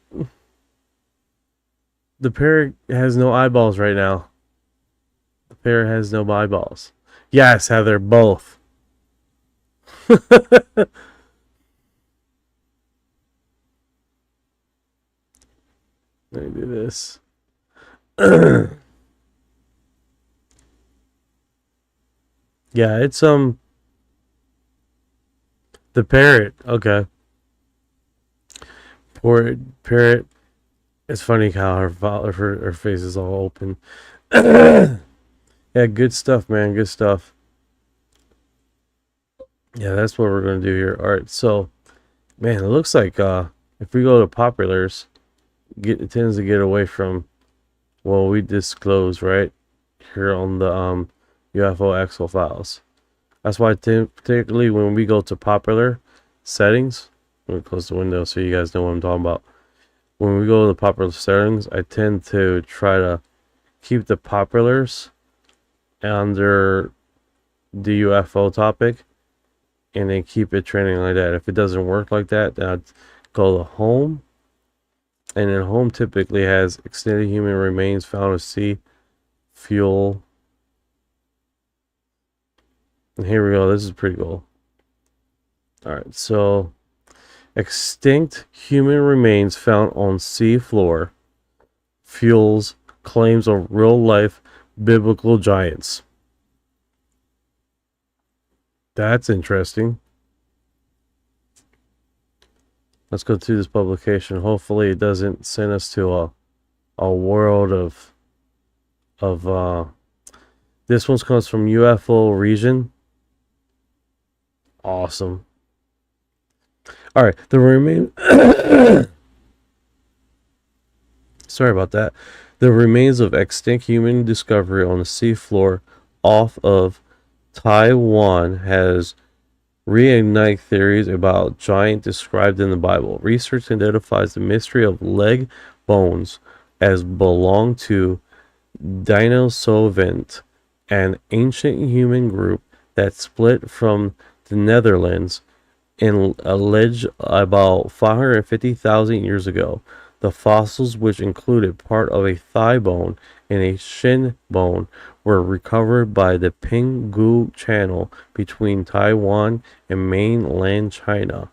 The parrot has no eyeballs right now. The parrot has no eyeballs. Yes, Heather, both. Let me do this. Yeah, it's the parrot. Okay. Poor parrot. It's funny how her face is all open. Yeah, good stuff, man. Good stuff. Yeah, that's what we're gonna do here. All right, so, man, it looks like if we go to populars, it tends to get away from what we disclose right here on the UFO XO Files. That's why particularly when we go to popular settings, let me close the window so you guys know what I'm talking about. When we go to the popular settings, I tend to try to keep the populars under the UFO topic and then keep it trending like that. If it doesn't work like that, then I'd go to home. And then home typically has extended human remains found at sea, fuel. And here we go. This is pretty cool. Alright, so extinct human remains found on sea floor fuels claims of real life biblical giants. That's interesting. Let's go through this publication. Hopefully it doesn't send us to a world of this one comes from UFO region. Awesome. All right, the remain sorry about that. The remains of extinct human discovery on the seafloor off of Taiwan has reignite theories about giant described in the Bible. Research identifies the mystery of leg bones as belong to Denisovent, an ancient human group that split from the Netherlands and alleged about 550,000 years ago. The fossils, which included part of a thigh bone and a shin bone, were recovered by the Pinggu Channel between Taiwan and mainland China.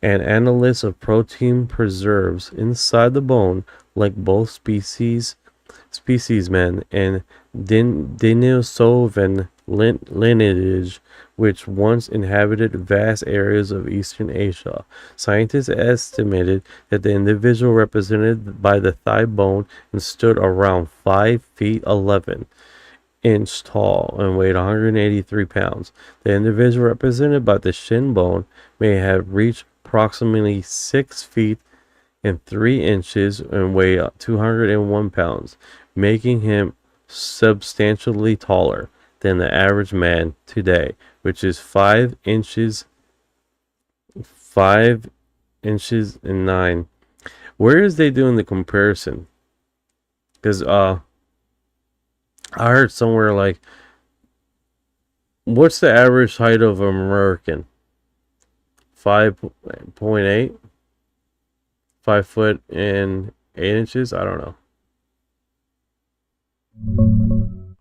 An analysis of protein preserves inside the bone, like both specimens and Denisovan lineage, which once inhabited vast areas of Eastern Asia. Scientists estimated that the individual represented by the thigh bone and stood around 5 feet 11 inches tall and weighed 183 pounds. The individual represented by the shin bone may have reached approximately 6 feet and 3 inches and weigh 201 pounds, making him substantially taller than the average man today, which is 5 inches and 9. Where is they doing the comparison? Because I heard somewhere like, what's the average height of an American? 5.8? 5 foot and 8 inches? I don't know.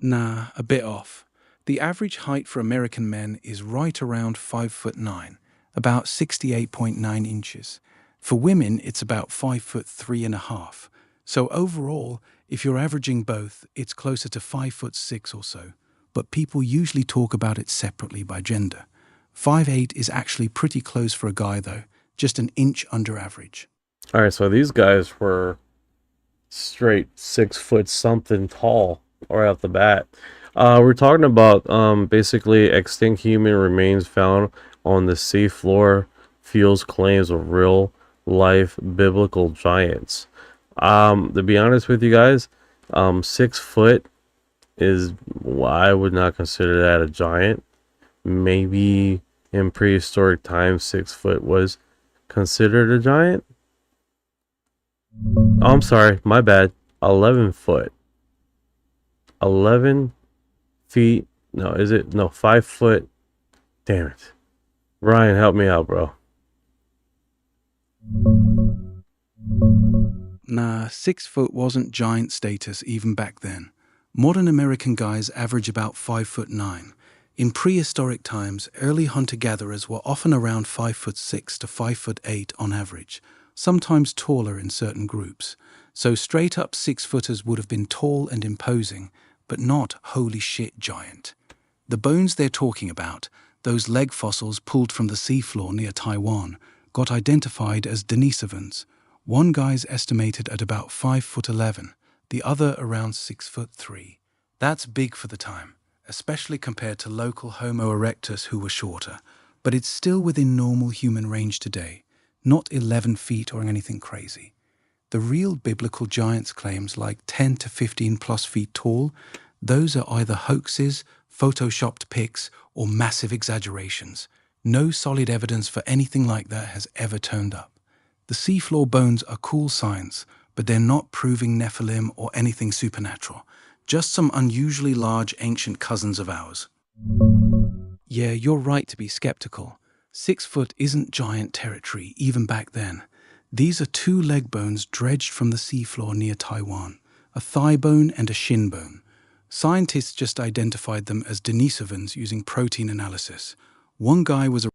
Nah, a bit off. The average height for American men is right around 5'9", about 68.9 inches. For women, it's about 5'3.5". So overall, if you're averaging both, it's closer to 5'6" or so. But people usually talk about it separately by gender. 5'8" is actually pretty close for a guy though, just an inch under average.
All right, so these guys were straight 6 foot something tall right off the bat. We're talking about basically extinct human remains found on the sea floor fuels claims of real life biblical giants. To be honest with you guys, 6 foot is, well, I would not consider that a giant. Maybe in prehistoric times 6 foot was considered a giant. Oh, I'm sorry, my bad. 11 foot. 11 feet. No, is it? No, 5 foot. Damn it. Ryan, help me out, bro.
Nah, 6 foot wasn't giant status even back then. Modern American guys average about 5'9". In prehistoric times, early hunter-gatherers were often around 5'6" to 5'8" on average, sometimes taller in certain groups. So straight-up 6-footers would have been tall and imposing, but not holy shit giant. The bones they're talking about, those leg fossils pulled from the seafloor near Taiwan, got identified as Denisovans. One guy's estimated at about 5'11", the other around 6'3". That's big for the time, especially compared to local Homo erectus who were shorter, but it's still within normal human range today, not 11 feet or anything crazy. The real biblical giants claims like 10 to 15 plus feet tall, those are either hoaxes, photoshopped pics, or massive exaggerations. No solid evidence for anything like that has ever turned up. The seafloor bones are cool signs, but they're not proving Nephilim or anything supernatural. Just some unusually large ancient cousins of ours. Yeah, you're right to be skeptical. 6 foot isn't giant territory, even back then. These are 2 leg bones dredged from the seafloor near Taiwan, a thigh bone and a shin bone. Scientists just identified them as Denisovans using protein analysis. One guy was a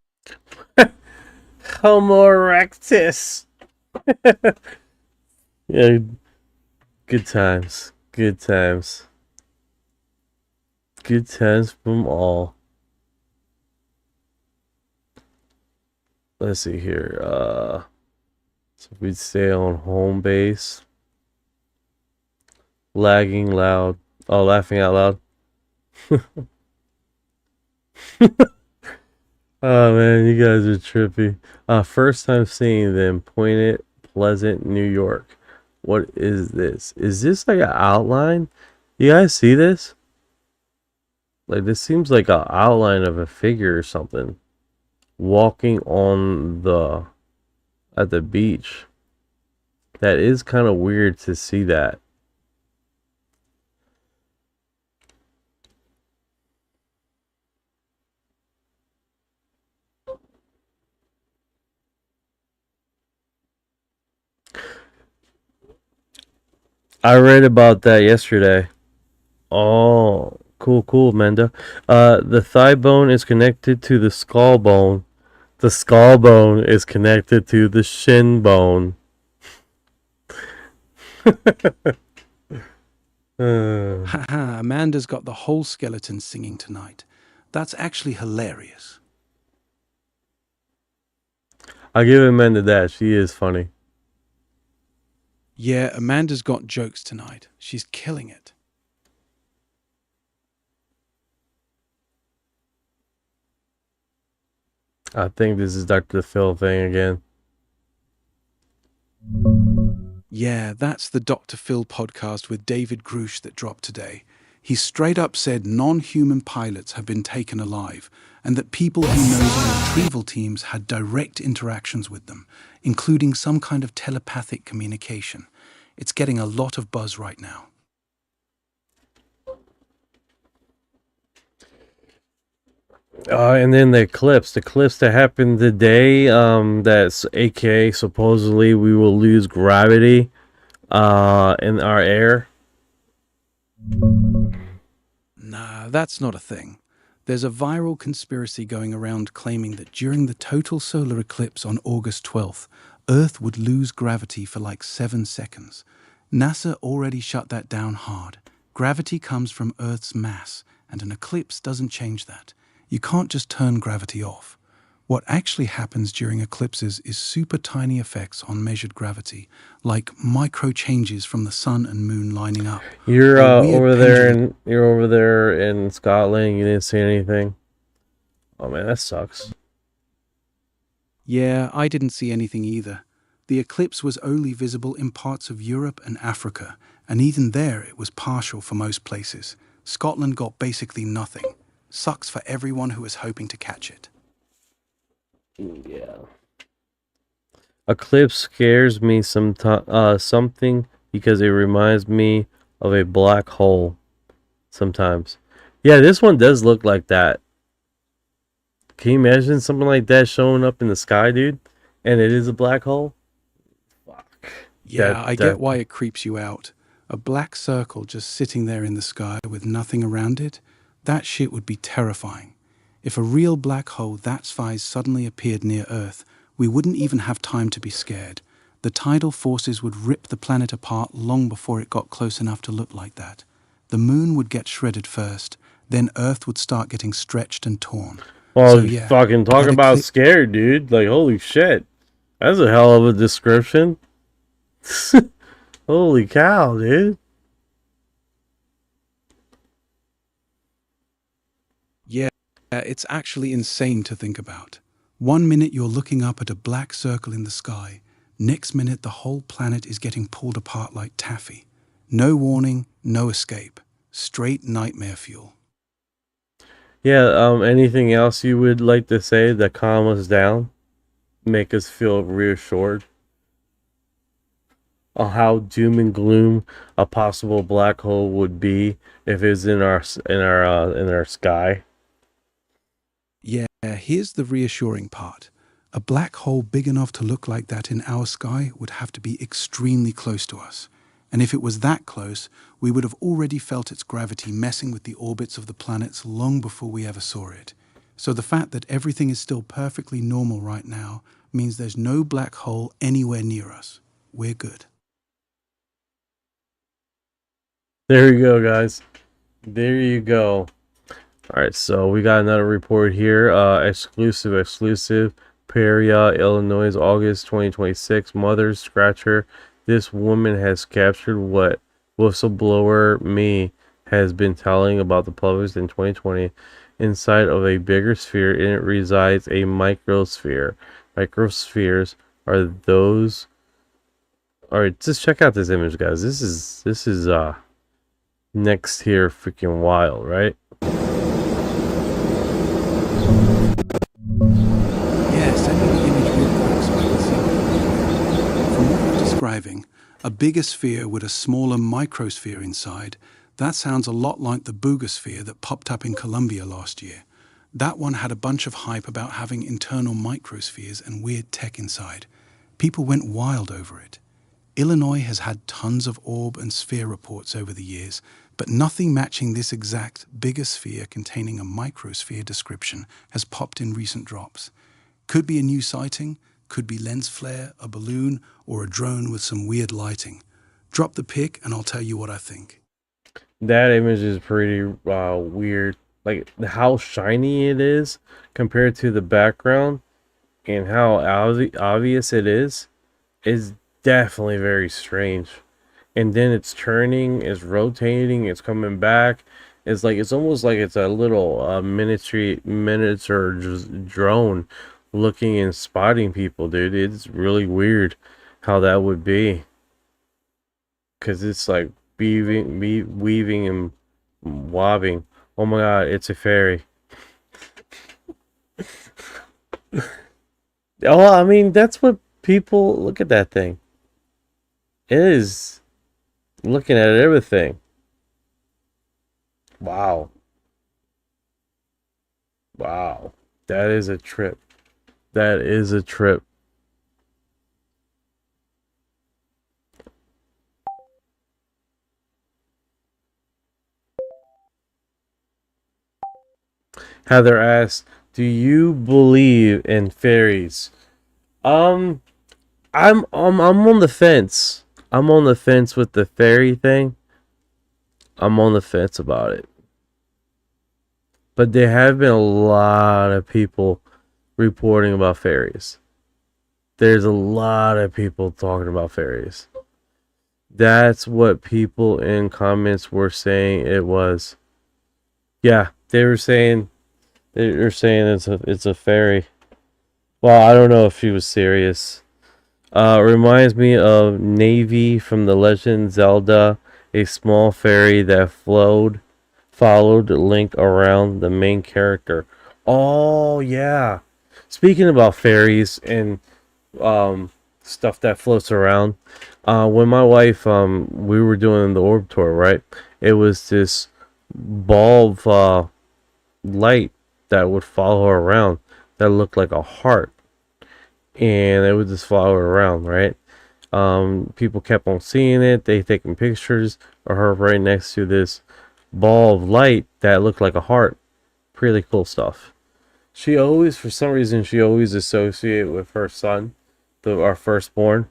Homo erectus. Yeah, good times. Good times. Good times from all. Let's see here. So we'd stay on home base. Lagging loud. Oh, laughing out loud. Oh man, you guys are trippy. First time seeing them. Point Pleasant, New York. What is this? Is this like an outline? You guys see this? Like, this seems like an outline of a figure or something walking on at the beach. That is kind of weird to see that. I read about that yesterday. Oh, cool, Amanda. The thigh bone is connected to the skull bone. The skull bone is connected to the shin bone.
Haha, Amanda's got the whole skeleton singing tonight. That's actually hilarious.
I'll give Amanda that. She is funny.
Yeah, Amanda's got jokes tonight. She's killing it.
I think this is Dr. Phil thing again.
Yeah, that's the Dr. Phil podcast with David Grusch that dropped today. He straight up said non-human pilots have been taken alive and that people he knows on retrieval teams had direct interactions with them, including some kind of telepathic communication. It's getting a lot of buzz right now.
And then the eclipse that happened today, that's aka supposedly we will lose gravity in our air.
Nah, that's not a thing. There's a viral conspiracy going around claiming that during the total solar eclipse on August 12th, Earth would lose gravity for like 7 seconds. NASA already shut that down hard. Gravity comes from Earth's mass, and an eclipse doesn't change that. You can't just turn gravity off. What actually happens during eclipses is super tiny effects on measured gravity, like micro changes from the sun and moon lining up.
You're
or weird
over there
pendulum-
in Scotland. You didn't see anything. Oh man, that sucks.
Yeah, I didn't see anything either. The eclipse was only visible in parts of Europe and Africa, and even there it was partial for most places. Scotland got basically nothing. Sucks for everyone who was hoping to catch it.
Yeah. Eclipse scares me something because it reminds me of a black hole sometimes. Yeah, this one does look like that. Can you imagine something like that showing up in the sky, dude? And it is a black hole? Fuck.
Yeah, I get why it creeps you out. A black circle just sitting there in the sky with nothing around it, that shit would be terrifying. If a real black hole that size suddenly appeared near Earth, we wouldn't even have time to be scared. The tidal forces would rip the planet apart long before it got close enough to look like that. The moon would get shredded first, then Earth would start getting stretched and torn.
Well,
So, yeah,
fucking talk
that
about
eclipse-
scared, dude. Like, holy shit. That's a hell of a description. Holy cow, dude.
Yeah, it's actually insane to think about. 1 minute you're looking up at a black circle in the sky. Next minute the whole planet is getting pulled apart like taffy. No warning, no escape. Straight nightmare fuel.
Yeah, anything else you would like to say that calm us down? Make us feel reassured? On how doom and gloom a possible black hole would be if it's in our sky?
Yeah, here's the reassuring part. A black hole big enough to look like that in our sky would have to be extremely close to us. And if it was that close, we would have already felt its gravity messing with the orbits of the planets long before we ever saw it. So the fact that everything is still perfectly normal right now means there's no black hole anywhere near us. We're good.
There you go, guys. There you go. Alright, so we got another report here. Exclusive. Peoria, Illinois, August 2026. Mother scratcher. This woman has captured what whistleblower me has been telling about the public in 2020. Inside of a bigger sphere, in it resides a microsphere. Microspheres are those. Alright, just check out this image, guys. This is next here freaking wild, right?
Yeah, send me the image real quick so I can see it. From what you're describing, a bigger sphere with a smaller microsphere inside, that sounds a lot like the boogosphere that popped up in Colombia last year. That one had a bunch of hype about having internal microspheres and weird tech inside. People went wild over it. Illinois has had tons of orb and sphere reports over the years, but nothing matching this exact bigger sphere containing a microsphere description has popped in recent drops. Could be a new sighting, could be lens flare, a balloon, or a drone with some weird lighting. Drop the pic and I'll tell you what I think.
That image is pretty weird. Like how shiny it is compared to the background and how obvious it is definitely very strange. And then it's turning, it's rotating, it's coming back. It's almost like it's a little miniature drone looking and spotting people, dude. It's really weird how that would be, because it's like weaving and wobbing. Oh my god, it's a fairy. Oh, I mean, that's what people look at that thing. It is looking at everything. Wow. Wow. That is a trip. That is a trip. Heather asks, "Do you believe in fairies?" I'm on the fence. I'm on the fence with the fairy thing. I'm on the fence about it. But there have been a lot of people reporting about fairies. There's a lot of people talking about fairies. That's what people in comments were saying it was. Yeah, they were saying it's a fairy. Well, I don't know if she was serious. Reminds me of Navy from the Legend Zelda, a small fairy that followed Link around the main character. Oh yeah. Speaking about fairies and stuff that floats around, when my wife we were doing the orb tour, right? It was this ball of light that would follow her around that looked like a heart, and it would just follow her around, right? People kept on seeing it. They taking pictures of her right next to this ball of light that looked like a heart. Pretty cool stuff. She always, for some reason, associate with her son, our firstborn,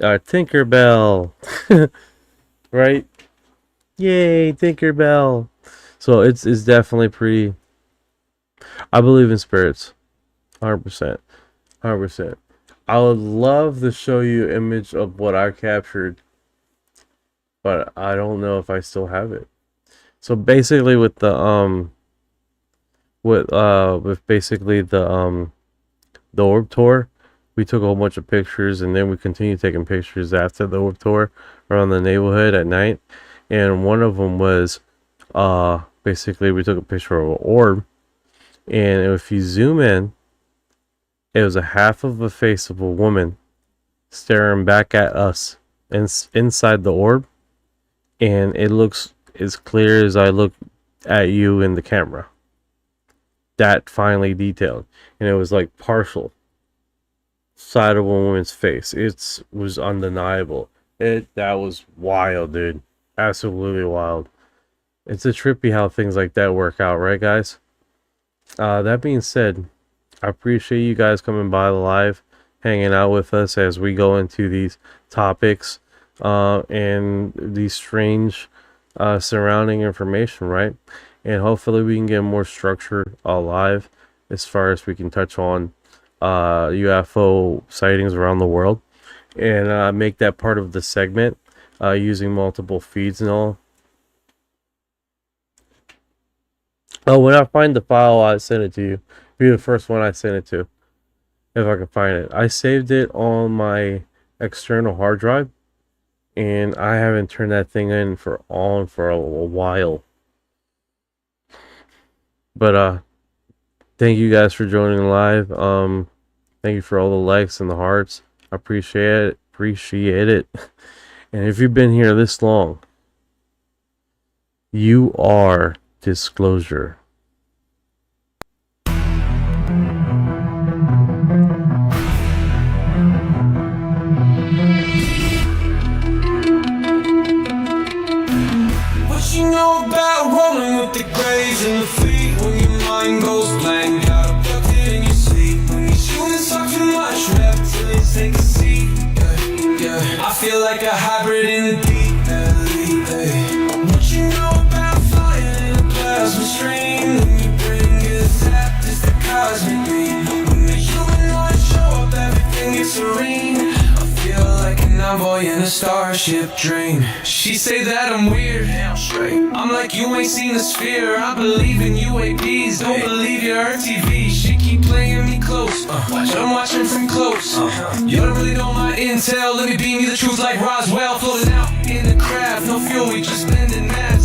Tinkerbell. Right? Yay, Tinkerbell. So it's definitely pretty. I believe in spirits, 100%. I would love to show you an image of what I captured, but I don't know if I still have it. So basically, with the orb tour, we took a whole bunch of pictures, and then we continued taking pictures after the orb tour around the neighborhood at night. And one of them was basically we took a picture of an orb, and if you zoom in, it was a half of a face of a woman staring back at us inside the orb, and it looks as clear as I look at you in the camera. That finely detailed, and it was like partial side of a woman's face. It was undeniable. That was wild, dude. Absolutely wild. It's a trippy how things like that work out, right, guys? That being said, I appreciate you guys coming by the live, hanging out with us as we go into these topics and these strange surrounding information, right? And hopefully we can get more structure live as far as we can touch on UFO sightings around the world and make that part of the segment using multiple feeds and all. Oh, when I find the file, I send it to you. Be the first one I send it to, if I can find it. I saved it on my external hard drive, and I haven't turned that thing in for a while. But thank you guys for joining live. Thank you for all the likes and the hearts. I appreciate it. And if you've been here this long, you are Disclosure.
What you know about rolling with the graves and the feet when your mind goes blank, got abducted in your sleep. When these humans talk too much, reptilians take a seat. Yeah. I feel like a hybrid in the deep valley. What you know about flying in a plasma stream? When you bring it zapped, it's the cosmic beam. When the humanoids show up, everything gets serene. I feel like an envoy in a starship dream. She say that I'm weird, I'm like, you ain't seen the sphere. I believe in UAPs, don't believe your TV. She keep playing me close, I'm watching from close. You don't really know my intel, let me beam you the truth like Roswell. Floating out in the craft, no fuel, we just blending mass.